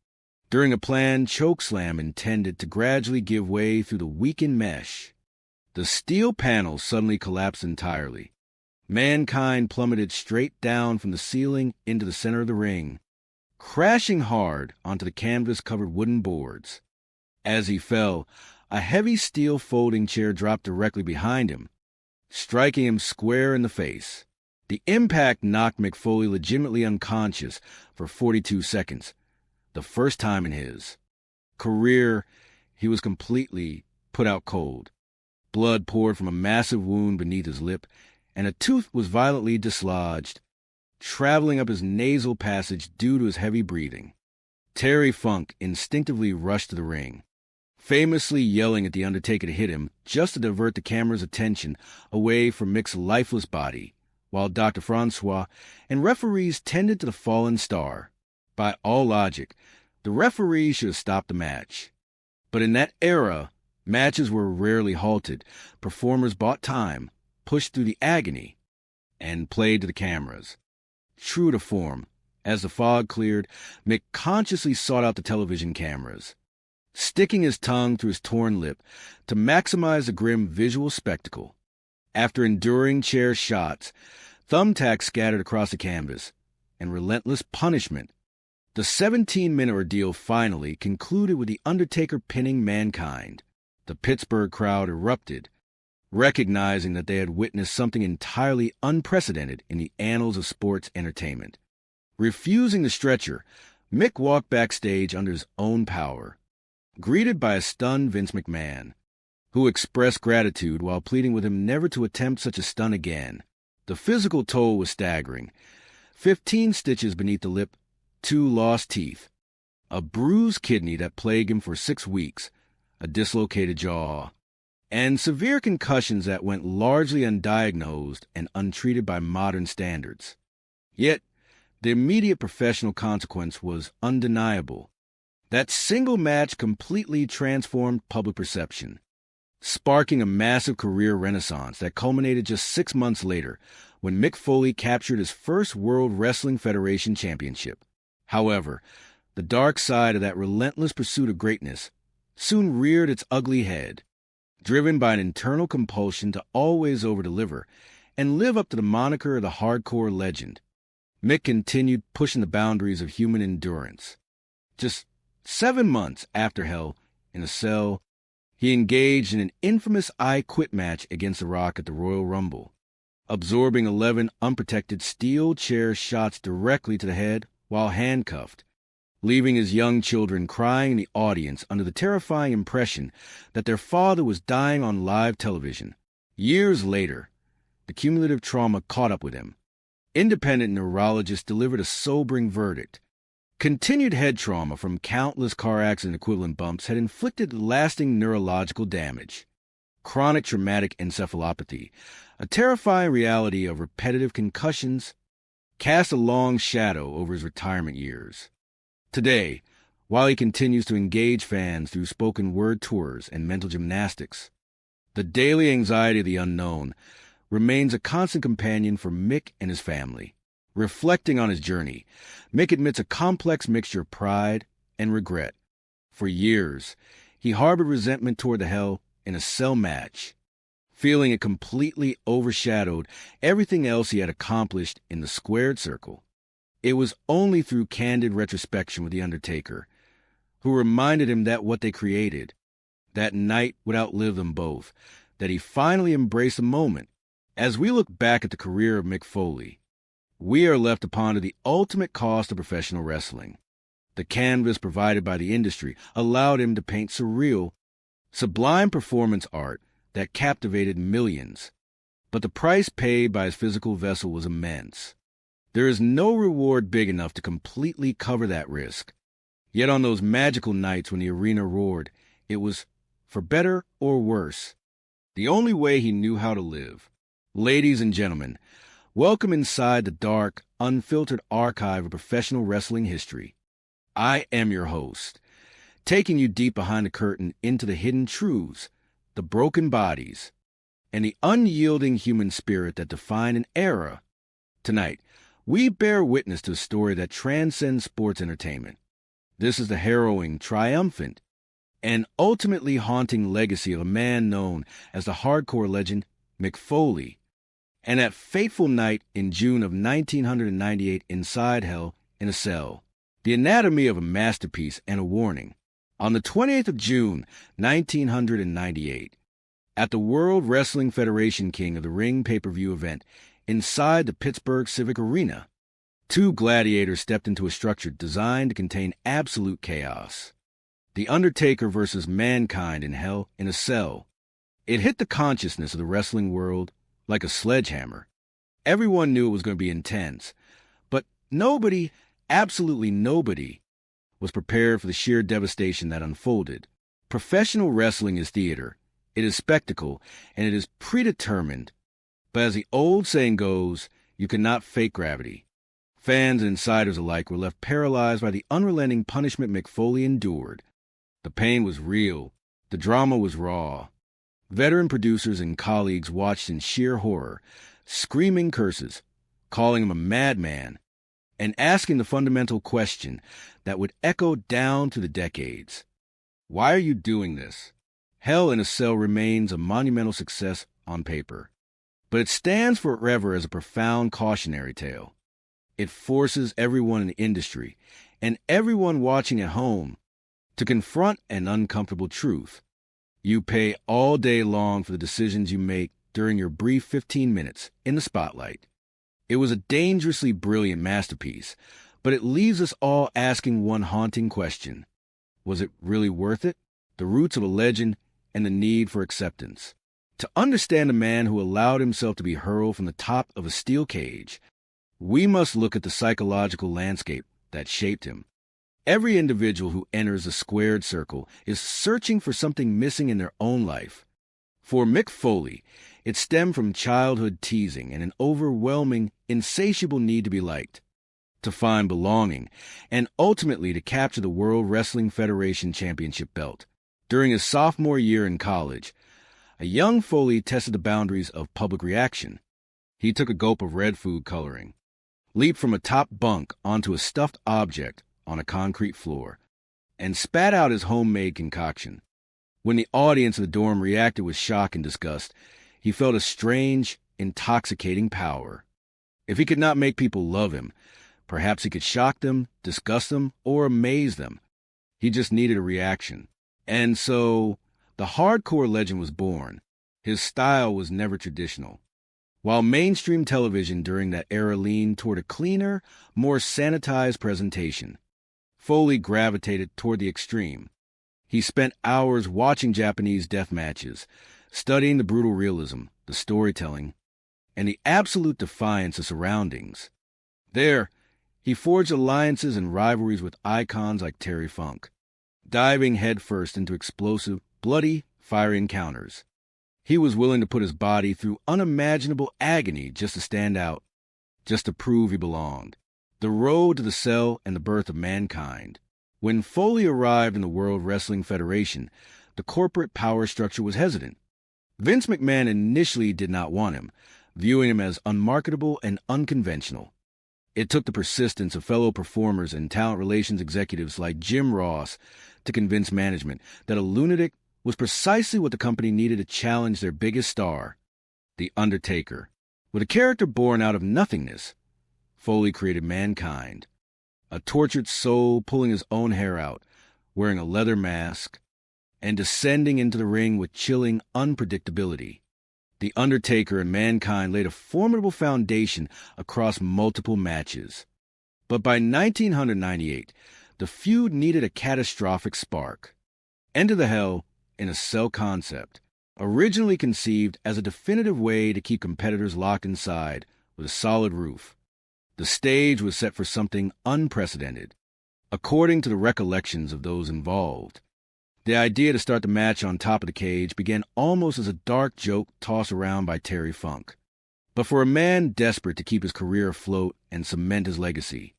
During a planned chokeslam intended to gradually give way through the weakened mesh, the steel panels suddenly collapsed entirely. Mankind plummeted straight down from the ceiling into the center of the ring, crashing hard onto the canvas-covered wooden boards. As he fell, a heavy steel folding chair dropped directly behind him, striking him square in the face. The impact knocked Mick Foley legitimately unconscious for 42 seconds, the first time in his career. He was completely put out cold. Blood poured from a massive wound beneath his lip, and a tooth was violently dislodged, traveling up his nasal passage due to his heavy breathing. Terry Funk instinctively rushed to the ring, famously yelling at The Undertaker to hit him just to divert the camera's attention away from Mick's lifeless body, while Dr. Francois and referees tended to the fallen star. By all logic, the referee should have stopped the match. But in that era, matches were rarely halted. Performers bought time, pushed through the agony, and played to the cameras. True to form, as the fog cleared, Mick consciously sought out the television cameras, sticking his tongue through his torn lip to maximize the grim visual spectacle. After enduring chair shots, thumbtacks scattered across the canvas, and relentless punishment, the 17-minute ordeal finally concluded with The Undertaker pinning Mankind. The Pittsburgh crowd erupted, recognizing that they had witnessed something entirely unprecedented in the annals of sports entertainment. Refusing the stretcher, Mick walked backstage under his own power, greeted by a stunned Vince McMahon, who expressed gratitude while pleading with him never to attempt such a stunt again. The physical toll was staggering. 15 stitches beneath the lip, 2 lost teeth, a bruised kidney that plagued him for 6 weeks, a dislocated jaw, and severe concussions that went largely undiagnosed and untreated by modern standards. Yet, the immediate professional consequence was undeniable. That single match completely transformed public perception, sparking a massive career renaissance that culminated just 6 months later when Mick Foley captured his first World Wrestling Federation championship. However, the dark side of that relentless pursuit of greatness soon reared its ugly head, driven by an internal compulsion to always overdeliver and live up to the moniker of the hardcore legend. Mick continued pushing the boundaries of human endurance. Just 7 months after Hell in a Cell, he engaged in an infamous I Quit match against The Rock at the Royal Rumble, absorbing 11 unprotected steel chair shots directly to the head while handcuffed, leaving his young children crying in the audience under the terrifying impression that their father was dying on live television. Years later, the cumulative trauma caught up with him. Independent neurologists delivered a sobering verdict. Continued head trauma from countless car accident equivalent bumps had inflicted lasting neurological damage. Chronic traumatic encephalopathy, a terrifying reality of repetitive concussions, cast a long shadow over his retirement years. Today, while he continues to engage fans through spoken word tours and mental gymnastics, the daily anxiety of the unknown remains a constant companion for Mick and his family. Reflecting on his journey, Mick admits a complex mixture of pride and regret. For years, he harbored resentment toward the Hell in a Cell match, feeling it completely overshadowed everything else he had accomplished in the squared circle. It was only through candid retrospection with The Undertaker, who reminded him that what they created, that night would outlive them both, that he finally embraced the moment. As we look back at the career of Mick Foley, we are left to ponder the ultimate cost of professional wrestling. The canvas provided by the industry allowed him to paint surreal, sublime performance art that captivated millions. But the price paid by his physical vessel was immense. There is no reward big enough to completely cover that risk. Yet on those magical nights when the arena roared, it was, for better or worse, the only way he knew how to live. Ladies and gentlemen, welcome inside the dark, unfiltered archive of professional wrestling history. I am your host, taking you deep behind the curtain into the hidden truths, the broken bodies, and the unyielding human spirit that define an era. Tonight, we bear witness to a story that transcends sports entertainment. This is the harrowing, triumphant, and ultimately haunting legacy of a man known as the hardcore legend Mick Foley. And that fateful night in June of 1998 inside Hell in a Cell, the anatomy of a masterpiece and a warning. On the 28th of June, 1998, at the World Wrestling Federation King of the Ring pay-per-view event inside the Pittsburgh Civic Arena, two gladiators stepped into a structure designed to contain absolute chaos. The Undertaker versus Mankind in Hell in a Cell. It hit the consciousness of the wrestling world like a sledgehammer. Everyone knew it was going to be intense, but nobody, absolutely nobody, was prepared for the sheer devastation that unfolded. Professional wrestling is theater, it is spectacle, and it is predetermined. But as the old saying goes, you cannot fake gravity. Fans and insiders alike were left paralyzed by the unrelenting punishment Mick Foley endured. The pain was real. The drama was raw. Veteran producers and colleagues watched in sheer horror, screaming curses, calling him a madman, and asking the fundamental question that would echo down through the decades. Why are you doing this? Hell in a Cell remains a monumental success on paper, but it stands forever as a profound cautionary tale. It forces everyone in the industry and everyone watching at home to confront an uncomfortable truth. You pay all day long for the decisions you make during your brief 15 minutes in the spotlight. It was a dangerously brilliant masterpiece, but it leaves us all asking one haunting question. Was it really worth it? The roots of a legend and the need for acceptance. To understand a man who allowed himself to be hurled from the top of a steel cage, we must look at the psychological landscape that shaped him. Every individual who enters the squared circle is searching for something missing in their own life. For Mick Foley, it stemmed from childhood teasing and an overwhelming, insatiable need to be liked, to find belonging, and ultimately to capture the World Wrestling Federation Championship belt. During his sophomore year in college, a young Foley tested the boundaries of public reaction. He took a gulp of red food coloring, leaped from a top bunk onto a stuffed object on a concrete floor, and spat out his homemade concoction. When the audience of the dorm reacted with shock and disgust, he felt a strange, intoxicating power. If he could not make people love him, perhaps he could shock them, disgust them, or amaze them. He just needed a reaction. And so, the hardcore legend was born. His style was never traditional. While mainstream television during that era leaned toward a cleaner, more sanitized presentation, Foley gravitated toward the extreme. He spent hours watching Japanese death matches, studying the brutal realism, the storytelling, and the absolute defiance of surroundings. There, he forged alliances and rivalries with icons like Terry Funk, diving headfirst into explosive, bloody, fiery encounters. He was willing to put his body through unimaginable agony just to stand out, just to prove he belonged. The road to the cell and the birth of mankind. When Foley arrived in the World Wrestling Federation, the corporate power structure was hesitant. Vince McMahon initially did not want him, viewing him as unmarketable and unconventional. It took the persistence of fellow performers and talent relations executives like Jim Ross to convince management that a lunatic was precisely what the company needed to challenge their biggest star, The Undertaker. With a character born out of nothingness, Foley created Mankind, a tortured soul pulling his own hair out, wearing a leather mask, and descending into the ring with chilling unpredictability. The Undertaker and Mankind laid a formidable foundation across multiple matches. But by 1998, the feud needed a catastrophic spark. Enter the Hell in a Cell concept, originally conceived as a definitive way to keep competitors locked inside with a solid roof. The stage was set for something unprecedented, according to the recollections of those involved. The idea to start the match on top of the cage began almost as a dark joke tossed around by Terry Funk. But for a man desperate to keep his career afloat and cement his legacy,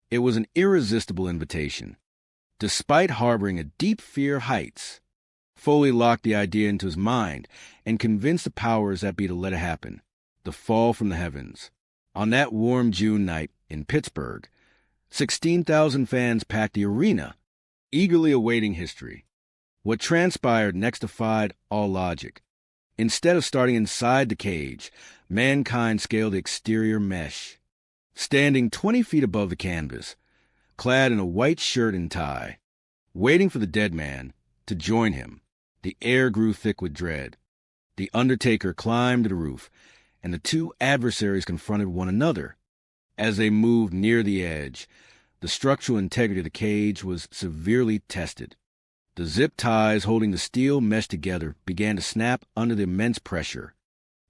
it was an irresistible invitation. Despite harboring a deep fear of heights, Foley locked the idea into his mind and convinced the powers that be to let it happen. The fall from the heavens. On that warm June night in Pittsburgh, 16,000 fans packed the arena, eagerly awaiting history. What transpired next defied all logic. Instead of starting inside the cage, Mankind scaled the exterior mesh. Standing 20 feet above the canvas, clad in a white shirt and tie, waiting for the dead man to join him, the air grew thick with dread. The Undertaker climbed to the roof, and the two adversaries confronted one another. As they moved near the edge, the structural integrity of the cage was severely tested. The zip ties holding the steel mesh together began to snap under the immense pressure.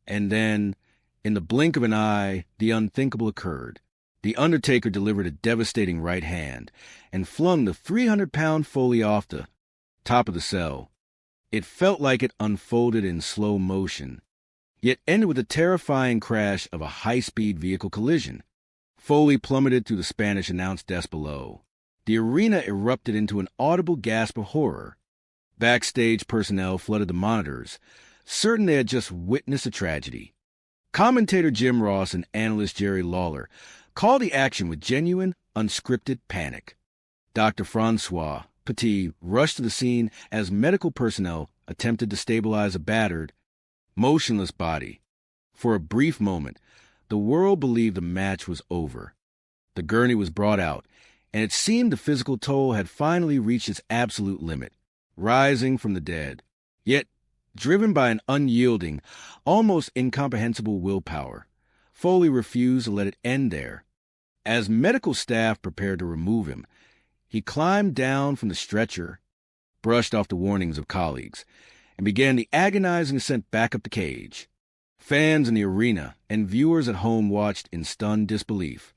And then, in the blink of an eye, the unthinkable occurred. The Undertaker delivered a devastating right hand and flung the 300-pound Foley off the top of the cell. It felt like it unfolded in slow motion, yet ended with the terrifying crash of a high-speed vehicle collision. Foley plummeted through the Spanish announce desk below. The arena erupted into an audible gasp of horror. Backstage personnel flooded the monitors, certain they had just witnessed a tragedy. Commentator Jim Ross and analyst Jerry Lawler called the action with genuine, unscripted panic. Dr. Francois Petit rushed to the scene as medical personnel attempted to stabilize a battered, motionless body. For a brief moment, the world believed the match was over. The gurney was brought out, and it seemed the physical toll had finally reached its absolute limit, rising from the dead. Yet, driven by an unyielding, almost incomprehensible willpower, Foley refused to let it end there. As medical staff prepared to remove him, he climbed down from the stretcher, brushed off the warnings of colleagues, and began the agonizing ascent back up the cage. Fans in the arena and viewers at home watched in stunned disbelief.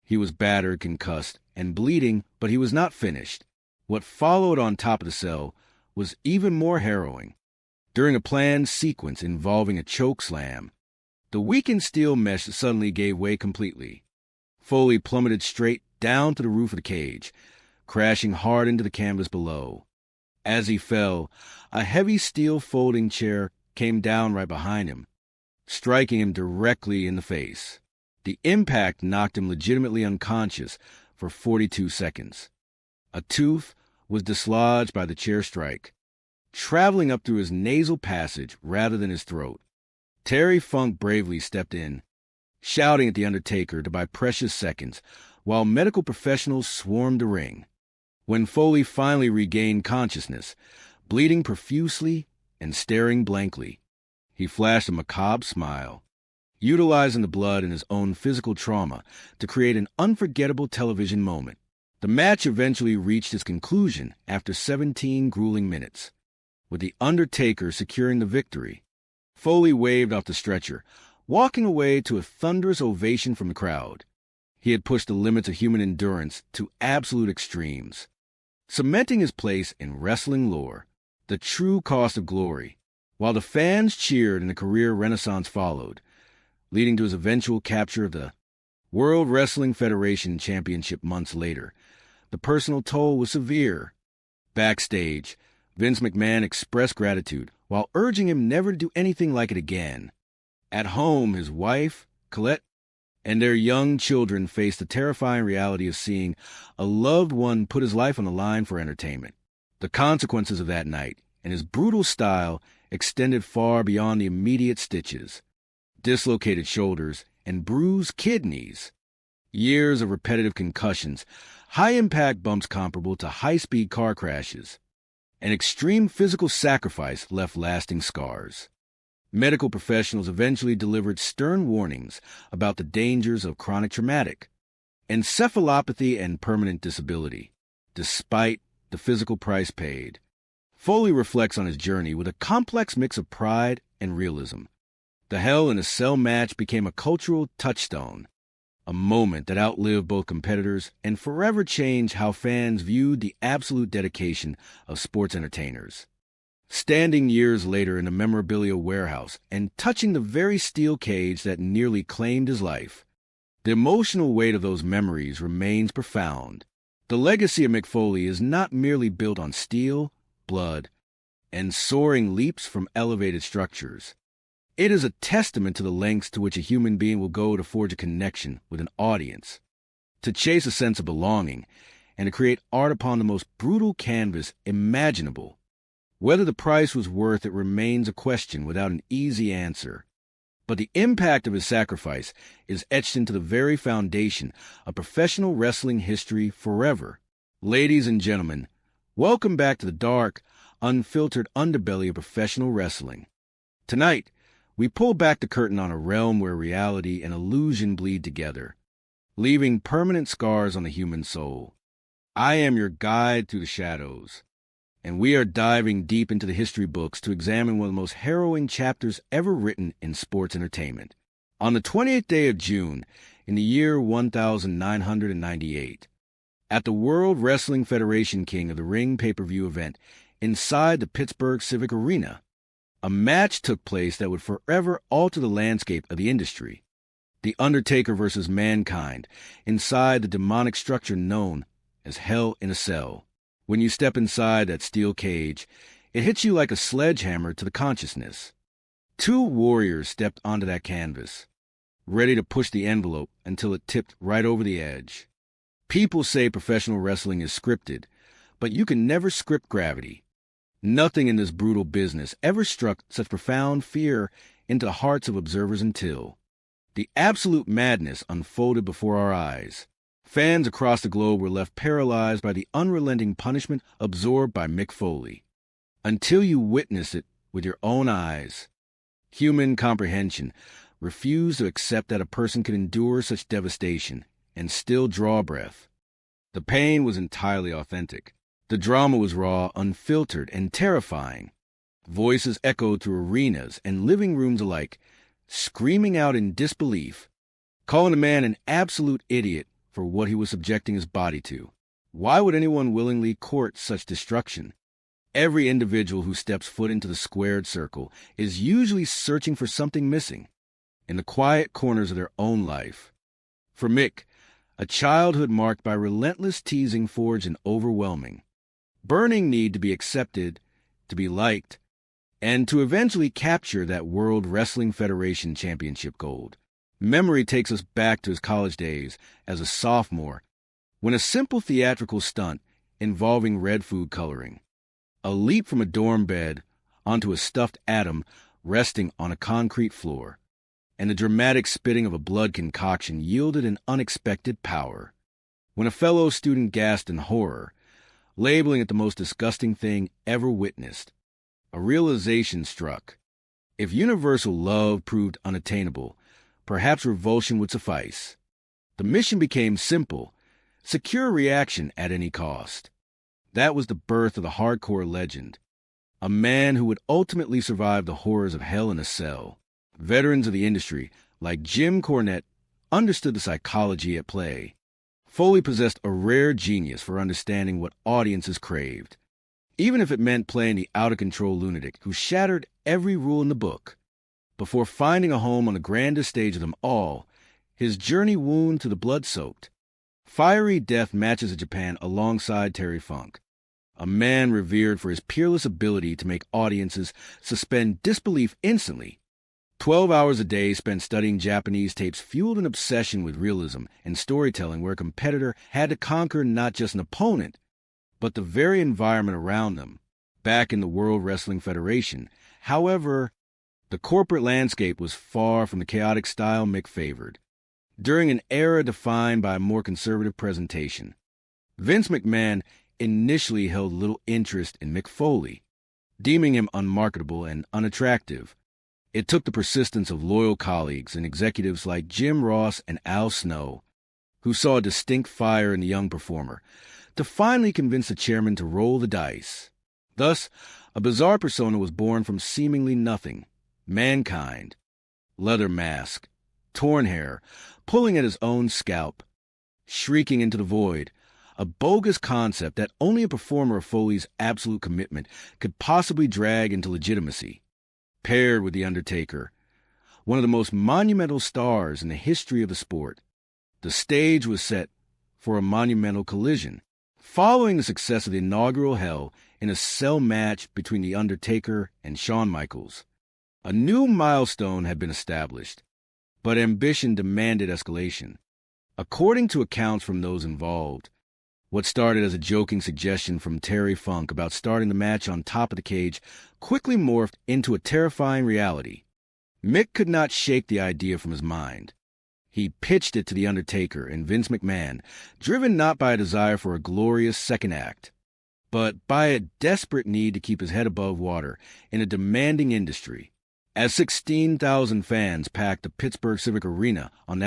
He was battered, concussed, and bleeding, but he was not finished. What followed on top of the cell was even more harrowing. During a planned sequence involving a choke slam, the weakened steel mesh suddenly gave way completely. Foley plummeted straight down to the roof of the cage, crashing hard into the canvas below. As he fell, a heavy steel folding chair came down right behind him, striking him directly in the face. The impact knocked him legitimately unconscious for 42 seconds. A tooth was dislodged by the chair strike, traveling up through his nasal passage rather than his throat. Terry Funk bravely stepped in, shouting at The Undertaker to buy precious seconds, while medical professionals swarmed the ring. When Foley finally regained consciousness, bleeding profusely and staring blankly, he flashed a macabre smile, utilizing the blood in his own physical trauma to create an unforgettable television moment. The match eventually reached its conclusion after 17 grueling minutes, with The Undertaker securing the victory. Foley waved off the stretcher, walking away to a thunderous ovation from the crowd. He had pushed the limits of human endurance to absolute extremes, cementing his place in wrestling lore, the true cost of glory. While the fans cheered and a career renaissance followed, leading to his eventual capture of the World Wrestling Federation Championship months later, the personal toll was severe. Backstage, Vince McMahon expressed gratitude while urging him never to do anything like it again. At home, his wife, Colette, and their young children faced the terrifying reality of seeing a loved one put his life on the line for entertainment. The consequences of that night and his brutal style extended far beyond the immediate stitches, dislocated shoulders, and bruised kidneys. Years of repetitive concussions, high-impact bumps comparable to high-speed car crashes, and extreme physical sacrifice left lasting scars. Medical professionals eventually delivered stern warnings about the dangers of chronic traumatic encephalopathy and permanent disability, despite the physical price paid. Foley reflects on his journey with a complex mix of pride and realism. The Hell in a Cell match became a cultural touchstone, a moment that outlived both competitors and forever changed how fans viewed the absolute dedication of sports entertainers. Standing years later in a memorabilia warehouse and touching the very steel cage that nearly claimed his life, the emotional weight of those memories remains profound. The legacy of Mick Foley is not merely built on steel, blood, and soaring leaps from elevated structures. It is a testament to the lengths to which a human being will go to forge a connection with an audience, to chase a sense of belonging, and to create art upon the most brutal canvas imaginable. Whether the price was worth it remains a question without an easy answer. But the impact of his sacrifice is etched into the very foundation of professional wrestling history forever. Ladies and gentlemen, welcome back to the dark, unfiltered underbelly of professional wrestling. Tonight, we pull back the curtain on a realm where reality and illusion bleed together, leaving permanent scars on the human soul. I am your guide through the shadows, and we are diving deep into the history books to examine one of the most harrowing chapters ever written in sports entertainment. On the 28th day of June, in the year 1998, at the World Wrestling Federation King of the Ring pay-per-view event inside the Pittsburgh Civic Arena, a match took place that would forever alter the landscape of the industry. The Undertaker versus Mankind inside the demonic structure known as Hell in a Cell. When you step inside that steel cage, it hits you like a sledgehammer to the consciousness. Two warriors stepped onto that canvas, ready to push the envelope until it tipped right over the edge. People say professional wrestling is scripted, but you can never script gravity. Nothing in this brutal business ever struck such profound fear into the hearts of observers until the absolute madness unfolded before our eyes. Fans across the globe were left paralyzed by the unrelenting punishment absorbed by Mick Foley. Until you witness it with your own eyes, human comprehension refused to accept that a person could endure such devastation and still draw breath. The pain was entirely authentic. The drama was raw, unfiltered, and terrifying. Voices echoed through arenas and living rooms alike, screaming out in disbelief, calling a man an absolute idiot for what he was subjecting his body to. Why would anyone willingly court such destruction? Every individual who steps foot into the squared circle is usually searching for something missing in the quiet corners of their own life. For Mick, a childhood marked by relentless teasing forged an overwhelming, burning need to be accepted, to be liked, and to eventually capture that World Wrestling Federation Championship gold. Memory takes us back to his college days as a sophomore, when a simple theatrical stunt involving red food coloring, a leap from a dorm bed onto a stuffed atom resting on a concrete floor, and the dramatic spitting of a blood concoction yielded an unexpected power. When a fellow student gasped in horror, labeling it the most disgusting thing ever witnessed, a realization struck. If universal love proved unattainable, perhaps revulsion would suffice. The mission became simple: secure reaction at any cost. That was the birth of the hardcore legend, a man who would ultimately survive the horrors of hell in a cell. Veterans of the industry, like Jim Cornette, understood the psychology at play. Foley possessed a rare genius for understanding what audiences craved, even if it meant playing the out-of-control lunatic who shattered every rule in the book. Before finding a home on the grandest stage of them all, his journey wound to the blood-soaked, fiery death matches of Japan alongside Terry Funk, a man revered for his peerless ability to make audiences suspend disbelief instantly. 12 hours a day spent studying Japanese tapes fueled an obsession with realism and storytelling where a competitor had to conquer not just an opponent, but the very environment around them. Back in the World Wrestling Federation, however, the corporate landscape was far from the chaotic style Mick favored. During an era defined by a more conservative presentation, Vince McMahon initially held little interest in Mick Foley, deeming him unmarketable and unattractive. It took the persistence of loyal colleagues and executives like Jim Ross and Al Snow, who saw a distinct fire in the young performer, to finally convince the chairman to roll the dice. Thus, a bizarre persona was born from seemingly nothing: Mankind, leather mask, torn hair, pulling at his own scalp, shrieking into the void, a bogus concept that only a performer of Foley's absolute commitment could possibly drag into legitimacy. Paired with The Undertaker, one of the most monumental stars in the history of the sport, the stage was set for a monumental collision. Following the success of the inaugural Hell in a cell match between The Undertaker and Shawn Michaels, a new milestone had been established, but ambition demanded escalation. According to accounts from those involved, what started as a joking suggestion from Terry Funk about starting the match on top of the cage quickly morphed into a terrifying reality. Mick could not shake the idea from his mind. He pitched it to The Undertaker and Vince McMahon, driven not by a desire for a glorious second act, but by a desperate need to keep his head above water in a demanding industry. As 16,000 fans packed the Pittsburgh Civic Arena on that